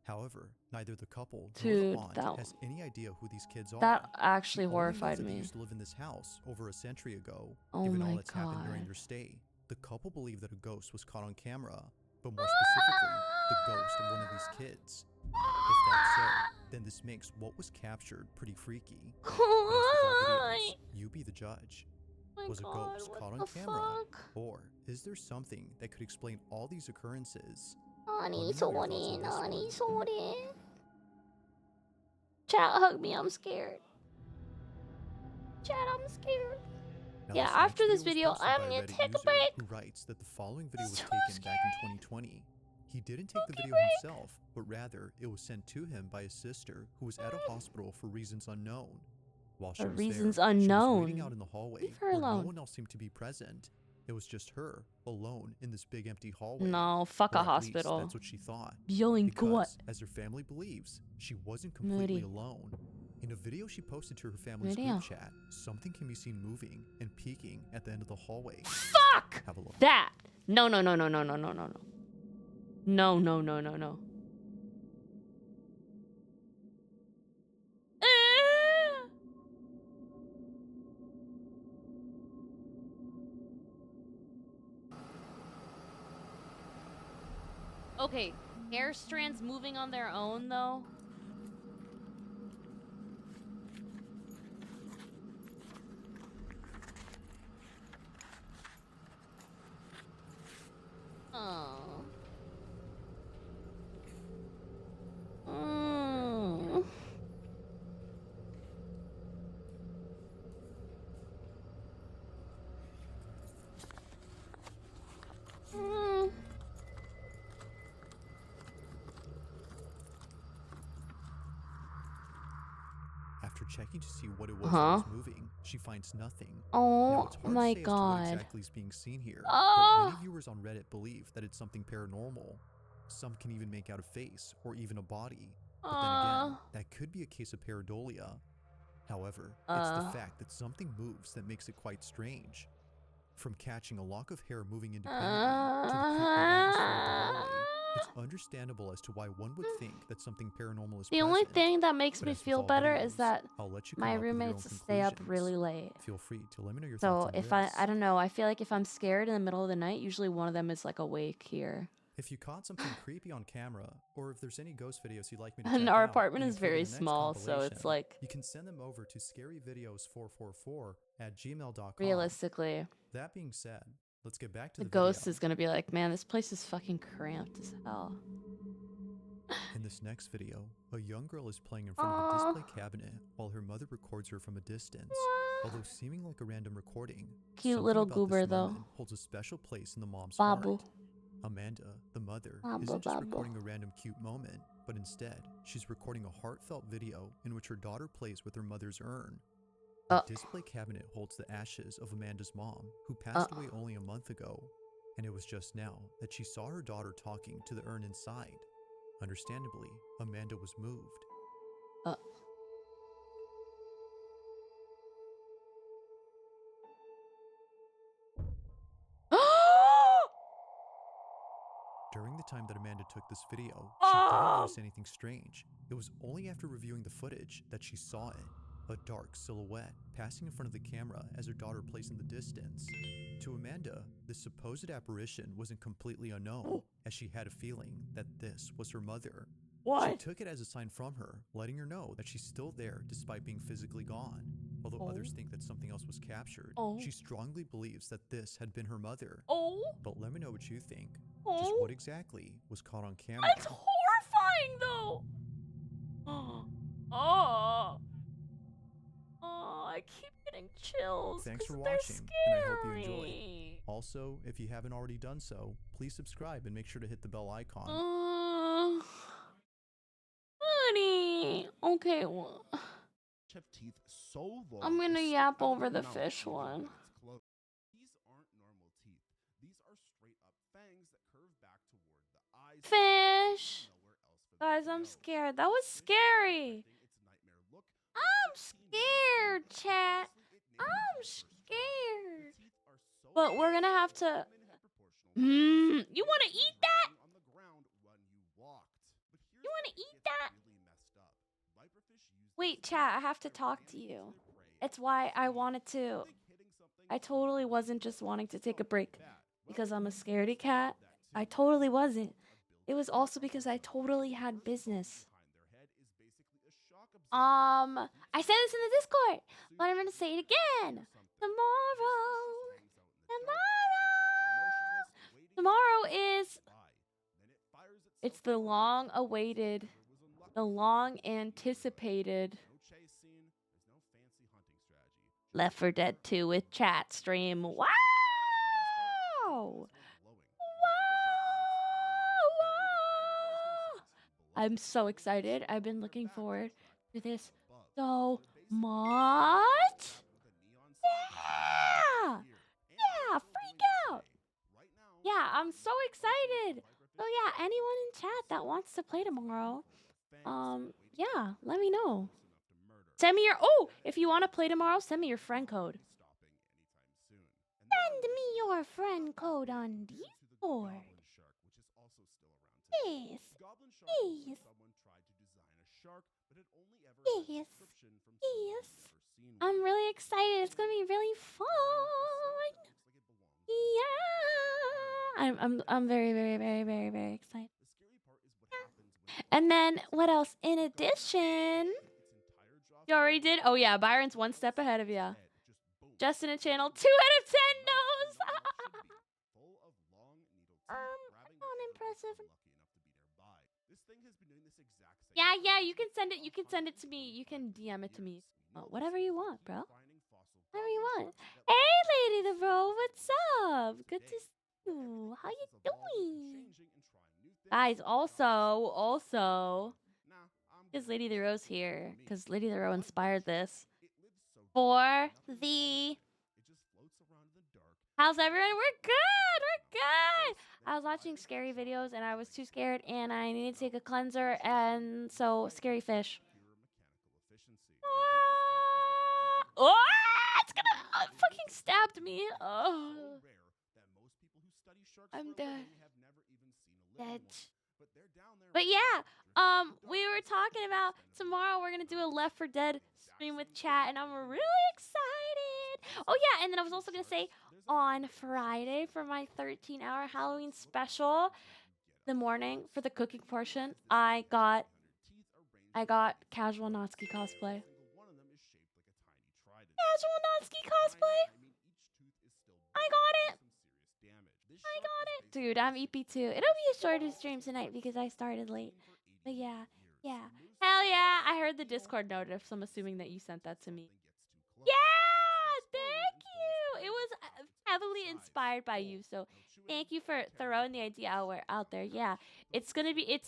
However, neither the couple nor the aunt has any idea who these kids are. That actually She only horrified knows that they me. used to live in this house over a century ago, Oh given my all that's happened during God. their stay. The couple believe that a ghost was caught on camera, but more specifically, the ghost of one of these kids. If that's so, then this makes what was captured pretty freaky. But as with all videos, you be the judge. Oh my Was a God, ghost what caught on the camera? fuck? Or is there something that could explain all these occurrences? Nani, Let me know your sorry, thoughts on this nani, one. sorry. Chat, hug me, I'm scared. Chat, I'm scared. Now, Yeah, this after next this video, was posted I'm by a gonna Reddit take a user break. Who writes that the following video was So taken back in scared. 2020. He didn't take the Okay, video break. himself, but rather it was sent to him by his sister, who was at a hospital for reasons unknown. While she For was reasons there, she was waiting unknown. out in the hallway Leave her where no alone. one else seemed to be present. It was just her, alone in this big empty hallway. No, fuck Or a at least hospital. that's what she thought. Yelling what? Because, as her family believes, she wasn't completely Moody. alone. In a video she posted to her family's Video. group chat, something can be seen moving and peeking at the end of the hallway. Fuck! Have a look. That! No, no, no, no, no, no, no, no, no. No, no, no, no, no. Okay, hair strands moving on their own, though. Oh. Mm. Mm. After checking to see what it was that was moving, she finds nothing. Now, Oh it's hard my to say as to what god. exactly is being seen here, but Oh. many viewers on Reddit believe that it's something paranormal. Some can even make out a face or even a body. But then again, that could be a case of pareidolia. However, it's the fact that something moves that makes it quite strange. From catching a lock of hair moving independently to the creepy atmosphere of the hallway, it's understandable as to why one would think that something paranormal is The only present. thing that makes But me as with feel all better videos, is that I'll let you my come up with your own roommates stay up really conclusions. late. Feel free to let me know your thoughts So on if this. I don't know, I feel like if I'm scared in the middle of the night, usually one of them is like awake here. If you caught something creepy on camera, or if there's any ghost videos you'd like me to And check our out apartment and is include in very the next small, so it's compilation, like you can send them over to scaryvideos444@gmail.com. realistically, That being said, let's get back to the the ghost video. is gonna be like, man, this place is fucking cramped as hell. In this next video, a young girl is playing in front of a display cabinet while her mother records her from a distance. Although seeming like a random recording, Cute something little about goober, this though. moment holds a special place in the mom's Babu. heart. Amanda, the mother, Babu, isn't just babu. recording a random cute moment, but instead, she's recording a heartfelt video in which her daughter plays with her mother's urn. The display cabinet holds the ashes of Amanda's mom, who passed away only a month ago, and it was just now that she saw her daughter talking to the urn inside. Understandably, Amanda was moved. During the time that Amanda took this video, she didn't notice anything strange. It was only after reviewing the footage that she saw it. A dark silhouette passing in front of the camera as her daughter plays in the distance. To Amanda, this supposed apparition wasn't completely unknown, as she had a feeling that this was her mother. She took it as a sign from her, letting her know that she's still there despite being physically gone. Although others think that something else was captured, she strongly believes that this had been her mother. But let me know what you think. Just what exactly was caught on camera? It's horrifying, though. Oh, I keep getting getting chills. Thanks for 'Cause they're watching, and I hope you enjoyed. scary. Also, if you haven't already done so, please subscribe and make sure to hit the bell icon. Honey. Okay, well, Have teeth so long, I'm gonna they stick yap out of over their the mouth fish even when one. it's closed. These aren't normal teeth. These are straight up fangs that curve back toward the eyes. Fish. Nowhere else for them Guys, to I'm go. scared. That was Fish is scary. perfecting its nightmare look for I'm 15 minutes scared, and chat. honestly, it nailed I'm it on the first try. scared. The teeth are so But we're gonna have they to. come in head proportional. You wanna eat that? On the ground when you walked. But here's You wanna where it eat gets that? really messed up. Viperfish use Wait, these chat, I teeth have to to talk advance to you. their prey It's at why I speed. wanted to. You think hitting something I is totally hard, wasn't just wanting to take a break bad. because Well, I'm a you scaredy guys cat. have that I too. totally wasn't. A It was built-in also shock because I absorber. totally The had first bone business. behind their head is basically a shock absorber. I said this in the Discord, but I'm gonna say it again. Tomorrow. Tomorrow is. It's the long awaited, the long anticipated Left 4 Dead 2 with chat stream. Wow! Wow! I'm so excited. I've been looking forward to this so much. Yeah! Yeah, freak out! Yeah, I'm so excited. So yeah, anyone in chat that wants to play tomorrow, yeah, let me know. Send me your if you want to play tomorrow, send me your friend code. Send me your friend code on Discord. Yes. Yes. Yes. Yes. I'm really excited. It's gonna be really fun. Yeah. I'm very, very, very, very, very excited. And then what else? In addition, you already did? Oh yeah, Byron's one step ahead of you. Justin and channel 2 out of 10 knows. Unimpressive. Yeah, you can send it. You can send it to me. You can DM it to me. Whatever you want, bro. Whatever you want. Hey, Lady the Bro, what's up? Good to see you. How you doing? Guys, also, is Lady the Rose here? Because Lady the Rose inspired this. For the... How's everyone? We're good! We're good! I was watching scary videos and I was too scared and I needed to take a cleanser and so, scary fish. Oh, it's gonna fucking stabbed me. Oh. I'm dead. Dead. But yeah, we were talking about tomorrow we're gonna do a Left 4 Dead stream with chat and I'm really excited. Oh yeah, and then I was also gonna say on Friday for my 13-hour Halloween special, the morning for the cooking portion, I got casual Natsuki cosplay. Casual Natsuki cosplay. I got it. Dude, I'm EP2. It'll be a shorter stream tonight because I started late. But yeah. Hell yeah. I heard the Discord notice, so I'm assuming that you sent that to me. Yeah! Thank you! It was heavily inspired by you, so thank you for throwing the idea out there. Yeah, it's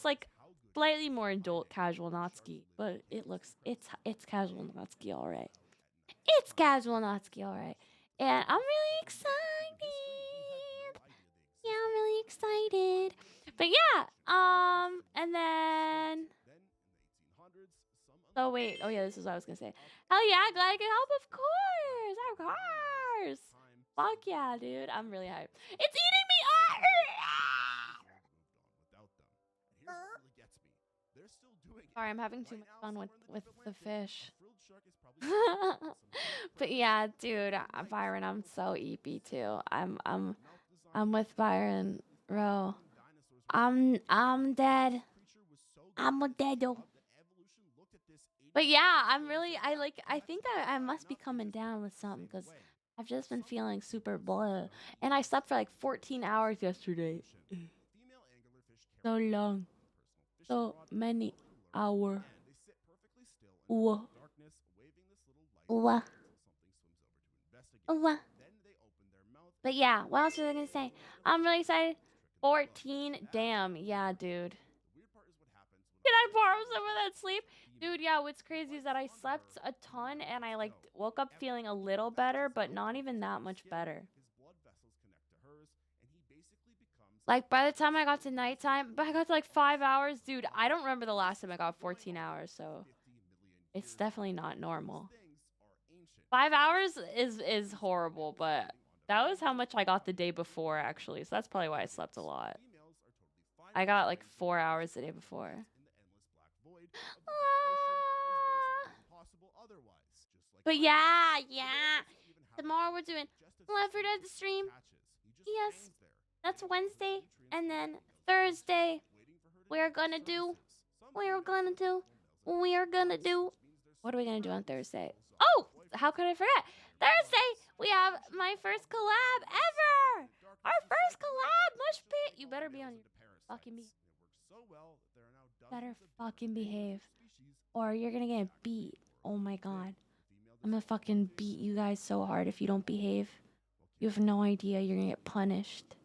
like slightly more adult casual Natsuki, but it's casual Natsuki, alright. It's casual Natsuki, alright. And I'm really excited. Yeah, I'm really excited. But yeah, and then... Oh, wait. Oh, yeah, this is what I was gonna say. Hell yeah, glad I could help, of course. Of course. Fuck yeah, dude. I'm really hyped. It's eating me! Sorry, I'm having too much fun with the fish. But yeah, dude, Byron, I'm so EP too. I'm with Byron, bro. I'm dead. I'm a deado. But yeah, I think I must be coming down with something because I've just been feeling super blah. And I slept for like 14 hours yesterday. So long. So many hours. Ooh. Ooh. But yeah, what else was I gonna say? I'm really excited. 14. Damn. Yeah, dude. Can I borrow some of that sleep? Dude, yeah, what's crazy is that I slept a ton and I like woke up feeling a little better, but not even that much better. Like by the time I got to nighttime, but I got to like 5 hours, dude. I don't remember the last time I got 14 hours, so it's definitely not normal. 5 hours is horrible, but that was how much I got the day before actually, so that's probably why I slept a lot. I got like 4 hours the day before. But yeah. Tomorrow we're doing Left 4 Dead stream. Yes, that's Wednesday, and then Thursday we're gonna do. What are we gonna do on Thursday? Oh, how could I forget? Thursday we have my first collab ever. Our first collab, Mush Pit. You better be on your fucking behave. Better fucking behave, or you're gonna get beat. Oh my god. I'm gonna fucking beat you guys so hard if you don't behave. You have no idea. You're gonna get punished.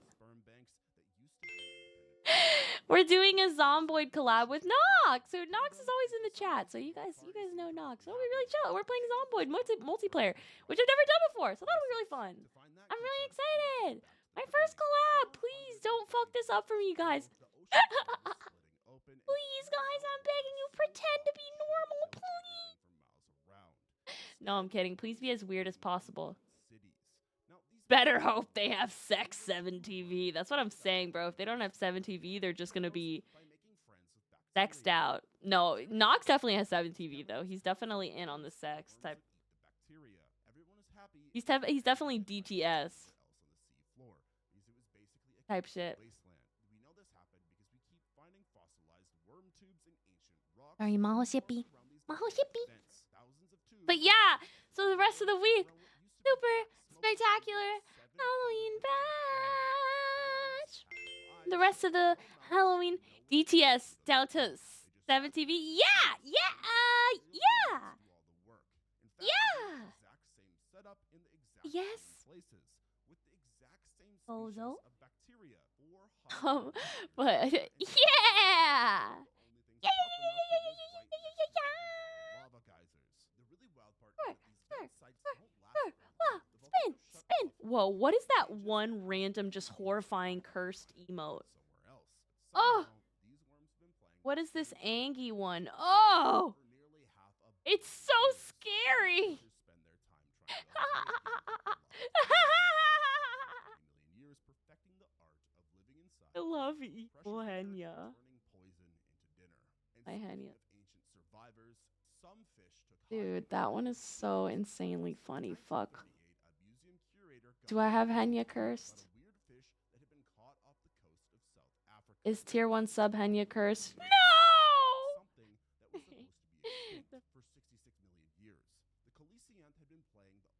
We're doing a Zomboid collab with Nox. So Nox is always in the chat. So you guys know Nox. Oh, we really chill. We're playing Zomboid multiplayer, which I've never done before. So that'll be really fun. I'm really excited. My first collab. Please don't fuck this up for me, guys. Please, guys, I'm begging you, pretend to be normal, please. No, I'm kidding. Please be as weird as possible. Better hope they have Sex 7 TV. That's what I'm saying, bro. If they don't have 7 TV, they're just gonna be sexed out. No, Nox definitely has 7 TV though. He's definitely in on the sex type. He's definitely DTS type shit. Are you Maho Shippy? But yeah, so the rest of the week, super spectacular Halloween batch. The rest of the Halloween DTS Delta 7 TV. Yeah. Yes. Bozo. But yeah. Spin. Whoa, what is that one random, just horrifying cursed emote? Oh, what is this Angie one? Oh, it's so scary. I love evil Henya. Hi, Henya. Dude, that one is so insanely funny. Fuck. Do I have Henya cursed? Is tier 1 sub Henya cursed? No!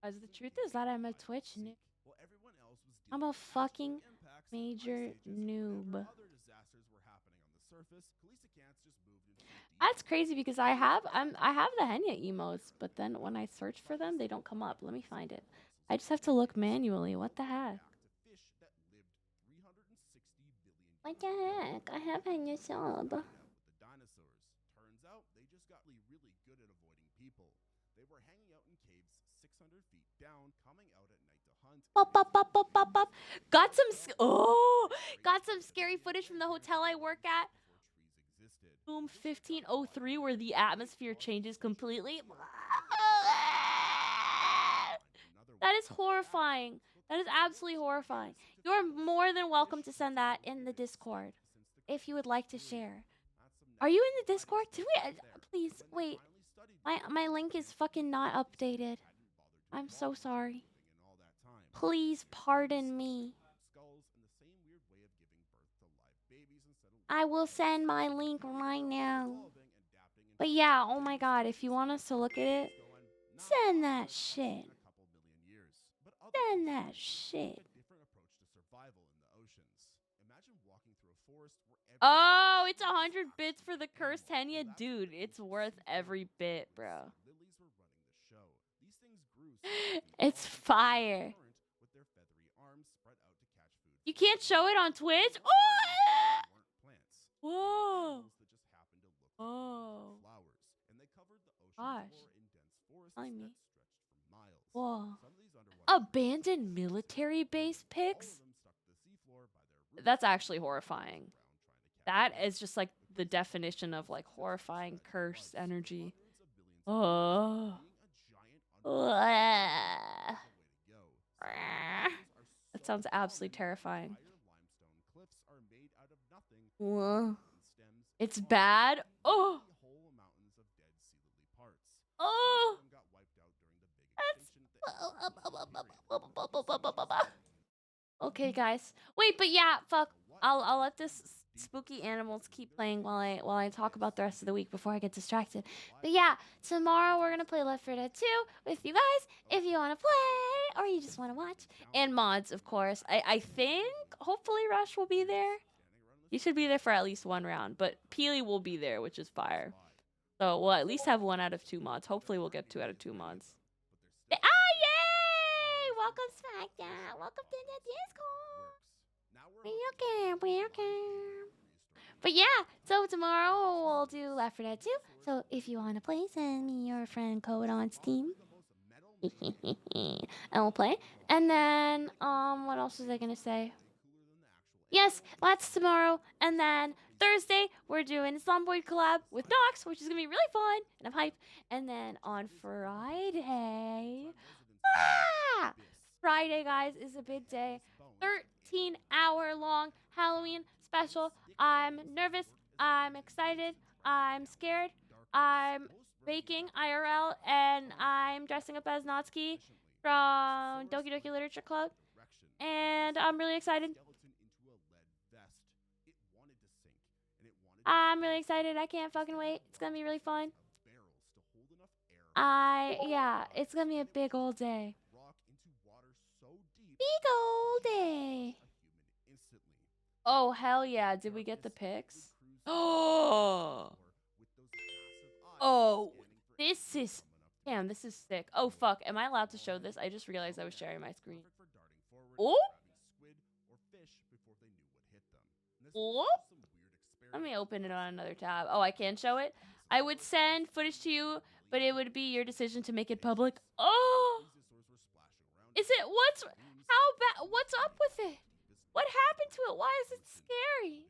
As the truth is that I'm a Twitch noob. I'm a fucking major noob. That's crazy because I have the Henya emotes, but then when I search for them, they don't come up. Let me find it. I just have to look manually. What the heck? What the heck? I have Henya sub. Pop. Got some scary footage from the hotel I work at. Boom 1503 where the atmosphere changes completely. That is horrifying. That is absolutely horrifying. You're more than welcome to send that in the Discord if you would like to share. Are you in the Discord? Please wait. My link is fucking not updated. I'm so sorry. Please pardon me. I will send my link right now. But yeah, oh my god, if you want us to look at it, send that shit. Send that shit. Oh, it's 100 bits for the cursed Henya? Dude, it's worth every bit, bro. It's fire. with their feathery arms spread out to catch food. You can't show it on Twitch? Oh! Plants. Whoa. That just happened to look Oh. like flowers, and they covered the ocean Gosh. floor in dense forests Telling that me. stretched for miles. Whoa. Some of these underwater Abandoned military base pics? That's actually horrifying. That is just like the definition of like horrifying curse energy. Oh. That sounds absolutely terrifying. Whoa. It's bad. Oh. Oh. Okay, guys. Wait, but yeah, fuck. I'll let this spooky animals keep playing while I talk about the rest of the week before I get distracted. But yeah, tomorrow we're gonna play Left 4 Dead 2 with you guys if you wanna play or you just wanna watch. And mods, of course. I think hopefully Rush will be there. You should be there for at least one round, but Peely will be there, which is fire. So we'll at least have 1 out of 2 mods. Hopefully we'll get 2 out of 2 mods. Ah, yay! Welcome, Smackdown. Welcome to the Discord. Welcome. But yeah, so tomorrow we'll do Left 4 Dead 2. So if you want to play, send me your friend code on Steam. And we'll play. And then, what else was I gonna say? Yes, that's tomorrow. And then Thursday, we're doing a Slumboyd collab with Nox, which is going to be really fun. And I'm hyped. And then on Friday... Friday, guys, is a big day. 13-hour-long Halloween special. I'm nervous. I'm excited. I'm scared. I'm baking IRL. And I'm dressing up as Natsuki from Doki Doki Literature Club. And I'm really excited. I'm really excited. I can't fucking wait. It's gonna be really fun. Yeah, it's gonna be a big old day. Big old day. Oh, hell yeah. Did we get the pics? Oh. Oh, this is... Damn, this is sick. Oh, fuck. Am I allowed to show this? I just realized I was sharing my screen. Oh. Oh. Let me open it on another tab. Oh, I can show it? I would send footage to you, but it would be your decision to make it public. Oh! Is it... What's up with it? What happened to it? Why is it scary?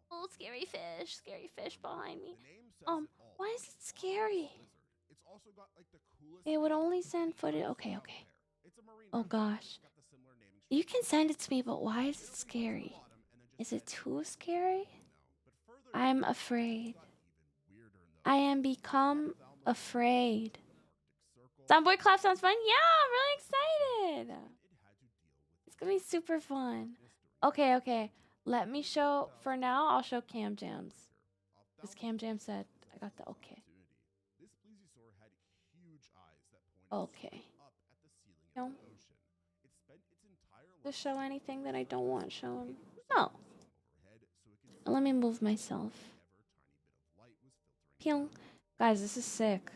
Oh, scary fish behind me. Why is it scary? It would only send footage... Okay. Oh, gosh. You can send it to me, but why is it scary? Is it too scary? I'm afraid. I am become afraid. Soundboy clap sounds fun? Yeah, I'm really excited. It's gonna be super fun. Okay. Let me show... For now, I'll show Cam Jams. Because Cam Jam said I got the okay. Okay. No. Does it show anything that I don't want shown? No. Let me move myself. Pew. Guys, this is sick.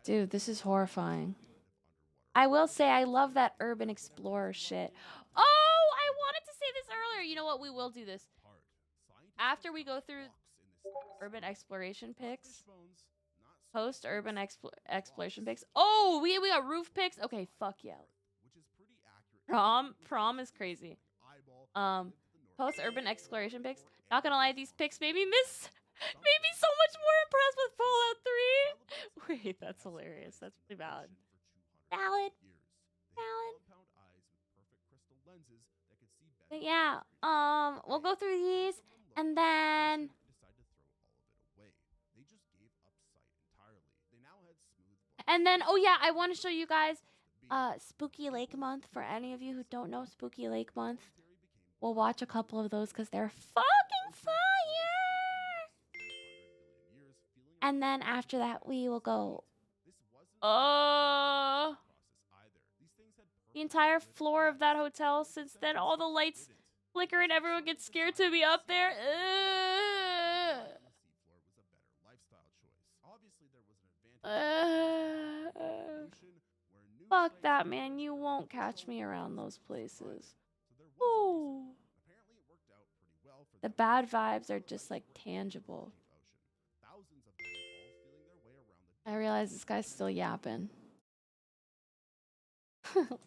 Dude, this is horrifying. I will say I love that urban explorer shit. Oh, I wanted to say this earlier. You know what? We will do this. After we go through urban exploration pics. Post urban exploration pics. Oh, we got roof pics. Okay, fuck yeah. Prom is crazy. Post urban exploration pics. Not gonna lie, these pics made me so much more impressed with Fallout 3. Wait, that's hilarious. That's pretty valid. Valid. But yeah, we'll go through these and then oh yeah, I want to show you guys Spooky Lake Month. For any of you who don't know Spooky Lake Month, we'll watch a couple of those because they're fucking fire. And then after that, we will go. The entire floor of that hotel. Since then, all the lights flicker and everyone gets scared to be up there. Fuck that, man. You won't catch me around those places. Oh. The bad vibes are just like tangible. I realize this guy's still yapping. There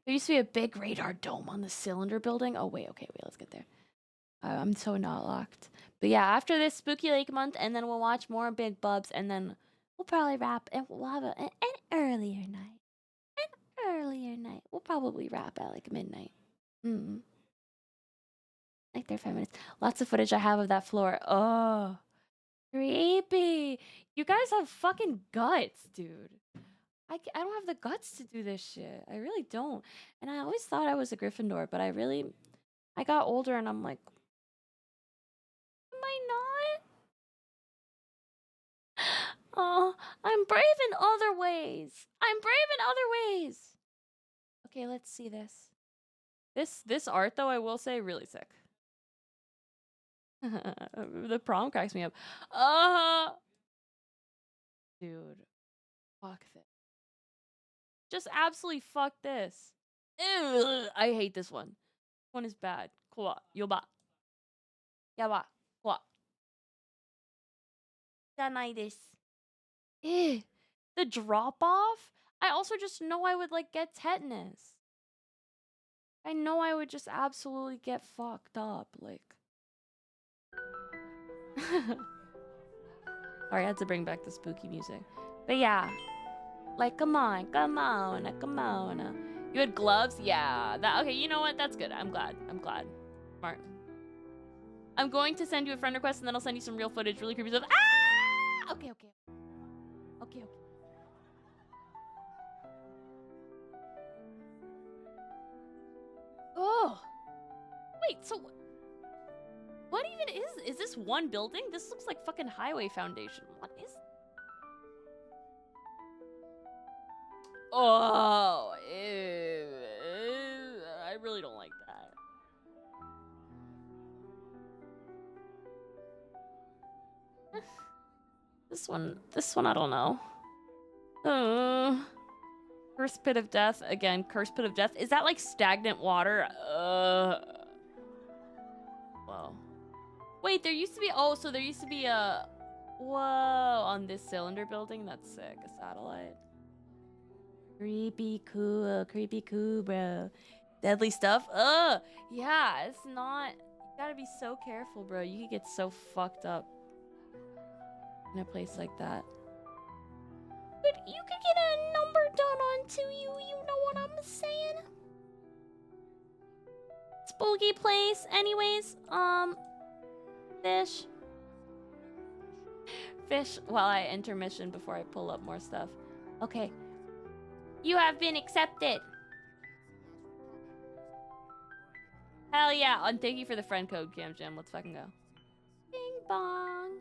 used to be a big radar dome on the cylinder building. Oh, wait, okay, let's get there. I'm so not locked. But yeah, after this Spooky Lake month, and then we'll watch more Big Bubs, and then we'll probably wrap, and we'll have an earlier night. An earlier night. We'll probably wrap at like midnight. Like 5 minutes. Lots of footage I have of that floor. Oh, creepy. You guys have fucking guts, dude. I don't have the guts to do this shit. I really don't. And I always thought I was a Gryffindor, but I got older and I'm like, am I not? Oh, I'm brave in other ways. I'm brave in other ways. Okay, let's see this. This art, though, I will say, really sick. The prom cracks me up. Dude, fuck this. Just absolutely fuck this. Ugh, I hate this one. This one is bad. Kwa, yoba. Yaba. Kwa. Danai desu. Eh. The drop off? I also just know I would like get tetanus. I know I would just absolutely get fucked up. Like. Sorry, I had to bring back the spooky music. But yeah. Like, come on. You had gloves? Yeah. Okay, you know what? That's good. I'm glad. Smart. I'm going to send you a friend request and then I'll send you some real footage, really creepy stuff. Ah! Okay. Oh. Wait, so what even is this one building? This looks like fucking highway foundation. What is? Oh, ew. I really don't like that. This one I don't know. Cursed Pit of Death. Again, Cursed Pit of Death. Is that like stagnant water? Whoa. Wait, there used to be, so there used to be a, whoa, on this cylinder building? That's sick, a satellite. Creepy cool, bro. Deadly stuff? Yeah, it's not, you gotta be so careful, bro. You could get so fucked up in a place like that. But you could get a number done onto you, you know what I'm saying? Spooky place, anyways, Fish while I enter mission before I pull up more stuff. Okay. You have been accepted. Hell yeah. And thank you for the friend code, Cam Jam. Let's fucking go. Bing bong.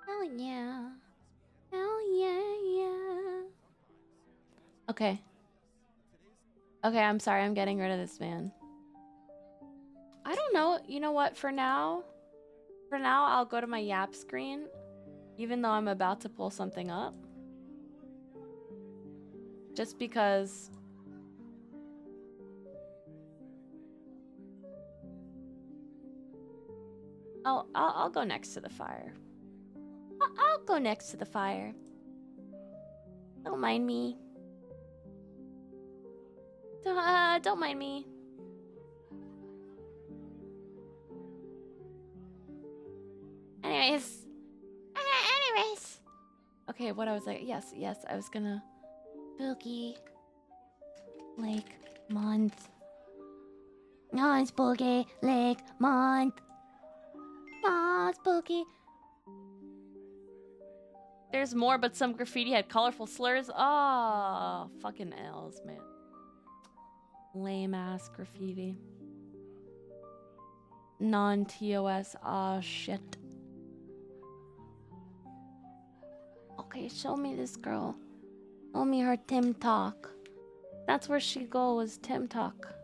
Hell yeah. Hell yeah. Okay. Okay, I'm sorry. I'm getting rid of this man. I don't know. You know what? For now, I'll go to my Yap screen, even though I'm about to pull something up. Just because... I'll go next to the fire. I'll go next to the fire. Don't mind me. Don't mind me. Anyways. Okay, what I was like, yes, I was gonna... Spooky Lake Month. No, Spooky Lake Month. Oh, spooky. There's more, but some graffiti had colorful slurs. Oh, fucking L's, man. Lame ass graffiti. Non-TOS. Oh, shit. Okay, show me this girl. Show me her Tim Talk. That's where she goes, Tim Talk.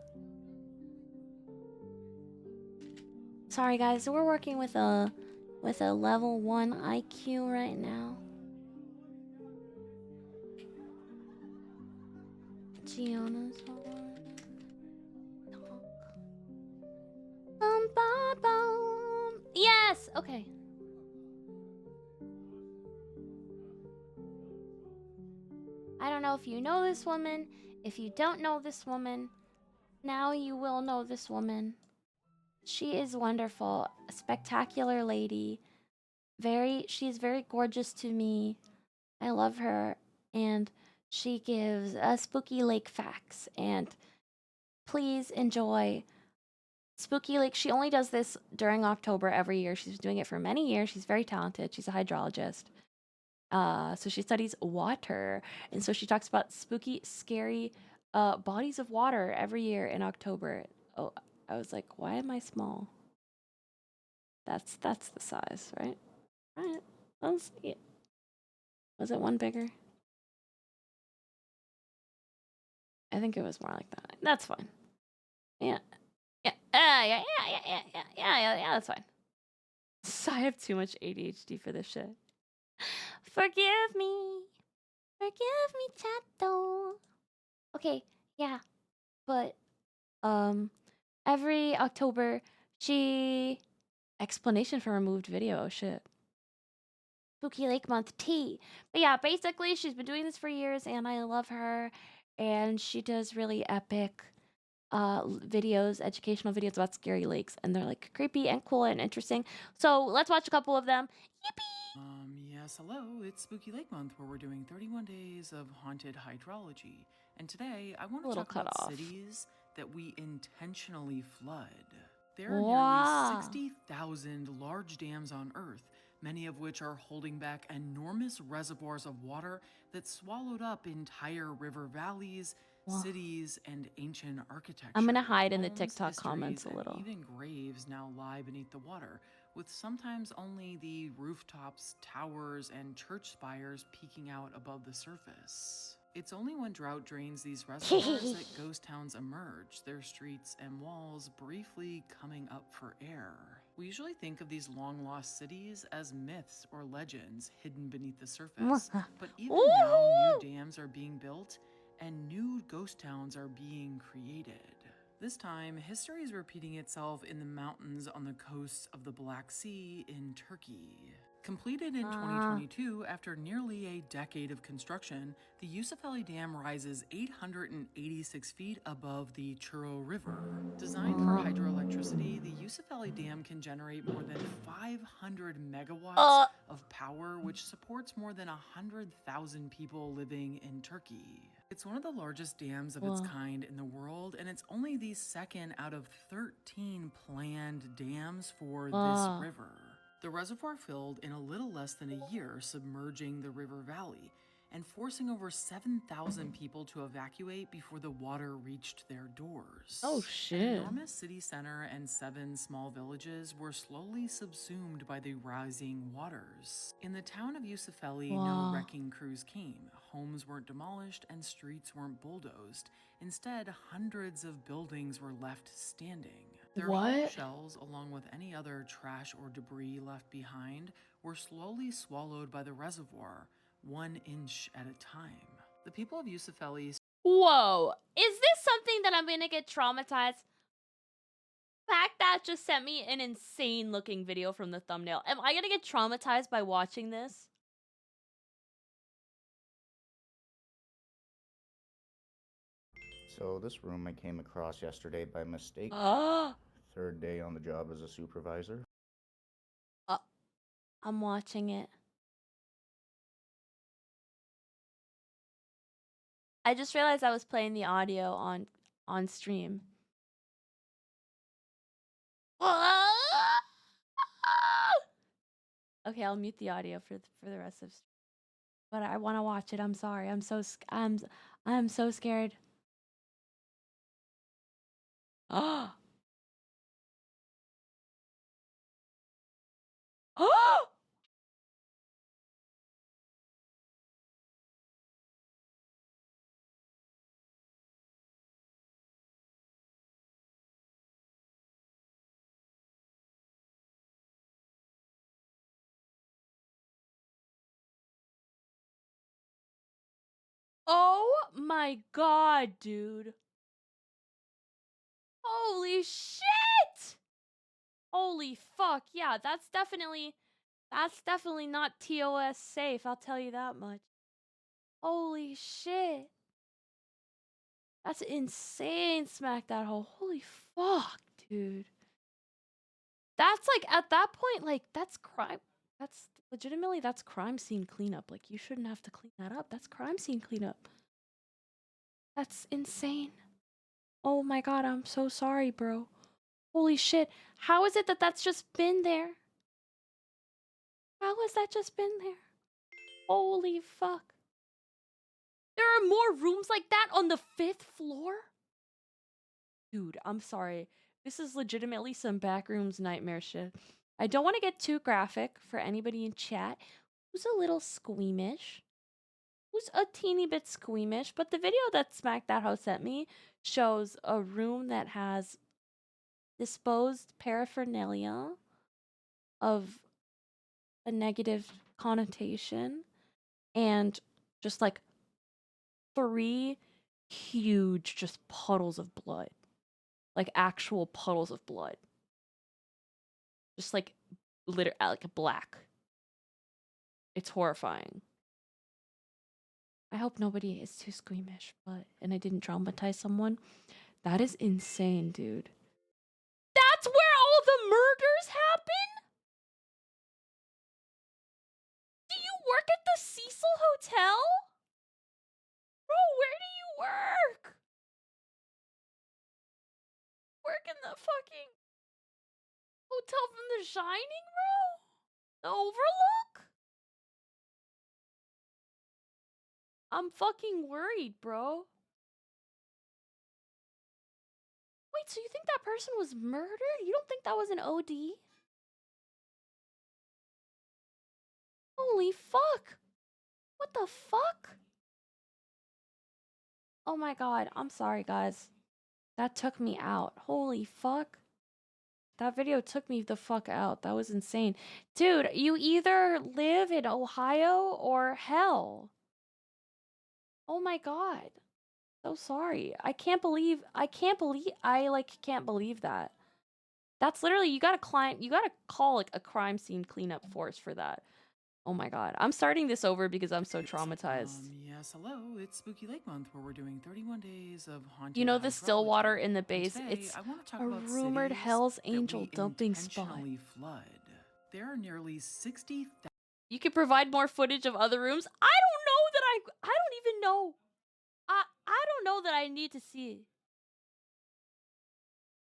Sorry, guys. We're working with a with a level 1 IQ right now. Gianna's Yes! Okay. I don't know if you know this woman. If you don't know this woman, now you will know this woman. She is wonderful. A spectacular lady. She's very gorgeous to me. I love her. And she gives Spooky Lake facts. And please enjoy Spooky Lake. She only does this during October every year. She's been doing it for many years. She's very talented. She's a hydrologist. So she studies water. And so she talks about spooky, scary bodies of water every year in October. Oh, I was like, why am I small? That's the size, right? Right. Let's see it. Was it one bigger? I think it was more like that. That's fine. Yeah. Yeah. Yeah, that's fine. So I have too much ADHD for this shit. Forgive me. Forgive me, Chato. Okay, yeah. But every October she explanation for removed video. Oh shit. Spooky Lake Month tea. But yeah, basically she's been doing this for years and I love her. And she does really epic videos, educational videos about scary lakes. And they're like creepy and cool and interesting. So let's watch a couple of them. Yippee! Yes, hello. It's Spooky Lake Month where we're doing 31 days of haunted hydrology. And today I want to talk about cities that we intentionally flood. There are nearly 60,000 large dams on Earth, many of which are holding back enormous reservoirs of water that swallowed up entire river valleys, cities, and ancient architecture. I'm gonna hide in the TikTok comments a little. Even graves now lie beneath the water, with sometimes only the rooftops, towers, and church spires peeking out above the surface. It's only when drought drains these reservoirs that ghost towns emerge, their streets and walls briefly coming up for air. We usually think of these long-lost cities as myths or legends hidden beneath the surface, but even now new dams are being built and new ghost towns are being created. This time, history is repeating itself in the mountains on the coasts of the Black Sea in Turkey. Completed in 2022, after nearly a decade of construction, the Yusufeli Dam rises 886 feet above the Churo River. Designed for hydroelectricity, the Yusufeli Dam can generate more than 500 megawatts of power, which supports more than 100,000 people living in Turkey. It's one of the largest dams of its kind in the world, and it's only the second out of 13 planned dams for this river. The reservoir filled in a little less than a year, submerging the river valley and forcing over 7,000 people to evacuate before the water reached their doors. Oh shit. An enormous city center and 7 small villages were slowly subsumed by the rising waters. In the town of Yusufeli, no wrecking crews came. Homes weren't demolished and streets weren't bulldozed. Instead, hundreds of buildings were left standing. Their hollow shells, along with any other trash or debris left behind, were slowly swallowed by the reservoir, 1 inch at a time. The people of Yusufeli. Whoa! Is this something that I'm gonna get traumatized? Fact that just sent me an insane looking video from the thumbnail. Am I gonna get traumatized by watching this? So this room I came across yesterday by mistake. Third day on the job as a supervisor. I'm watching it. I just realized I was playing the audio on stream. Okay, I'll mute the audio for the rest of. But I want to watch it. I'm sorry. I'm so scared. Oh. Oh. Oh my god, dude. Holy shit! Holy fuck. Yeah, that's definitely not TOS safe, I'll tell you that much. Holy shit. That's insane, smack that hole. Holy fuck, dude. That's like, at that point, like, that's crime. That's legitimately, that's crime scene cleanup. Like, you shouldn't have to clean that up. That's crime scene cleanup. That's insane. Oh my god, I'm so sorry, bro. Holy shit. How is it that that's just been there? How has that just been there? Holy fuck. There are more rooms like that on the 5th floor? Dude, I'm sorry. This is legitimately some backrooms nightmare shit. I don't want to get too graphic for anybody in chat who's a little squeamish. Who's a teeny bit squeamish, but the video that Smack That House sent me shows a room that has disposed paraphernalia of a negative connotation and just like 3 huge just puddles of blood. Like actual puddles of blood. Just like like black. It's horrifying. I hope nobody is too squeamish, and I didn't traumatize someone. That is insane, dude. That's where all the murders happen? Do you work at the Cecil Hotel? Bro, where do you work? Work in the fucking hotel from The Shining, bro? The Overlook? I'm fucking worried, bro. Wait, so you think that person was murdered? You don't think that was an OD? Holy fuck. What the fuck? Oh my god, I'm sorry, guys. That took me out. Holy fuck. That video took me the fuck out. That was insane. Dude, you either live in Ohio or hell. Oh my god. So sorry. I can't believe that. That's literally, you gotta call like a crime scene cleanup force for that. Oh my god. I'm starting this over because I'm so traumatized. Yes, hello. It's Spooky Lake Month where we're doing 31 days of haunted You know the still water hydrology. in the And base? today, It's I want to talk a about rumored cities Hell's that Angel we dumping spot. intentionally flood. There are nearly 60,000. You could provide more footage of other rooms? I don't know that I don't even know. I don't know that I need to see it.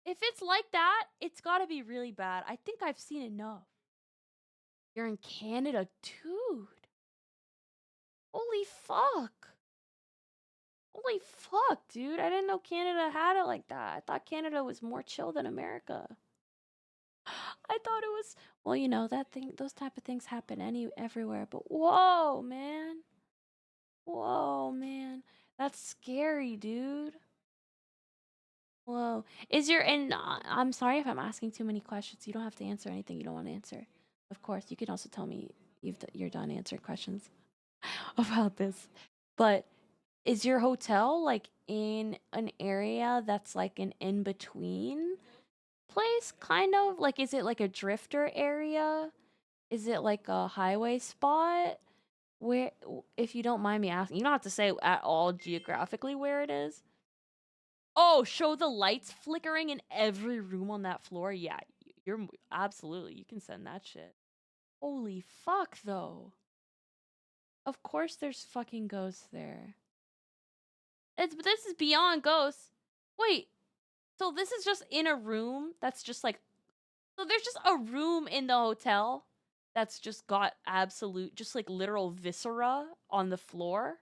If it's like that, it's gotta be really bad. I think I've seen enough. You're in Canada, dude. Holy fuck. Holy fuck, dude. I didn't know Canada had it like that. I thought Canada was more chill than America. I thought it was, well, you know, those type of things happen everywhere, but whoa, man. Whoa, man. That's scary, dude. Whoa. I'm sorry if I'm asking too many questions. You don't have to answer anything you don't want to answer. Of course, you can also tell me you're done answering questions about this. But is your hotel like in an area that's like an in-between place, kind of? Like, is it like a drifter area? Is it like a highway spot? Where, if you don't mind me asking, you don't have to say at all geographically where it is. Oh, show the lights flickering in every room on that floor? Yeah, you're absolutely, you can send that shit. Holy fuck, though. Of course there's fucking ghosts there. This is beyond ghosts. Wait, so this is just in a room that's just like, so there's just a room in the hotel that's just got absolute, just like literal viscera on the floor?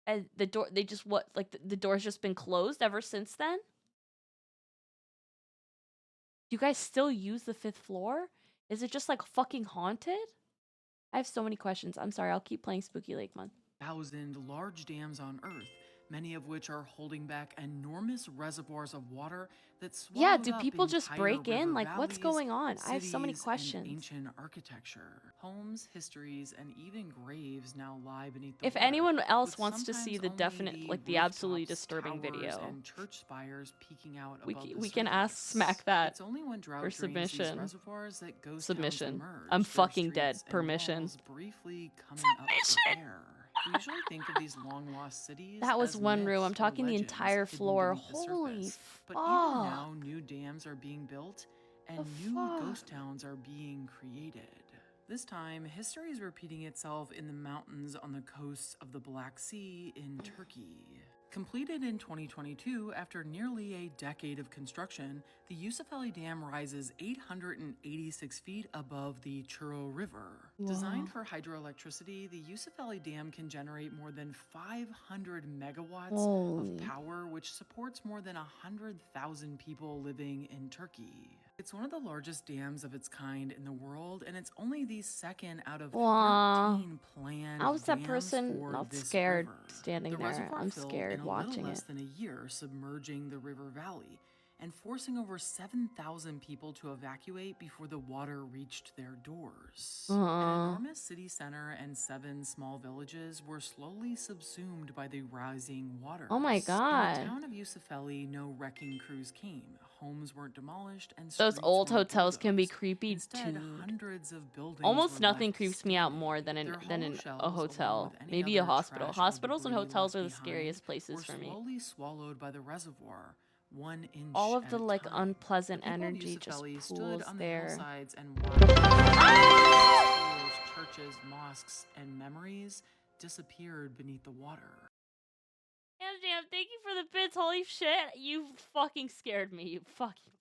And the door, they just, what, like the door's just been closed ever since then? Do you guys still use the 5th floor? Is it just like fucking haunted? I have so many questions. I'm sorry, I'll keep playing Spooky Lake Month. 1,000 large dams on Earth, many of which are holding back enormous reservoirs of water that Yeah, swallowed do up people just entire break in? river Like, what's valleys, going on? I have so many cities, and questions. ancient architecture. Homes, histories, and even graves now lie beneath the If water, anyone else with wants to see sometimes the only definite, like the absolutely rooftops, disturbing towers, video, and church spires peeking out we above the we can ask surface. Smack that It's only when drought for drains these submission. reservoirs that ghost towns Submission. emerge, I'm their fucking dead. streets and Permission. walls briefly coming up for air. We usually think of these long-lost cities That was as one room. myths I'm or talking the legends entire hidden floor. beneath the Holy surface. But fuck. even now, new dams are being built and The new fuck? ghost towns are being created. This time, history is repeating itself in the mountains on the coasts of the Black Sea in Turkey. Completed in 2022, after nearly a decade of construction, the Yusufeli Dam rises 886 feet above the Churo River. Whoa. Designed for hydroelectricity, the Yusufeli Dam can generate more than 500 megawatts Holy. of power, which supports more than 100,000 people living in Turkey. It's one of the largest dams of its kind in the world, and it's only the second out of 13 planned I was that dams person for not this scared river. standing The there. reservoir I'm filled scared in a watching little less it. than a year, submerging the river valley and forcing over 7,000 people to evacuate before the water reached their doors. An enormous city center and 7 small villages were slowly subsumed by the rising waters. Oh my God. In the town of Yusufeli, no wrecking crews came. Homes weren't demolished and Those streets old weren't hotels can be bulldozed. creepy, Instead, dude. hundreds of buildings Almost were nothing left creeps me out more than Their a hollow shells, a along hotel. with any Maybe a other hospital. trash or Hospitals and debris hotels left are the behind scariest places were for me. slowly swallowed by the reservoir, 1 inch All of at the a like time. unpleasant The people of energy just Yusufeli stood pools on the there. hillsides and watched schools, churches, mosques, and memories disappeared beneath the water. Damn, thank you for the bits. Holy shit. You fucking scared me. You fucking.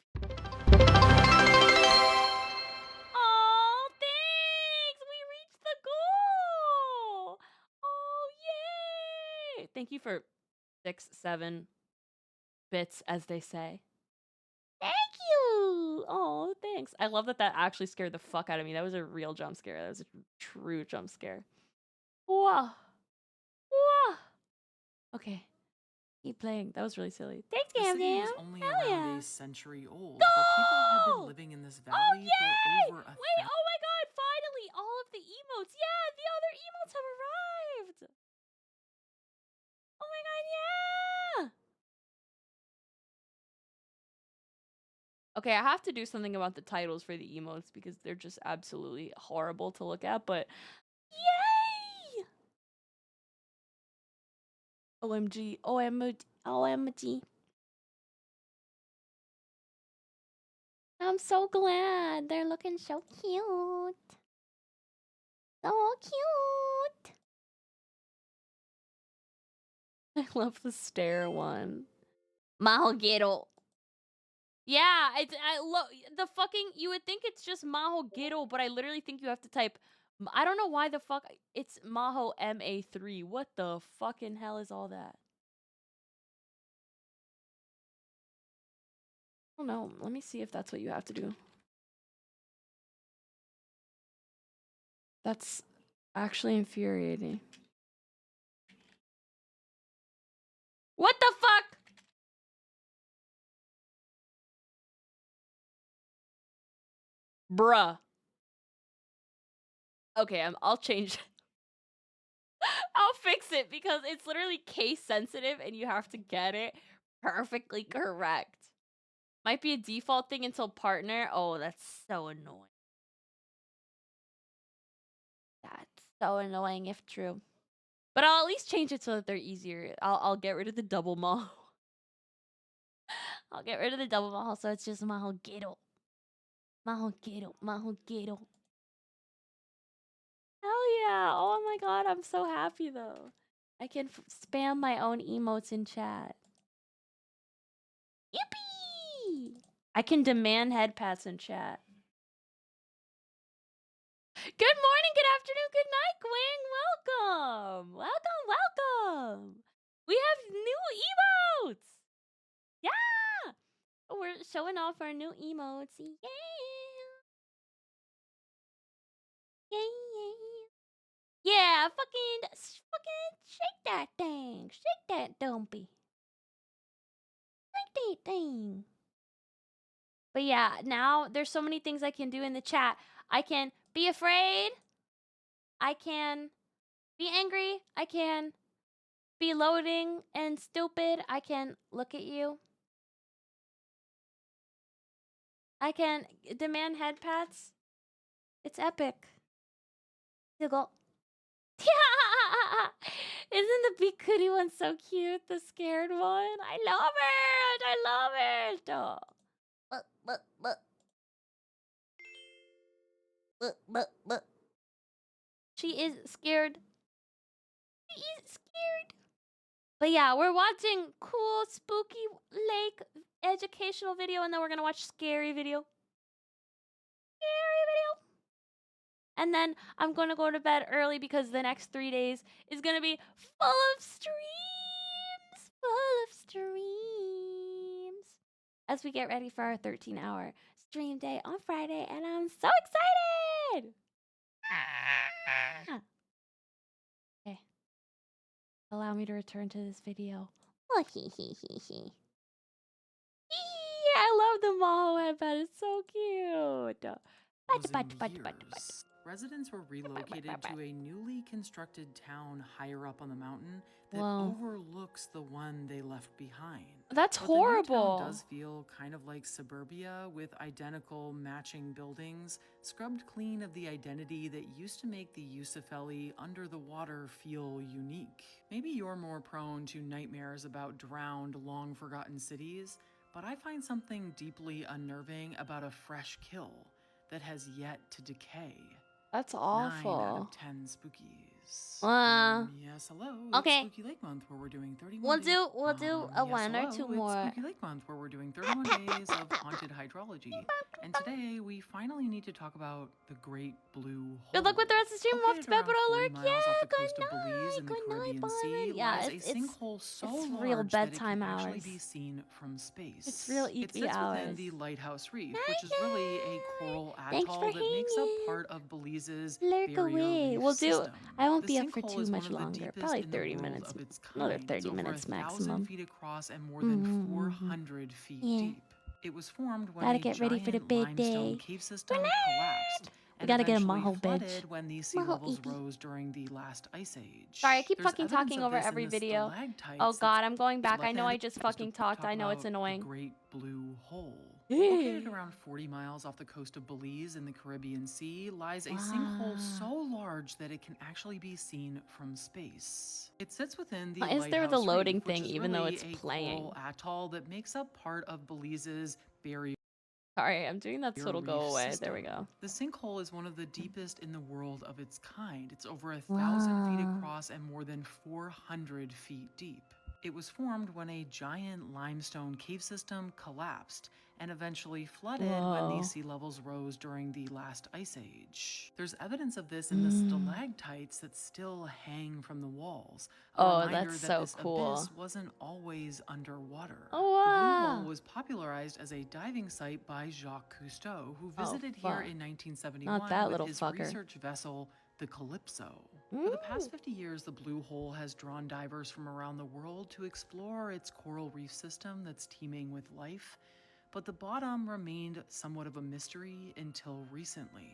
Oh, thanks! We reached the goal! Oh, yay! Thank you for 6, 7 bits, as they say. Thank you! Oh, thanks. I love that that actually scared the fuck out of me. That was a real jump scare. That was a true jump scare. Whoa. Whoa. Okay. Keep playing. That was really silly. Thanks, The Gam city Gam. was only Hell around yeah. a century old, Go! but people had been living in this valley Oh, yay! for over a Wait, oh my god, finally! All of the emotes. Yeah, the other emotes have arrived! Oh my god, yeah! Okay, I have to do something about the titles for the emotes because they're just absolutely horrible to look at, but yay! OMG, OMG, OMG. I'm so glad. They're looking so cute. So cute. I love the stare one. Maho Gero. Yeah, I love the fucking. You would think it's just Maho Gero, but I literally think you have to type. I don't know why the fuck it's Maho MA3. What the fucking hell is all that? I don't know. Let me see if that's what you have to do. That's actually infuriating. What the fuck? Bruh. Okay, I'll change. I'll fix it because it's literally case sensitive and you have to get it perfectly correct. Might be a default thing until partner. Oh, that's so annoying. That's so annoying if true. But I'll at least change it so that they're easier. I'll get rid of the double maho. I'll get rid of the double maho so it's just maho gero. Maho gero, maho gero. Hell yeah. Oh my god, I'm so happy though. I can spam my own emotes in chat. Yippee! I can demand head pats in chat. Good morning, good afternoon, good night, Gwing. Welcome. Welcome, welcome. We have new emotes. Yeah. We're showing off our new emotes. Yeah. Yeah, yeah. Yeah, Yeah, fucking shake that thing. Shake that dumpy. Shake that thing. But yeah, now there's so many things I can do in the chat. I can be afraid. I can be angry. I can be loading and stupid. I can look at you. I can demand head pats. It's epic. Jiggle. Isn't the big goody one so cute? The scared one? I love it. I love it. Oh. She is scared. She is scared. But yeah, we're watching cool, spooky lake educational video, and then we're gonna watch scary video. Scary video. And then I'm gonna go to bed early because the next 3 days is gonna be full of streams. Full of streams. As we get ready for our 13-hour stream day on Friday, and I'm so excited! Okay. Allow me to return to this video. Oh, I love the Maho headband. It's so cute. Residents were relocated to a newly constructed town higher up on the mountain that overlooks the one they left behind. That's but horrible. The new town does feel kind of like suburbia, with identical matching buildings, scrubbed clean of the identity that used to make the Yusufeli under the water feel unique. Maybe you're more prone to nightmares about drowned, long-forgotten cities, but I find something deeply unnerving about a fresh kill that has yet to decay. That's awful. 9 out of 10 spookies. Yes, hello. Okay. It's Spooky Lake Month, where we're doing 31 days. We'll do a one or two more. It's Spooky Lake Month, where we're doing 31 days of haunted hydrology. And today we finally need to talk about the Great Blue Hole. Good luck with the rest of the stream. We'll have to bed, but I'll lurk. Yeah, good night, Bolivar. Yeah, it's a sinkhole so it's large real bedtime that it can hours. actually be seen from space. It's real It EP sits hours. within the Lighthouse Reef, which is really a coral atoll that makes up part of Belize's Lurk barrier away. reef We'll do. system. I won't The be up for sinkhole too is much one of the longer. deepest Probably in the 30 world minutes. of its Another kind. 30 It's over minutes 1,000 maximum. feet across and more than 400 feet Yeah. deep. It was formed when Gotta a get ready for the giant big limestone day. cave system collapsed. We gotta get a eventually Maho flooded bitch. when the sea Maho levels EP. rose during the last ice age. Sorry, I keep There's fucking evidence talking of over this in every the video. stalactites Oh that god, I'm going back. flood I know that I just used to fucking talked. talk I know it's about annoying. The Great Blue Hole. Located around 40 miles off the coast of Belize in the Caribbean Sea lies a sinkhole so large that it can actually be seen from space. It sits within the Why is there the Lighthouse loading Reef, which thing is even though really it's a playing? coral atoll that makes up part of Belize's barrier. Sorry, I'm doing that so it'll go away. There we go. The sinkhole is one of the deepest in the world of its kind. It's over 1,000 feet across and more than 400 feet deep. It was formed when a giant limestone cave system collapsed and eventually flooded when the sea levels rose during the last ice age. There's evidence of this in the stalactites that still hang from the walls. A reminder that's that so this cool. abyss wasn't always underwater. Oh, The Blue wow. Hole was popularized as a diving site by Jacques Cousteau, who visited fuck. here in 1971 Not that with little his fucker. research vessel, the Calypso. For the past 50 years, the Blue Hole has drawn divers from around the world to explore its coral reef system that's teeming with life, but the bottom remained somewhat of a mystery until recently.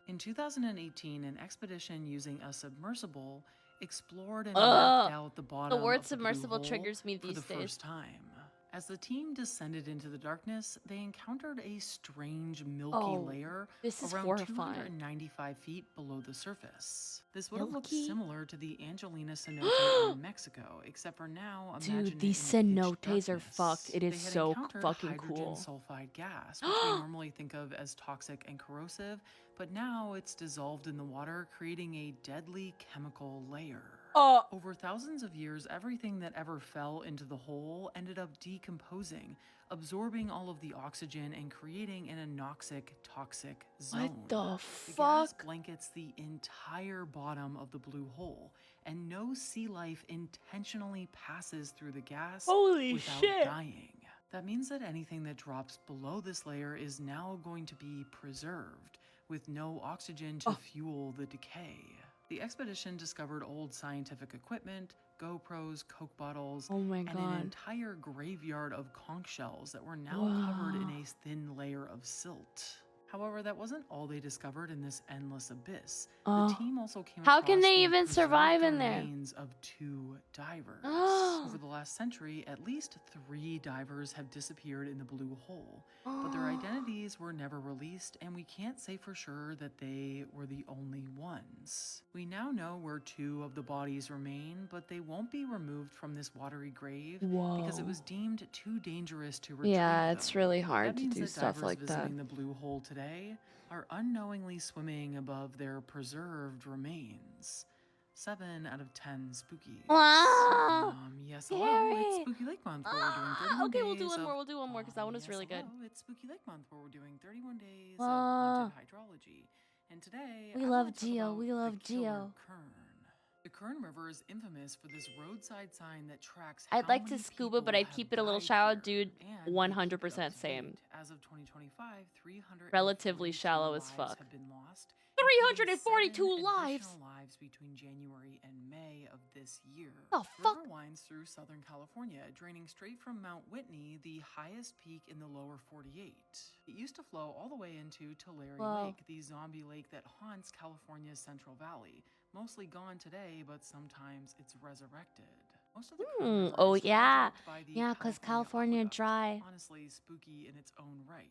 In 2018, an expedition using a submersible explored and mapped out the bottom The word of the Blue submersible Hole triggers me for these the days. first time. As the team descended into the darkness, they encountered a strange milky layer this is around horrifying. 295 feet below the surface. This would have looked Milky? similar to the Angelina cenote in Mexico, except for now, imagine Dude, it these in pitch cenotes are darkness. fucked. It They is had so encountered fucking hydrogen cool. sulfide gas, which we normally think of as toxic and corrosive, but now it's dissolved in the water, creating a deadly chemical layer. Over thousands of years, everything that ever fell into the hole ended up decomposing, absorbing all of the oxygen and creating an anoxic, toxic zone. What the The gas fuck? blankets the entire bottom of the Blue Hole, and no sea life intentionally passes through the gas Holy without shit. dying. That means that anything that drops below this layer is now going to be preserved, with no oxygen to fuel the decay. The expedition discovered old scientific equipment, GoPros, Coke bottles, Oh my and an god. entire graveyard of conch shells that were now Wow. covered in a thin layer of silt. However, that wasn't all they discovered in this endless abyss. The team also came How across can they the even survive preserved in there? remains of 2 divers. Over the last century, at least 3 divers have disappeared in the blue hole, but their identities were never released, and we can't say for sure that they were the only ones. We now know where 2 of the bodies remain, but they won't be removed from this watery grave because it was deemed too dangerous to retrieve Yeah, it's them. really hard That to means do that stuff divers like that. visiting the blue hole today are unknowingly swimming above their preserved remains. 7 out of 10 spookies. Wow. Yes, hello, it's Scary. Spooky Lake Month where we're doing 31 Okay, days we'll do one of... more. We'll do one more because that one was yes, really good. hello, it's Spooky Lake Month where we're doing 31 days of haunted hydrology. And today, We I love want to talk Geo. about We love the killer Geo. Kern. The Kern River is infamous for this roadside sign that tracks I'd how like to many scuba, but people I'd have keep it a little died shallow, here, dude. and they keep it up 100% to same. date. As of 2025, 342 Relatively shallow as lives fuck. have been lost, including 342 7 lives. additional lives between January and May of this year. The The fuck? river winds through Southern California, draining straight from Mount Whitney, the highest peak in the lower 48. It used to flow all the way into Tulare Lake, the zombie lake that haunts California's Central Valley. Mostly gone today, but sometimes it's resurrected. Most of the Kern River Oh is yeah. hijacked by the Yeah, because California Aqueduct. dry. Honestly, spooky in its own right.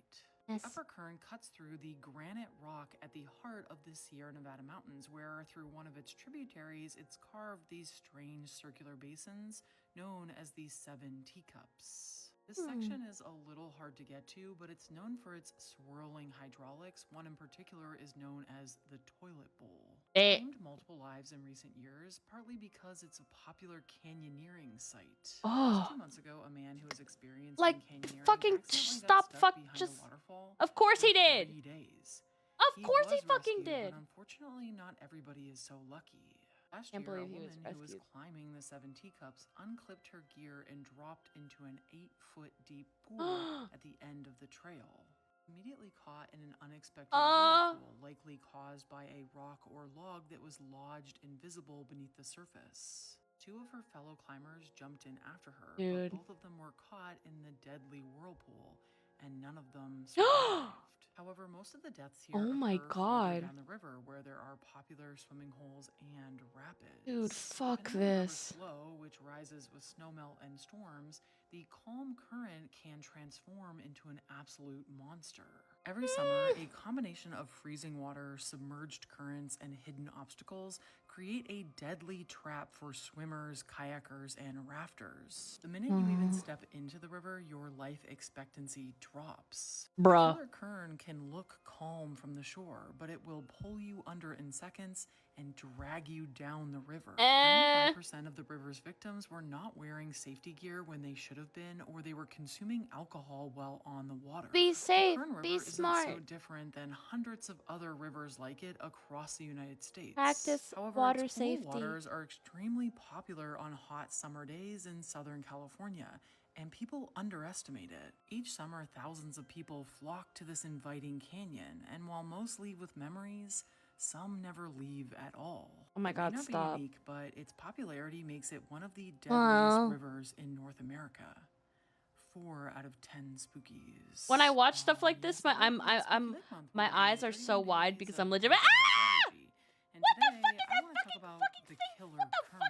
Yes. The Upper Kern cuts through the granite rock at the heart of the Sierra Nevada mountains, where through one of its tributaries, it's carved these strange circular basins known as the 7 teacups. This section is a little hard to get to, but it's known for its swirling hydraulics. One in particular is known as the toilet bowl. It's claimed multiple lives in recent years, partly because it's a popular canyoneering site. Just 2 months ago, a man who was experiencing canyoneering fucking accidentally stop, got stuck fuck, behind just. a waterfall. Of course he for did. 3 days. Of course he was fucking rescued, did. But unfortunately, not everybody is so lucky. Last Can't year, a believe he woman was who was rescued. climbing the 7 teacups unclipped her gear and dropped into an 8-foot deep pool at the end of the trail. Immediately caught in an unexpected whirlpool, likely caused by a rock or log that was lodged invisible beneath the surface. 2 of her fellow climbers jumped in after her, but both of them were caught in the deadly whirlpool, and none of them survived. However, most of the deaths here occur further down the river, where there are popular swimming holes and rapids. Dude, fuck Depending on the river's this. flow, which rises with snowmelt and storms, the calm current can transform into an absolute monster. Every summer, a combination of freezing water, submerged currents, and hidden obstacles create a deadly trap for swimmers, kayakers, and rafters. The minute you even step into the river, your life expectancy drops. Bruh. The killer Kern can look calm from the shore, but it will pull you under in seconds and drag you down the river. 95% of the river's victims were not wearing safety gear when they should have been, or they were consuming alcohol while on the water. Be safe. The Kern River Be isn't smart. so different than hundreds of other rivers like it across the United States. Practice However, water its cool safety. waters are extremely popular on hot summer days in Southern California, and people underestimate it. Each summer, thousands of people flock to this inviting canyon, and while most leave with memories, some never leave at all. Oh my It God, may not stop. be unique, but its popularity makes it one of the deadliest rivers in North America. 4 out of 10 spookies. When I watch stuff like this, my eyes are so wide because I'm legit. And today, I want to talk about the killer Kern.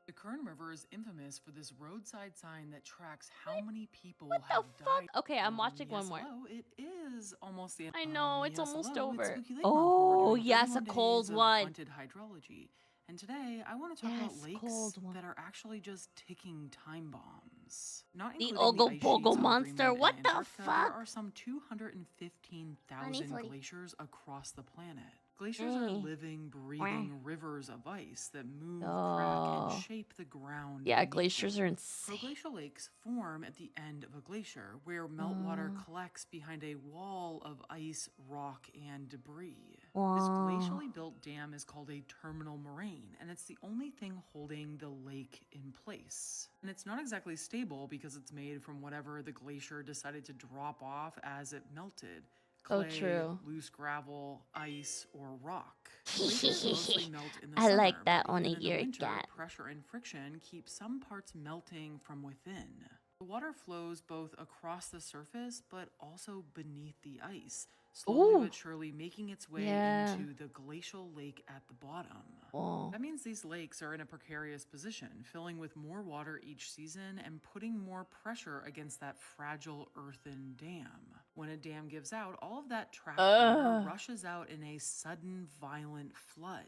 The Kern River is infamous for this roadside sign that tracks how many people have died. Okay, I'm watching Yes, one more. hello, it is almost the end. I know, it's Yes, almost hello, it's over. Spooky Lake Month, where Oh, we're doing yes, a 31 cold days of one. haunted hydrology. And today, I want to talk about lakes that are actually just ticking time bombs. Not The including Ogo ice sheets Bogo on monster, Greenland what and the Antarctica, fuck? There are some 215,000 sweetie. glaciers across the planet. Glaciers are living, breathing rivers of ice that move, crack, and shape the ground. Yeah, beneath glaciers them. are insane. Proglacial lakes form at the end of a glacier, where meltwater collects behind a wall of ice, rock, and debris. This glacially built dam is called a terminal moraine, and it's the only thing holding the lake in place. And it's not exactly stable because it's made from whatever the glacier decided to drop off as it melted. So clay, true. loose gravel, ice, or rock. Glaciers mostly melt in the I summer, like that but one even of in the your winter, cat. pressure and friction keep some parts melting from within. The water flows both across the surface but also beneath the ice, slowly Ooh. but surely making its way Yeah. into the glacial lake at the bottom. Oh. That means these lakes are in a precarious position, filling with more water each season and putting more pressure against that fragile earthen dam. When a dam gives out, all of that trapped water rushes out in a sudden, violent flood.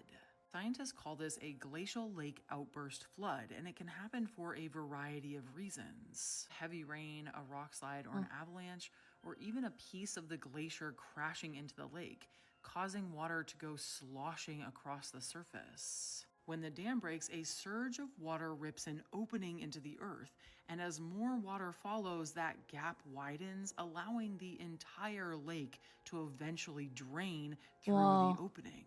Scientists call this a glacial lake outburst flood, and it can happen for a variety of reasons. Heavy rain, a rock slide, or an avalanche, or even a piece of the glacier crashing into the lake, causing water to go sloshing across the surface. When the dam breaks, a surge of water rips an opening into the earth, and as more water follows, that gap widens, allowing the entire lake to eventually drain through the opening.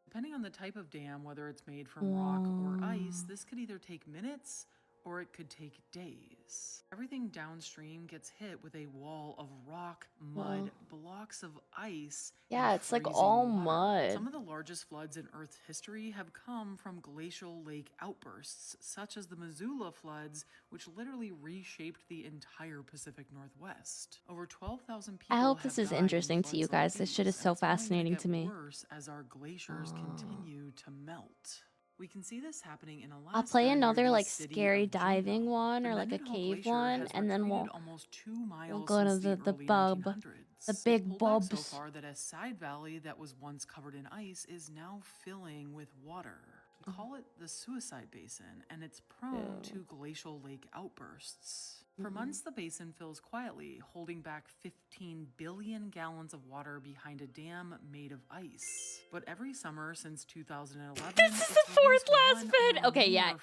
Depending on the type of dam, whether it's made from rock or ice, this could either take minutes or it could take days. Everything downstream gets hit with a wall of rock, mud, blocks of ice, Yeah, and it's like freezing all water. mud. Some of the largest floods in Earth's history have come from glacial lake outbursts, such as the Missoula floods, which literally reshaped the entire Pacific Northwest. Over 12,000 people I hope have this is died in interesting to you floods like guys. This shit these, is and so it's only gonna fascinating get to me. worse as our glaciers continue to melt. We can see this happening in Alaska. I'll play another near the like city scary of diving Juneau. one The or like a Mendenhall cave Glacier one, has and then retreated almost 2 miles we'll go to since the early bub, 1900s. the It's big pulled back so bubs. far that a side valley that was once covered in ice is now filling with water. We call it the Suicide Basin, and it's prone to glacial lake outbursts. For months, the basin fills quietly, holding back 15 billion gallons of water behind a dam made of ice. But every summer since 2011, This is the fourth last bit. Okay, yeah,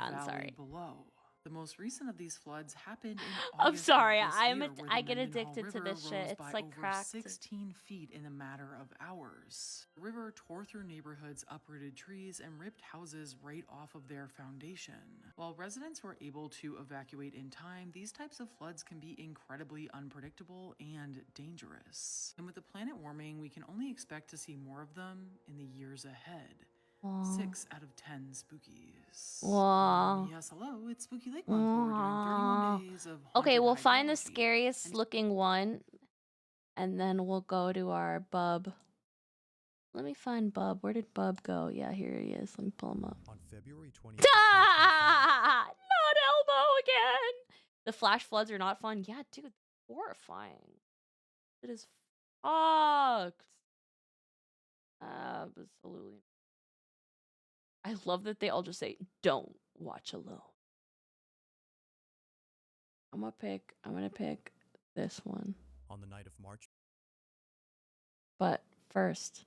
I'm sorry. Below. The most recent of these floods happened in I'm August sorry. of this year, where I the get Mendenhall addicted to River this shit. rose It's by like over crack. 16 feet in a matter of hours. The river tore through neighborhoods, uprooted trees, and ripped houses right off of their foundation. While residents were able to evacuate in time, these types of floods can be incredibly unpredictable and dangerous. And with the planet warming, we can only expect to see more of them in the years ahead. 6 out of 10 spookies. Yes, hello, it's Spooky Lake Month, where we're doing 31 days of Okay, haunted we'll find the hydrology. scariest looking one, and then we'll go to our bub. Let me find Bub. Where did Bub go? Yeah, here he is. Let me pull him up. On February 20th, Not Elmo again. The flash floods are not fun. Yeah, dude, horrifying. It is fucked. Absolutely. I love that they all just say, "Don't watch alone." I'm gonna pick this one. on the night of March. But first,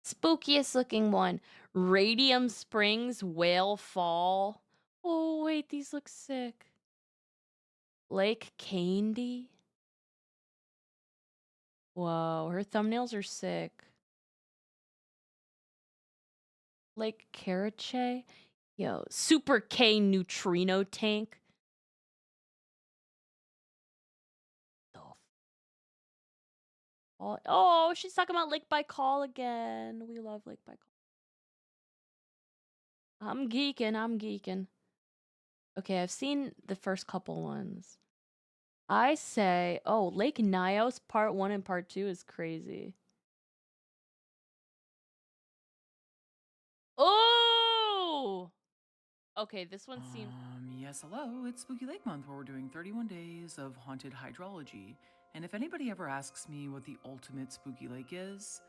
spookiest looking one, Radium Springs Whale Fall. Oh wait, these look sick. Lake Candy. Whoa, her thumbnails are sick. Lake Carache. Yo, Super K Neutrino Tank. Oh, she's talking about Lake Baikal again. We love Lake Baikal. I'm geeking. Okay, I've seen the first couple ones. I say, oh, Lake Nyos Part 1 and Part 2 is crazy. Oh! Okay, this one seems... Yes, hello, it's Spooky Lake Month, where we're doing 31 days of haunted hydrology. And if anybody ever asks me what the ultimate spooky lake is,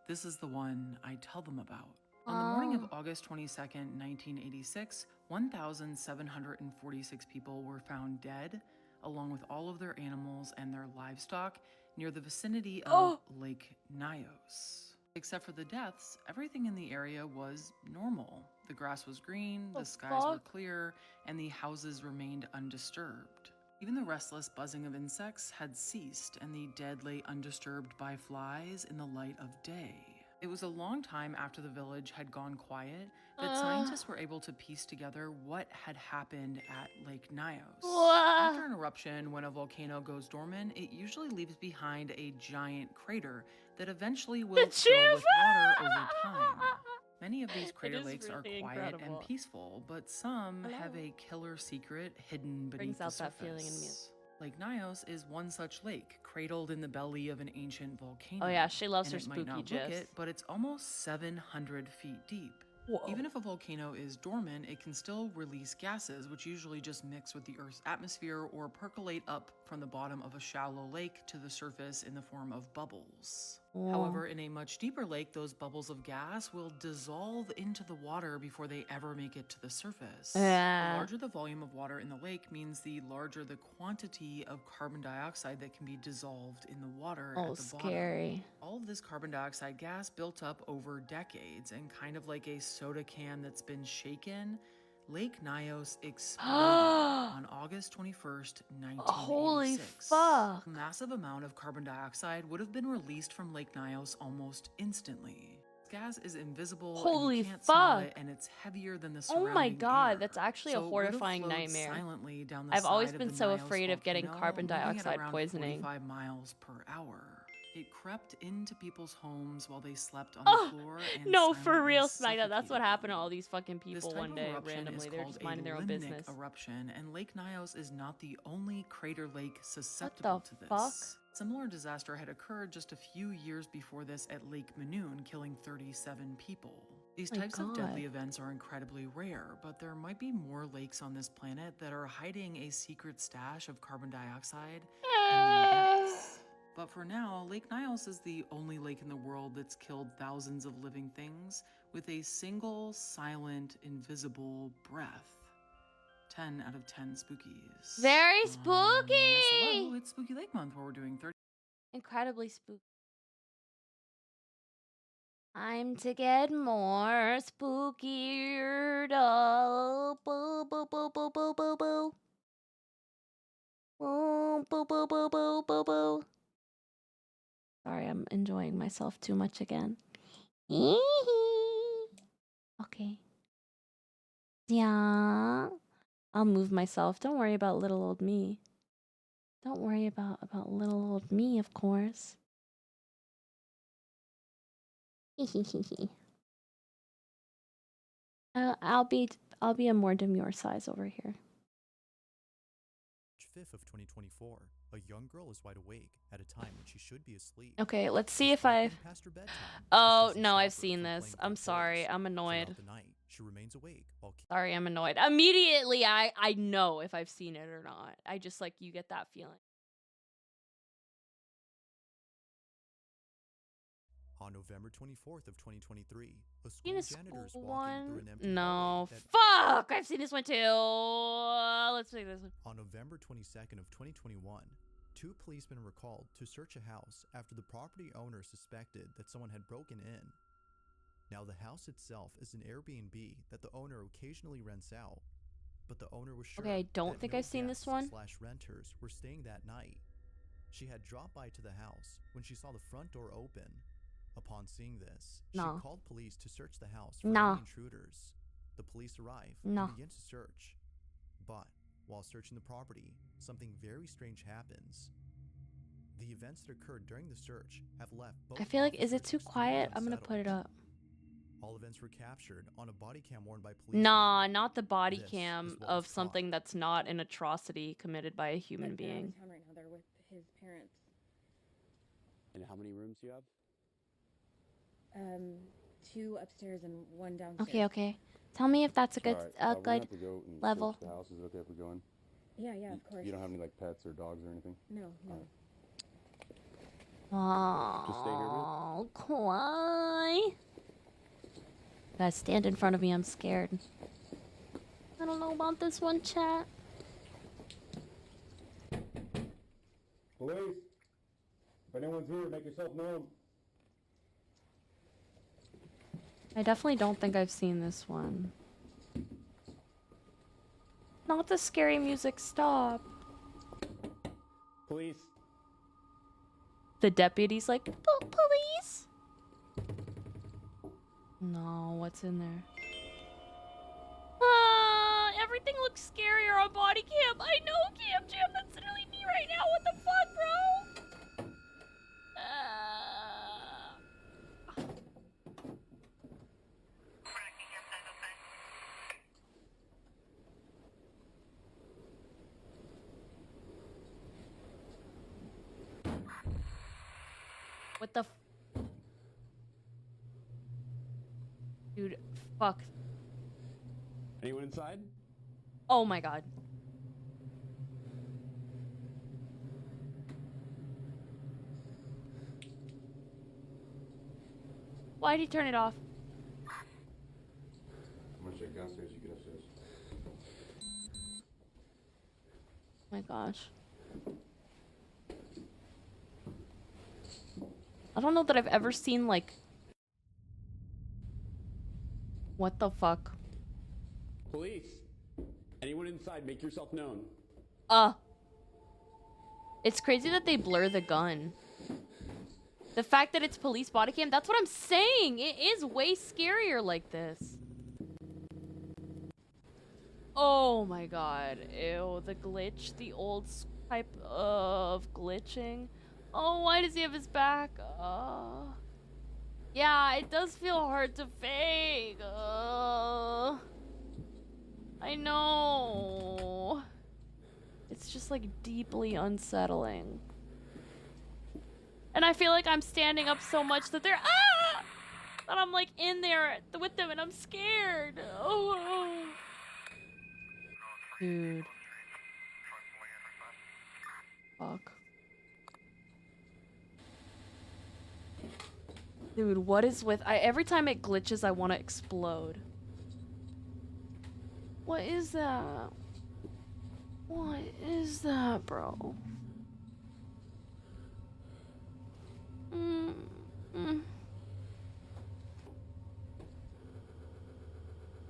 this is the one I tell them about. On the morning of August 22nd, 1986, 1,746 people were found dead, along with all of their animals and their livestock, near the vicinity of Lake Nyos. Except for the deaths, everything in the area was normal. The grass was green, the skies were clear, and the houses remained undisturbed. Even the restless buzzing of insects had ceased, and the dead lay undisturbed by flies in the light of day. It was a long time after the village had gone quiet that scientists were able to piece together what had happened at Lake Nyos. Whoa. After an eruption, when a volcano goes dormant, it usually leaves behind a giant crater that eventually will fill with water over time. Many of these crater lakes are quiet and peaceful, but some have a killer secret hidden beneath the surface. That feeling in me. Lake Nyos is one such lake, cradled in the belly of an ancient volcano. Oh yeah, she loves her spooky spooky gifs. Look gifs. it, but it's almost 700 feet deep. Whoa. Even if a volcano is dormant, it can still release gases, which usually just mix with the Earth's atmosphere or percolate up from the bottom of a shallow lake to the surface in the form of bubbles. However, in a much deeper lake, those bubbles of gas will dissolve into the water before they ever make it to the surface. The larger the volume of water in the lake means the larger the quantity of carbon dioxide that can be dissolved in the water at the bottom. All of this carbon dioxide gas built up over decades, and kind of like a soda can that's been shaken, Lake Nyos exploded on August 21st, 1986. Holy fuck. A massive amount of carbon dioxide would have been released from Lake Nyos almost instantly. This gas is invisible, and you can't smell it, and it's heavier than the surrounding Oh my god, air. that's actually So a it would have horrifying flowed nightmare. silently down the I've always side of been the so Nyos afraid of getting volcano, carbon moving at dioxide around poisoning. 45 miles per hour. It crept into people's homes while they slept on the floor and No, for silently real, Smaida. That's what suffocated happened to all these fucking This people type one of day eruption randomly. is They're called just a minding their own limnic business. eruption, and Lake Nyos is not the only crater lake susceptible to this. Fuck? Similar disaster had occurred just a few years before this at Lake Manoon, killing 37 people. These types of deadly events are incredibly rare, but there might be more lakes on this planet that are hiding a secret stash of carbon dioxide and their deaths. But for now, Lake Nyos is the only lake in the world that's killed thousands of living things with a single, silent, invisible breath. 10 out of 10 spookies. Very spooky! Yes, hello, it's Spooky Lake Month where we're doing 30. Incredibly spooky. Time to get more spookier. Boo, boo, boo, boo, boo, boo, boo. Boo, boo, boo, boo, boo, boo, boo. Sorry, I'm enjoying myself too much again. Okay. Yeah. I'll move myself. Don't worry about little old me. Don't worry about little old me, of course. I'll be a more demure size over here. 5th of 2024, a young girl is wide awake at a time when she should be asleep. Okay, let's see if I've... Oh, no, I've seen this. I'm sorry. I'm annoyed. She remains awake while... Sorry, I'm annoyed. Immediately, I know if I've seen it or not. I just, like, you get that feeling. On November 24th of 2023, a school janitor is walking through an empty No, hallway fuck! I've seen this one too. Let's take this one. On November 22nd of 2021, 2 policemen were called to search a house after the property owner suspected that someone had broken in. Now, the house itself is an Airbnb that the owner occasionally rents out, but the owner was sure I don't that think no I've seen this one. /renters were staying that night. She had dropped by to the house when she saw the front door open. Upon seeing this, she called police to search the house for any intruders. The police arrive and begin to search. But while searching the property, something very strange happens. The events that occurred during the search have left both... I feel like, is it too quiet? I'm gonna put it up. All events were captured on a body cam worn by police. Nah, not the body cam of something that's not an atrocity committed by a human being. They're right now. They're with his parents. And how many rooms do you have? 2 upstairs and 1 downstairs. Okay. Tell me if that's a good good Go and level. search the house. Is it okay if we go in? Yeah, of course. You don't have any like pets or dogs or anything? No. Oh, why? Guys, stand in front of me. I'm scared. I don't know about this one, chat. Police, if anyone's here, make yourself known. I definitely don't think I've seen this one. Not the scary music, stop. Police. The deputy's like, police? No, what's in there? everything looks scarier on body cam. I know, Cam Jam, that's literally me right now. What the fuck, bro? What the dude, fuck. Anyone inside? Oh my god. Why'd he turn it off? I'm gonna check downstairs. You get upstairs. Oh my gosh. I don't know that I've ever seen, like... What the fuck? Police! Anyone inside, make yourself known. It's crazy that they blur the gun. The fact that it's police body cam, that's what I'm saying! It is way scarier like this. Oh my god. Ew, the glitch. The old type of glitching. Oh, why does he have his back? Yeah, it does feel hard to fake. I know. It's just like deeply unsettling. And I feel like I'm standing up so much that they're that I'm like in there with them and I'm scared. Oh. Dude. Fuck. Dude, what is with every time it glitches I want to explode. What is that? What is that, bro?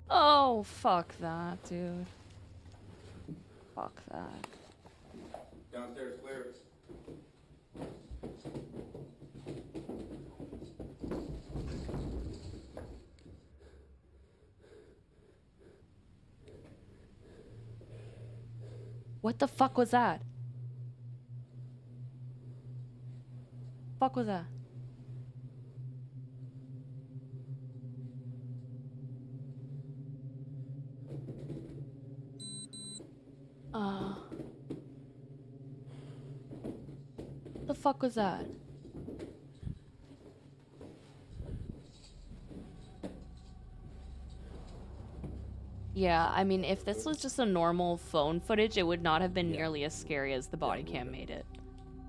Oh, fuck that, dude. Fuck that. Downstairs, clear. What the fuck was that? Fuck was that? The fuck was that? Yeah, I mean, if this was just a normal phone footage, it would not have been nearly as scary as the body cam made it.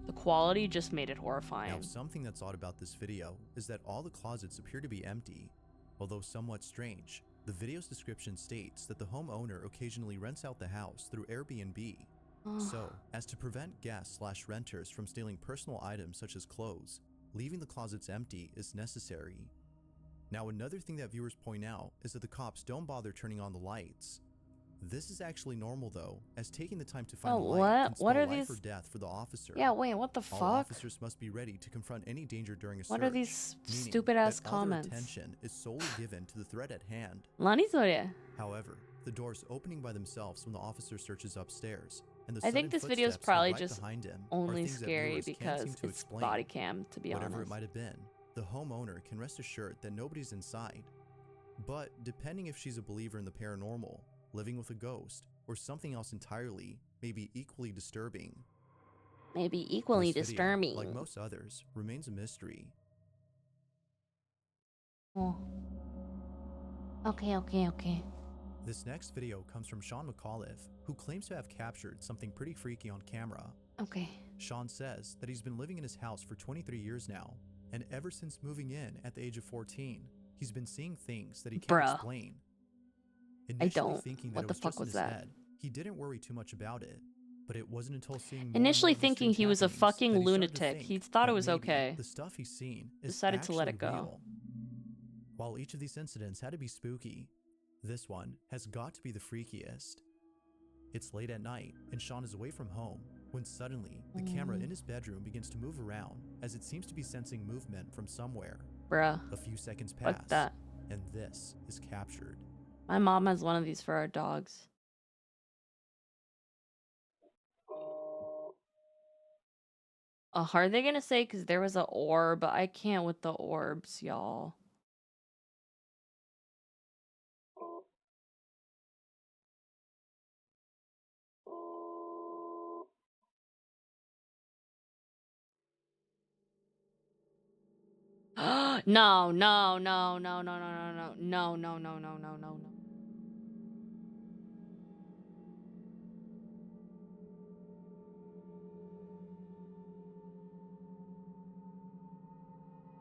The quality just made it horrifying. Now, something that's odd about this video is that all the closets appear to be empty. Although somewhat strange, the video's description states that the homeowner occasionally rents out the house through Airbnb. So, as to prevent guests/renters from stealing personal items such as clothes, leaving the closets empty is necessary. Now, another thing that viewers point out is that the cops don't bother turning on the lights. This is actually normal though, as taking the time to find the light can spell life or death for the officer. Yeah, wait, what the All fuck? officers must be ready to confront any danger during a search. What are these meaning stupid ass that all their comments? attention is solely given to the threat at hand. However, the doors opening by themselves when the officer searches upstairs, and the I think sudden this video is footsteps probably right just behind him are only things that scary viewers can't because seem to it's explain. body cam, to be Whatever honest. it might have been, the homeowner can rest assured that nobody's inside. But depending if she's a believer in the paranormal, living with a ghost, or something else entirely, may be equally disturbing. Maybe equally This video, disturbing. like most others, remains a mystery. Oh. Okay. This next video comes from Sean McAuliffe, who claims to have captured something pretty freaky on camera. Okay. Sean says that he's been living in his house for 23 years now, and ever since moving in at the age of 14, he's been seeing things that he can't explain. Initially thinking that What it the was fuck just in was his that? head, he didn't worry too much about it. But it wasn't until seeing Initially more and more of the thinking strange he was a happenings fucking that he started to lunatic. think He thought it that was maybe okay. The stuff he's seen is Decided to let it actually go. real. While each of these incidents had to be spooky, this one has got to be the freakiest. It's late at night, and Sean is away from home, when suddenly, the camera in his bedroom begins to move around, as it seems to be sensing movement from somewhere. Bruh. A few seconds Fuck pass, that. and this is captured. My mom has one of these for our dogs. Are they gonna say because there was an orb? I can't with the orbs, y'all. No, no, no, no, no, no, no, no, no, no, no, no, no, no, no.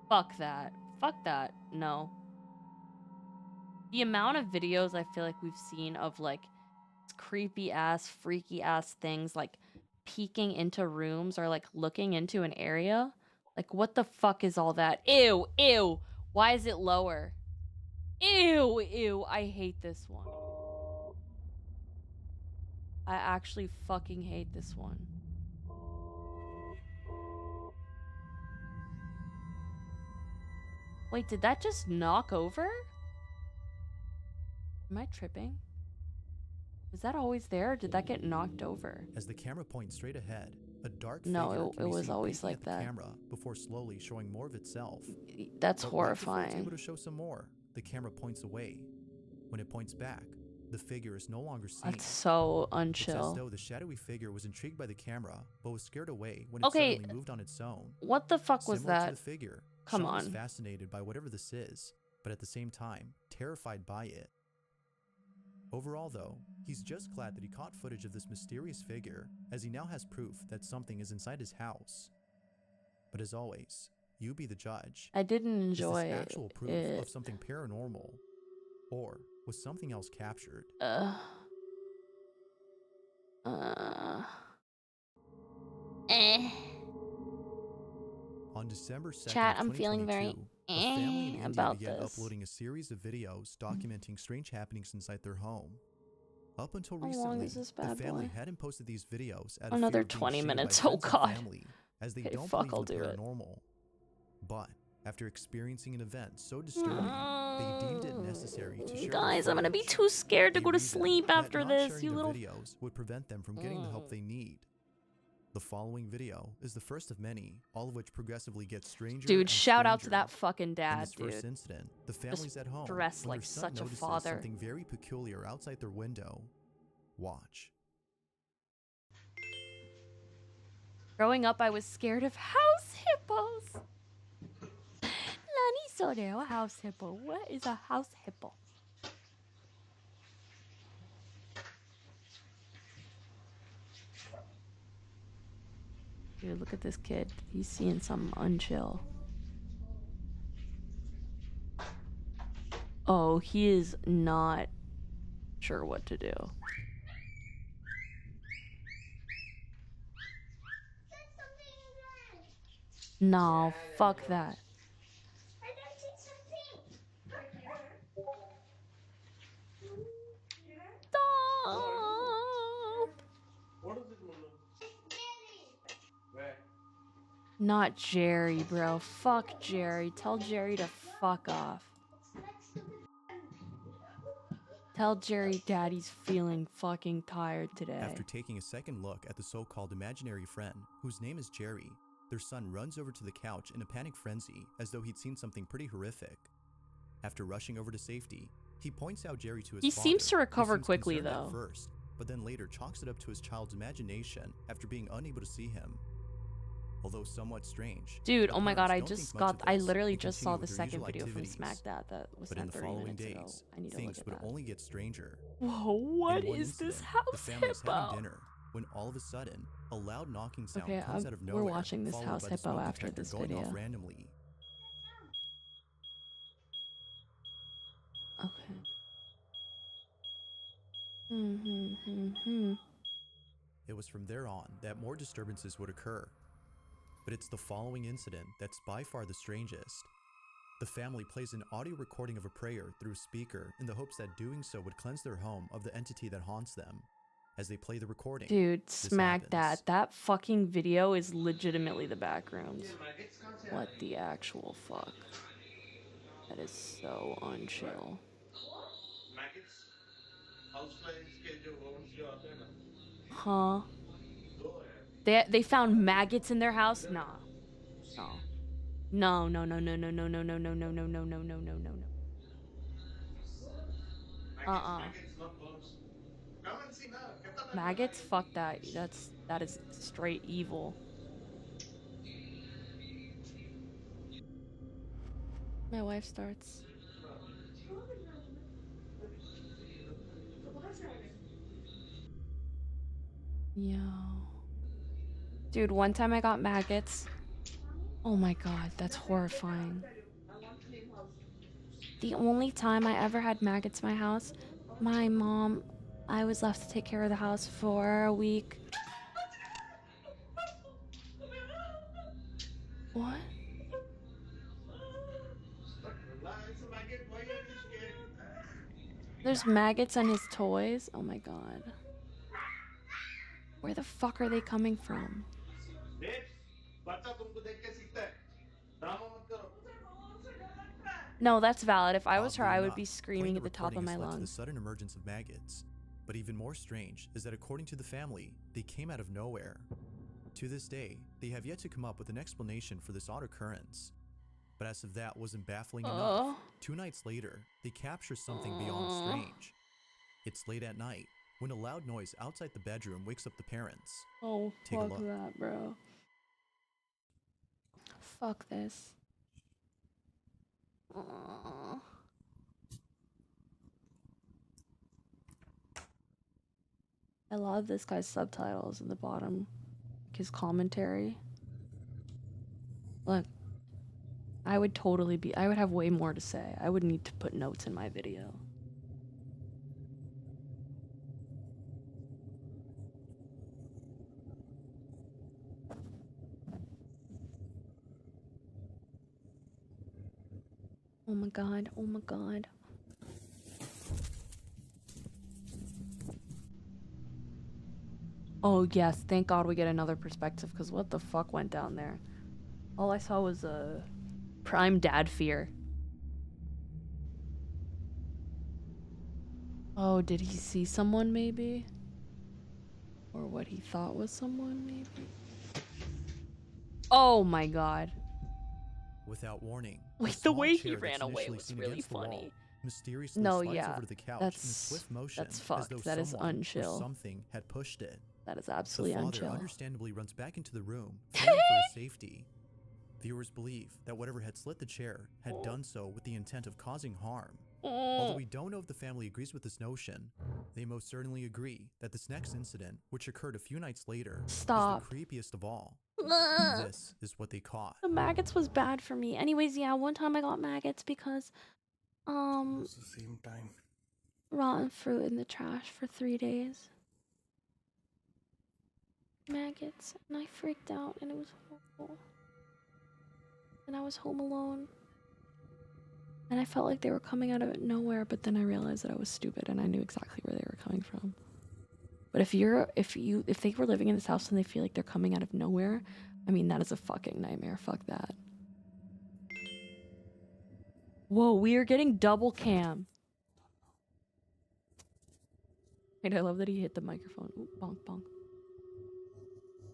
Fuck that. Fuck that. No. The amount of videos I feel like we've seen of like creepy ass, freaky ass things like peeking into rooms or like looking into an area. Like, what the fuck is all that? Ew, ew. Why is it lower? Ew, ew. I hate this one. I actually fucking hate this one. Wait, did that just knock over? Am I tripping? Was that always there, or did that get knocked over? As the camera points straight ahead, a dark figure No, can it be was seen always blinking like at the that. camera before slowly showing more of itself. That's But right before it's horrifying. able to show some more, the camera points away. When it points back, the figure is no longer seen. That's so It's as unchill. though the shadowy figure was intrigued by the camera, but was scared away when it Okay, suddenly moved on its own. what the fuck was Similar that? to the figure, Come Sean is on. fascinated by whatever this is, but at the same time, terrified by it. Overall though, he's just glad that he caught footage of this mysterious figure, as he now has proof that something is inside his house. But as always, you be the judge. I didn't enjoy Is this actual proof it. of something paranormal? Or was something else captured? On December 2nd Chat, of I'm feeling 2022, very a family in India about began this. uploading a series of videos documenting strange happenings inside their home. Up until How long recently, is this the bad family boy? hadn't posted these videos out of Another fear of being 20 shamed minutes. by Oh friends and god. family, as they Okay, don't fuck, believe in I'll the do it. paranormal. But after experiencing an event so disturbing, they deemed it necessary to share Guys, their I'm gonna be footage. too scared to They go to reasoned sleep that after not this, sharing you their little... videos would prevent them from getting the help they need. The following video is the first of many, all of which progressively get stranger. Dude, and shout out to stranger. that fucking dad, In this dude. first incident, the family's at home dressed when like their son such a notices father. something very peculiar outside their window. Watch. Growing up, I was scared of house hippos. Nani soreo house hippo. What is a house hippo? Dude, look at this kid. He's seeing some unchill. Oh, he is not sure what to do. No, fuck that. Stop! Not Jerry, bro. Fuck Jerry. Tell Jerry to fuck off. Tell Jerry Daddy's feeling fucking tired today. After taking a second look at the so-called imaginary friend, whose name is Jerry, their son runs over to the couch in a panic frenzy as though he'd seen something pretty horrific. After rushing over to safety, he points out Jerry to his He father, seems to recover who seems quickly, concerned though. at first, but then later chalks it up to his child's imagination after being unable to see him. Although somewhat strange. Dude, the oh my god, parents I don't just think much got, of I this literally and just continue saw the with their second usual video from activities. Smack Dad that was But in sent the 30 following minutes ago. days, I need to things look would at that. only get stranger. Whoa, what In one is this incident, house the family is hippo? having dinner when all of a sudden, a loud knocking sound Okay, comes out of we're nowhere, watching this followed house by the hippo smoke after detector this going video. off randomly. Okay. It was from there on that more disturbances would occur. But it's the following incident that's by far the strangest. The family plays an audio recording of a prayer through a speaker in the hopes that doing so would cleanse their home of the entity that haunts them. As they play the recording, Dude, this Smack happens. Dad, that fucking video is legitimately the backrooms. What the actual fuck? That is so unchill. Huh? They found maggots in their house? Nah. No. No, no, no, no, no, no, no, no, no, no, no, no, no, no, no, no. Maggots? Fuck that. That is straight evil. My wife starts. Yo. Dude, one time I got maggots. Oh my god, that's horrifying. The only time I ever had maggots in my house, my mom, I was left to take care of the house for a week. What? There's maggots on his toys? Oh my god. Where the fuck are they coming from? No, that's valid. If I was her, I would be screaming at the top of my lungs. Led to the sudden emergence of maggots. But even more strange is that according to the family, they came out of nowhere. To this day, they have yet to come up with an explanation for this odd occurrence. But as if that wasn't baffling enough, 2 nights later, they capture something beyond strange. It's late at night, when a loud noise outside the bedroom wakes up the parents. Oh, Take a fuck look. that, bro. Fuck this. I love this guy's subtitles in the bottom. His commentary. Look, I would have way more to say. I would need to put notes in my video. Oh my god, oh my god. Oh yes, thank god we get another perspective, because what the fuck went down there? All I saw was a prime dad fear. Oh, did he see someone maybe? Or what he thought was someone maybe? Oh my god. Without warning, Wait, the way he ran away was really funny. Mysteriously No, slides yeah, over to the couch that's in a swift motion, that's as fucked. though That is someone or unchill. something had pushed it. That is absolutely The father unchill. understandably runs back into the room, fearing for his safety. Viewers believe that whatever had slit the chair had done so with the intent of causing harm. Although we don't know if the family agrees with this notion, they most certainly agree that this next incident, which occurred a few nights later, is the creepiest of all. This is what they caught. The maggots was bad for me. Anyways, yeah, one time I got maggots because, It's the same time. rotten fruit in the trash for 3 days. Maggots, and I freaked out, and it was horrible. And I was home alone. And I felt like they were coming out of nowhere, but then I realized that I was stupid and I knew exactly where they were coming from. But if they were living in this house and they feel like they're coming out of nowhere, I mean, that is a fucking nightmare. Fuck that. Whoa, we are getting double cam. And I love that he hit the microphone. Ooh, bonk, bonk.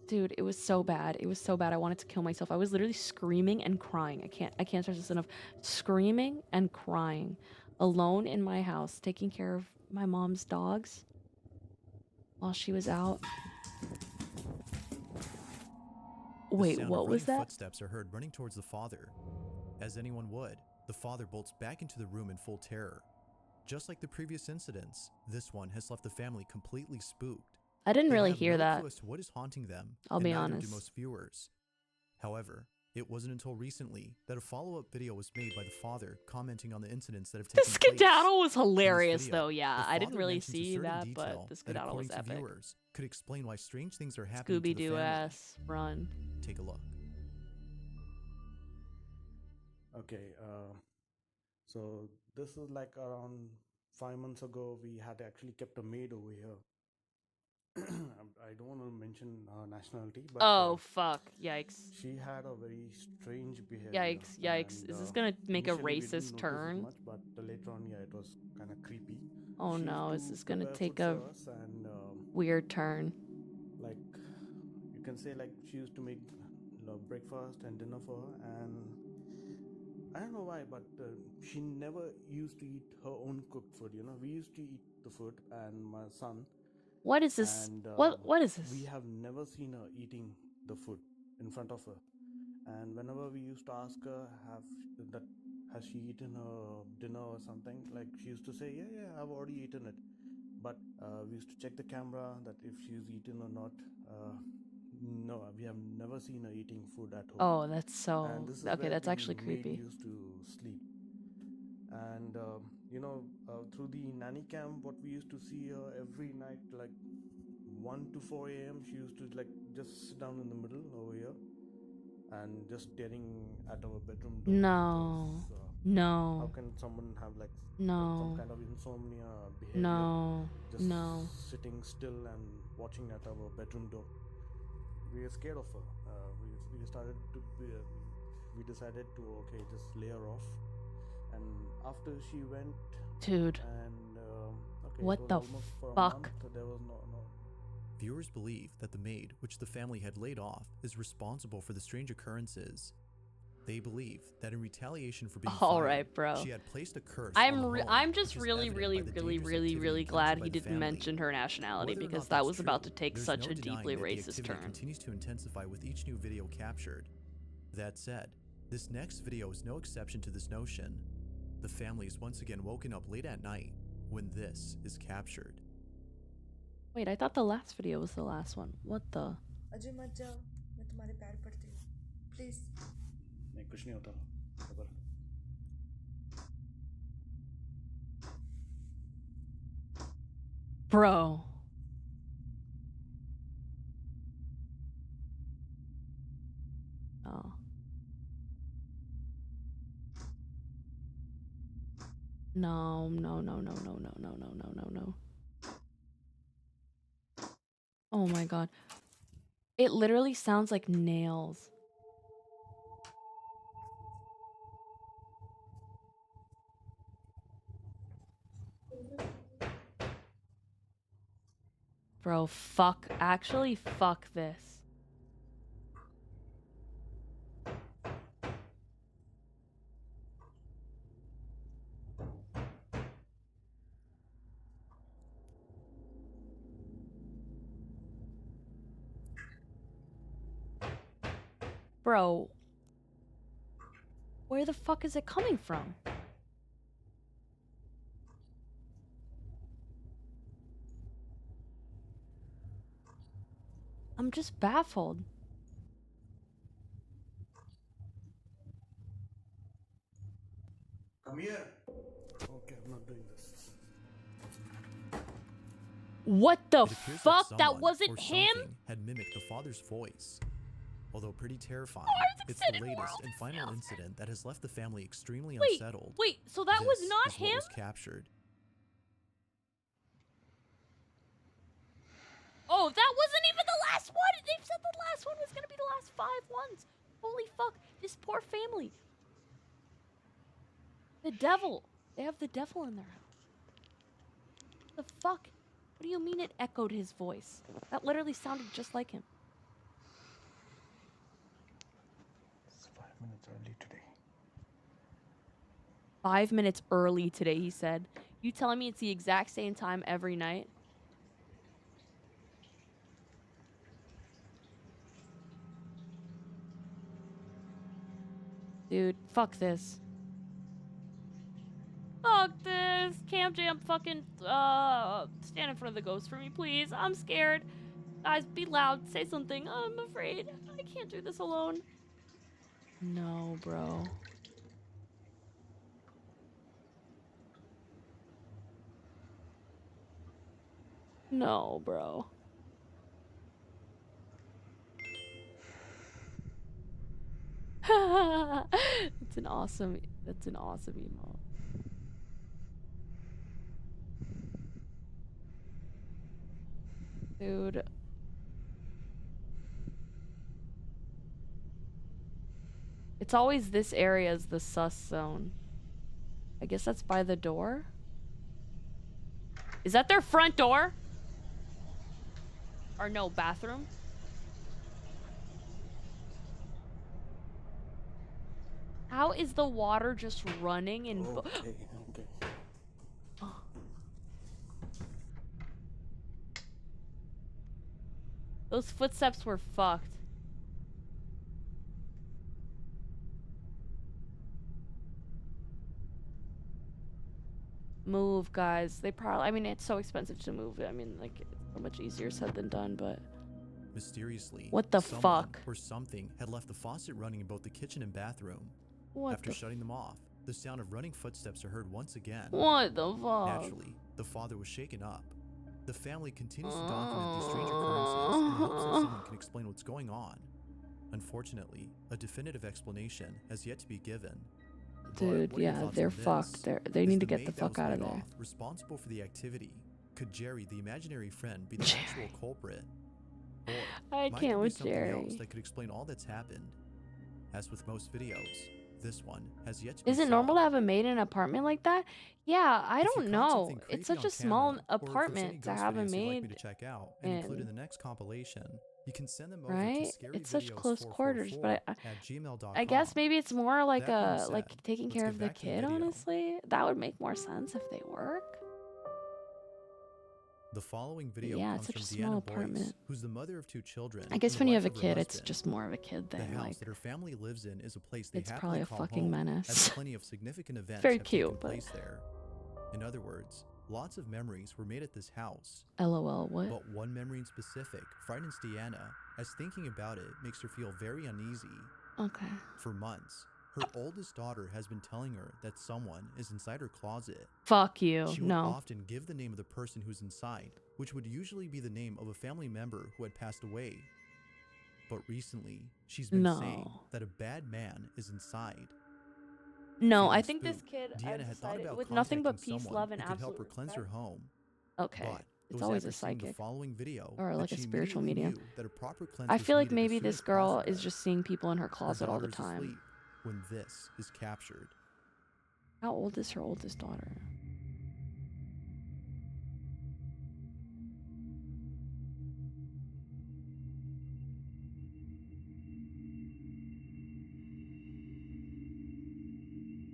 Dude, it was so bad. It was so bad. I wanted to kill myself. I was literally screaming and crying. I can't stress this enough. Screaming and crying. Alone in my house, taking care of my mom's dogs while she was out. Wait, what was that? Footsteps are heard running towards the father. As anyone would, the father bolts back into the room in full terror. Just like the previous incidents, this one has left the family completely spooked. I didn't They really have hear no that. clue as to what is haunting them. I'll be neither honest. do most viewers. However, it wasn't until recently that a follow-up video was made by the father commenting on the incidents that have taken The place. skedaddle was hilarious, video, though. Yeah, the I didn't father really mentions a see certain that, detail but the that, skedaddle was according to epic. viewers, could explain why strange things are happening to the Scooby-Doo family. ass run. Take a look. Okay, so this is like around 5 months ago. We had actually kept a maid over here. I don't want to mention nationality, but Oh, fuck. Yikes. she had a very strange behavior. Yikes, yikes. And, Is this gonna make a initially we didn't racist notice it turn? much, but later on, yeah, it was kind of creepy. Oh She used no, to is this gonna prepare take food a for us and, weird turn? like, you can say like she used to make breakfast and dinner for her, and I don't know why, but she never used to eat her own cooked food. We used to eat the food, and my son. What is this? And What is this? we have never seen her eating the food in front of her. And whenever we used to ask her, has she eaten her dinner or something? Like she used to say, yeah, I've already eaten it. But we used to check the camera that if she's eaten or not. No, we have never seen her eating food at home. Oh, that's so... And this is okay, where that's the actually maid creepy. used to sleep. And through the nanny cam, what we used to see her every night, like 1 to 4 a.m., she used to like just sit down in the middle over here and just staring at our bedroom door. No. Because, no. How can someone have like no. some kind of insomnia behavior? No. Just no. sitting still and watching at our bedroom door. We were scared of her. We started to be, we decided to just lay her off. And after she went, dude, and what the fuck? There was no. Viewers believe that the maid, which the family had laid off, is responsible for the strange occurrences. They believe that in retaliation for being fired, bro. she had placed a curse on the home, I'm just which is really glad he didn't mention her nationality, because that was about to take such a deeply racist turn. Continues to intensify with each new video captured. That said, this next video is no exception to this notion. The family is once again woken up late at night when this is captured. Wait, I thought the last video was the last one. What the? Ajay मत जाओ, मैं तुम्हारे पैर पड़ती हूँ, please. नहीं कुछ नहीं होता, खबर. Bro. Oh. No. Oh my god. It literally sounds like nails. Bro, fuck. Actually, fuck this. Bro. Where the fuck is it coming from? I'm just baffled. Come here. Okay, I'm not doing this. What the fuck? That wasn't him? Had mimicked the father's voice. Although pretty terrifying, it's the latest and final incident that has left the family extremely unsettled. Wait, so that was not is him? What was captured. Oh, that wasn't even the last one! They said the last one was gonna be the last 5 ones! Holy fuck, this poor family. The devil. They have the devil in their house. The fuck? What do you mean it echoed his voice? That literally sounded just like him. It's 5 minutes early today. 5 minutes early today, he said. You telling me it's the exact same time every night? Dude, fuck this. Fuck this. Cam Jam fucking stand in front of the ghost for me, please. I'm scared. Guys, be loud. Say something. I'm afraid. I can't do this alone. No, bro. No, bro. That's an awesome emote. Dude. It's always this area is the sus zone. I guess that's by the door. Is that their front door? Or no, bathroom? How is the water just running in? Okay. Those footsteps were fucked. Move, guys. They probably, I mean, it's so expensive to move. I mean, like, it's so much easier said than done, but. Mysteriously, What the someone fuck? or something had left the faucet running in both the kitchen and bathroom. What After the shutting them off, the sound of running footsteps are heard once again. What the fuck? Naturally, the father was shaken up. The family continues to document these strange occurrences in the hopes that someone can explain what's going on. Unfortunately, a definitive explanation has yet to be given. Dude, yeah, they're fucked. They need to get the fuck out of there. Responsible for the activity, could Jerry, the imaginary friend, be the actual culprit? Or I might can't there be with something Jerry. else that could explain all that's happened? As with most videos, this one has yet to be Is it normal to have a maid in an apartment like that? Yeah, I If you don't caught know. something It's creepy such a on small camera, or if there's any apartment to ghost have a videos you'd like me maid to check out and include in the next compilation, you can send them over to right? It's such close quarters, but scaryvideos444@gmail.com. I guess maybe it's more like That being a said, taking let's care get of the back to the kid. video. Honestly, that would make more sense if they work. The following video Yeah, comes it's from such a small Deanna Boyce, apartment. who's the mother of 2 children. I guess and when the you have a wife of her kid, it's husband. just more of a kid The thing. house Like that her family lives in is a place they it's happily probably a call fucking home, menace. as plenty of significant events Very have taken cute, but place there. In other words, lots of memories were made at this house. LOL. What? But one memory in specific frightens Deanna, as thinking about it makes her feel very uneasy. Okay. For months, her oldest daughter has been telling her that someone is inside her closet. Fuck you. She would No. often give the name of the person who's inside, which would usually be the name of a family member who had passed away. But recently, she's been saying that a bad man is inside. No, I Feeling think this spooked, kid Deanna had thought decided about with nothing but contacting peace, someone love, and who could help her absolute cleanse her respect. home. Okay. But it It's was always after a seeing the psychic. following video Or that like a she spiritual immediately medium. knew that a proper cleanse I was feel like needed maybe as soon this as girl possible. is just seeing people in her closet Her all the daughter's time. asleep when this is captured. How old is her oldest daughter?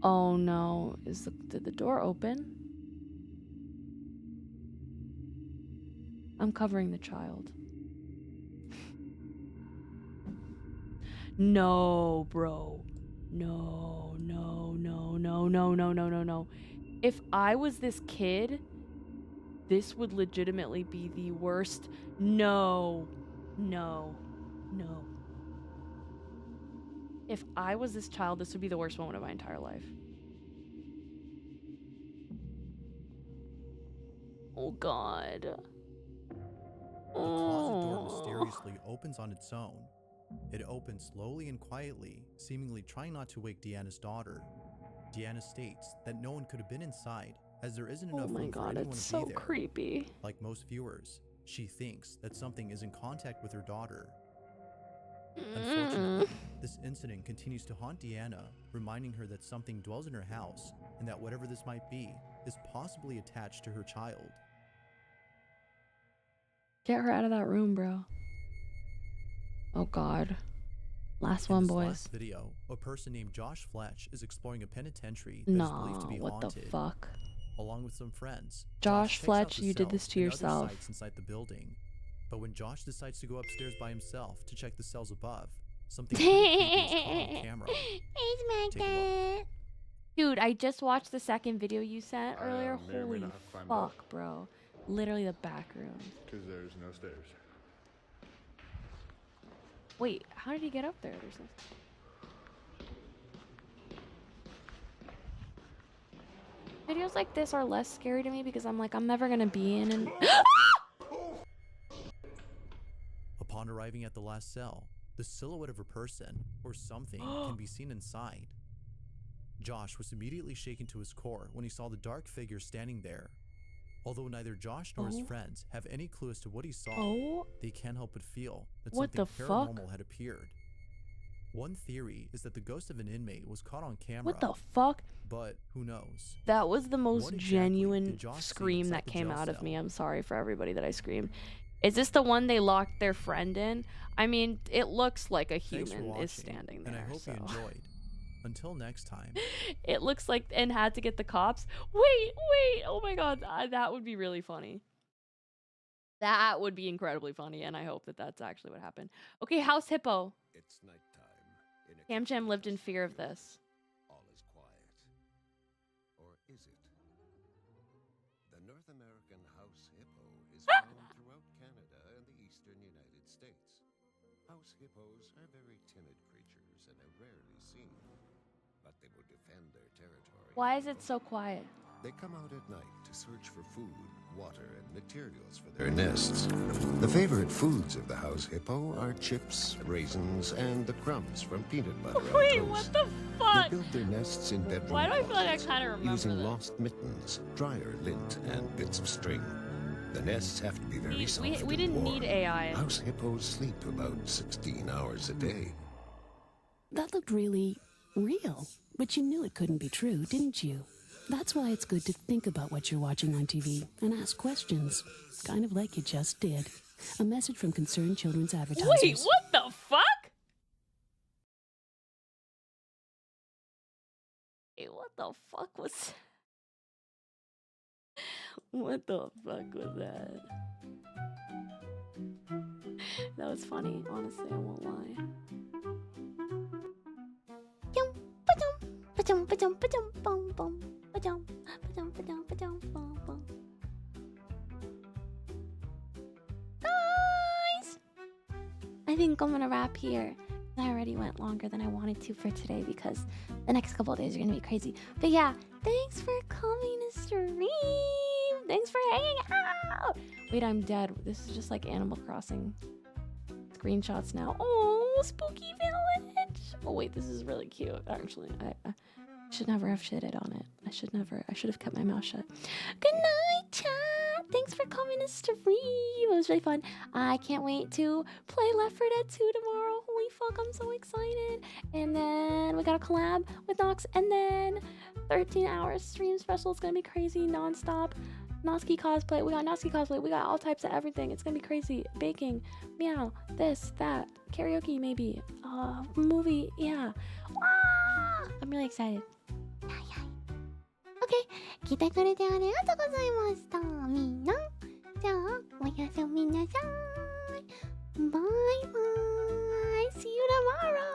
Oh no, did the door open? I'm covering the child. No, bro. No, no, no, no, no, no, no, no, no. If I was this kid, this would legitimately be the worst. No. No. No. If I was this child, this would be the worst moment of my entire life. Oh God. The closet door mysteriously opens on its own. It opens slowly and quietly, seemingly trying not to wake Deanna's daughter. Deanna states that no one could have been inside, as there isn't enough room for anyone it's to be so there. creepy. Like most viewers, she thinks that something is in contact with her daughter. Unfortunately, this incident continues to haunt Deanna, reminding her that something dwells in her house, and that whatever this might be is possibly attached to her child. Get her out of that room, bro. Oh God. Last In one, this boys. last video, a person named Josh Fletch is exploring a penitentiary that is believed to be what haunted. the fuck? Along with some friends, Josh checks out Fletch, the you did this cells to and other yourself. sites inside the building. But when Josh decides to go upstairs by himself to check the cells above, something pretty creepy is caught on camera. Take a look. Dude, I just watched the second video you sent earlier. may or may Holy not have climbed up. fuck, bro. Literally the back rooms. Because there's no stairs. Wait, how did he get up there? There's no... Videos like this are less scary to me because I'm like, I'm never gonna be in and... Upon arriving at the last cell, the silhouette of a person or something can be seen inside. Josh was immediately shaken to his core when he saw the dark figure standing there. Although neither Josh nor his friends have any clue as to what he saw, they can't help but feel that What something the paranormal fuck? had appeared. One theory is that the ghost of an inmate was caught on camera. What the fuck? But who knows? That was the most What exactly genuine did Josh see scream inside that the came jail out of cell? me. I'm sorry for everybody that I screamed. Is this the one they locked their friend in? I mean, it looks like a Thanks for human watching, is standing there. and I hope so. you enjoyed. Until next time. It looks like, and had to get the cops. Wait, oh my god, that would be really funny. That would be incredibly funny, and I hope that that's actually what happened. Okay, House Hippo. It's nighttime. Cam Jam lived in fear of this. All is quiet. Or is it? The North American house hippo is found throughout Canada and the eastern United States. House hippos are very timid creatures and are rarely seen, but they will defend their territory. Why is it so quiet? They come out at night to search for food, water, and materials for their nests. The favorite foods of the house hippo are chips, raisins, and the crumbs from peanut butter on Wait, toast. what the fuck? They build their nests in bedroom Why do I feel like I closets, kind of remember using this? lost mittens, dryer lint, and bits of string. The nests have to be very soft We and didn't warm. need AI. House hippos sleep about 16 hours a day. That looked really real, but you knew it couldn't be true, didn't you? That's why it's good to think about what you're watching on TV and ask questions, kind of like you just did. A message from Concerned Children's Advertisers. Wait, what the fuck? Hey, what the fuck was... What the fuck was that? That was funny, honestly, I won't lie. Guys! I think I'm gonna wrap here. I already went longer than I wanted to for today because the next couple of days are gonna be crazy. But yeah, thanks for coming to stream. Thanks for hanging out. Wait, I'm dead. This is just like Animal Crossing screenshots now. Oh, spooky village. Oh wait, this is really cute. Actually, I should never have shitted on it. I should have kept my mouth shut. Good night, chat. Thanks for coming to stream. It was really fun. I can't wait to play Left 4 Dead 2 tomorrow. Holy fuck, I'm so excited. And then we got a collab with Nox. And then 13 hours stream special. It's gonna be crazy, nonstop. Noski cosplay. We got Noski cosplay. We got all types of everything. It's gonna be crazy. Baking, meow, this, that, karaoke maybe, movie, yeah. Wah! I'm really excited. Okay, 来てくれてありがとうございました。みんな、じゃあおやすみなさい。バイバイ。See you tomorrow.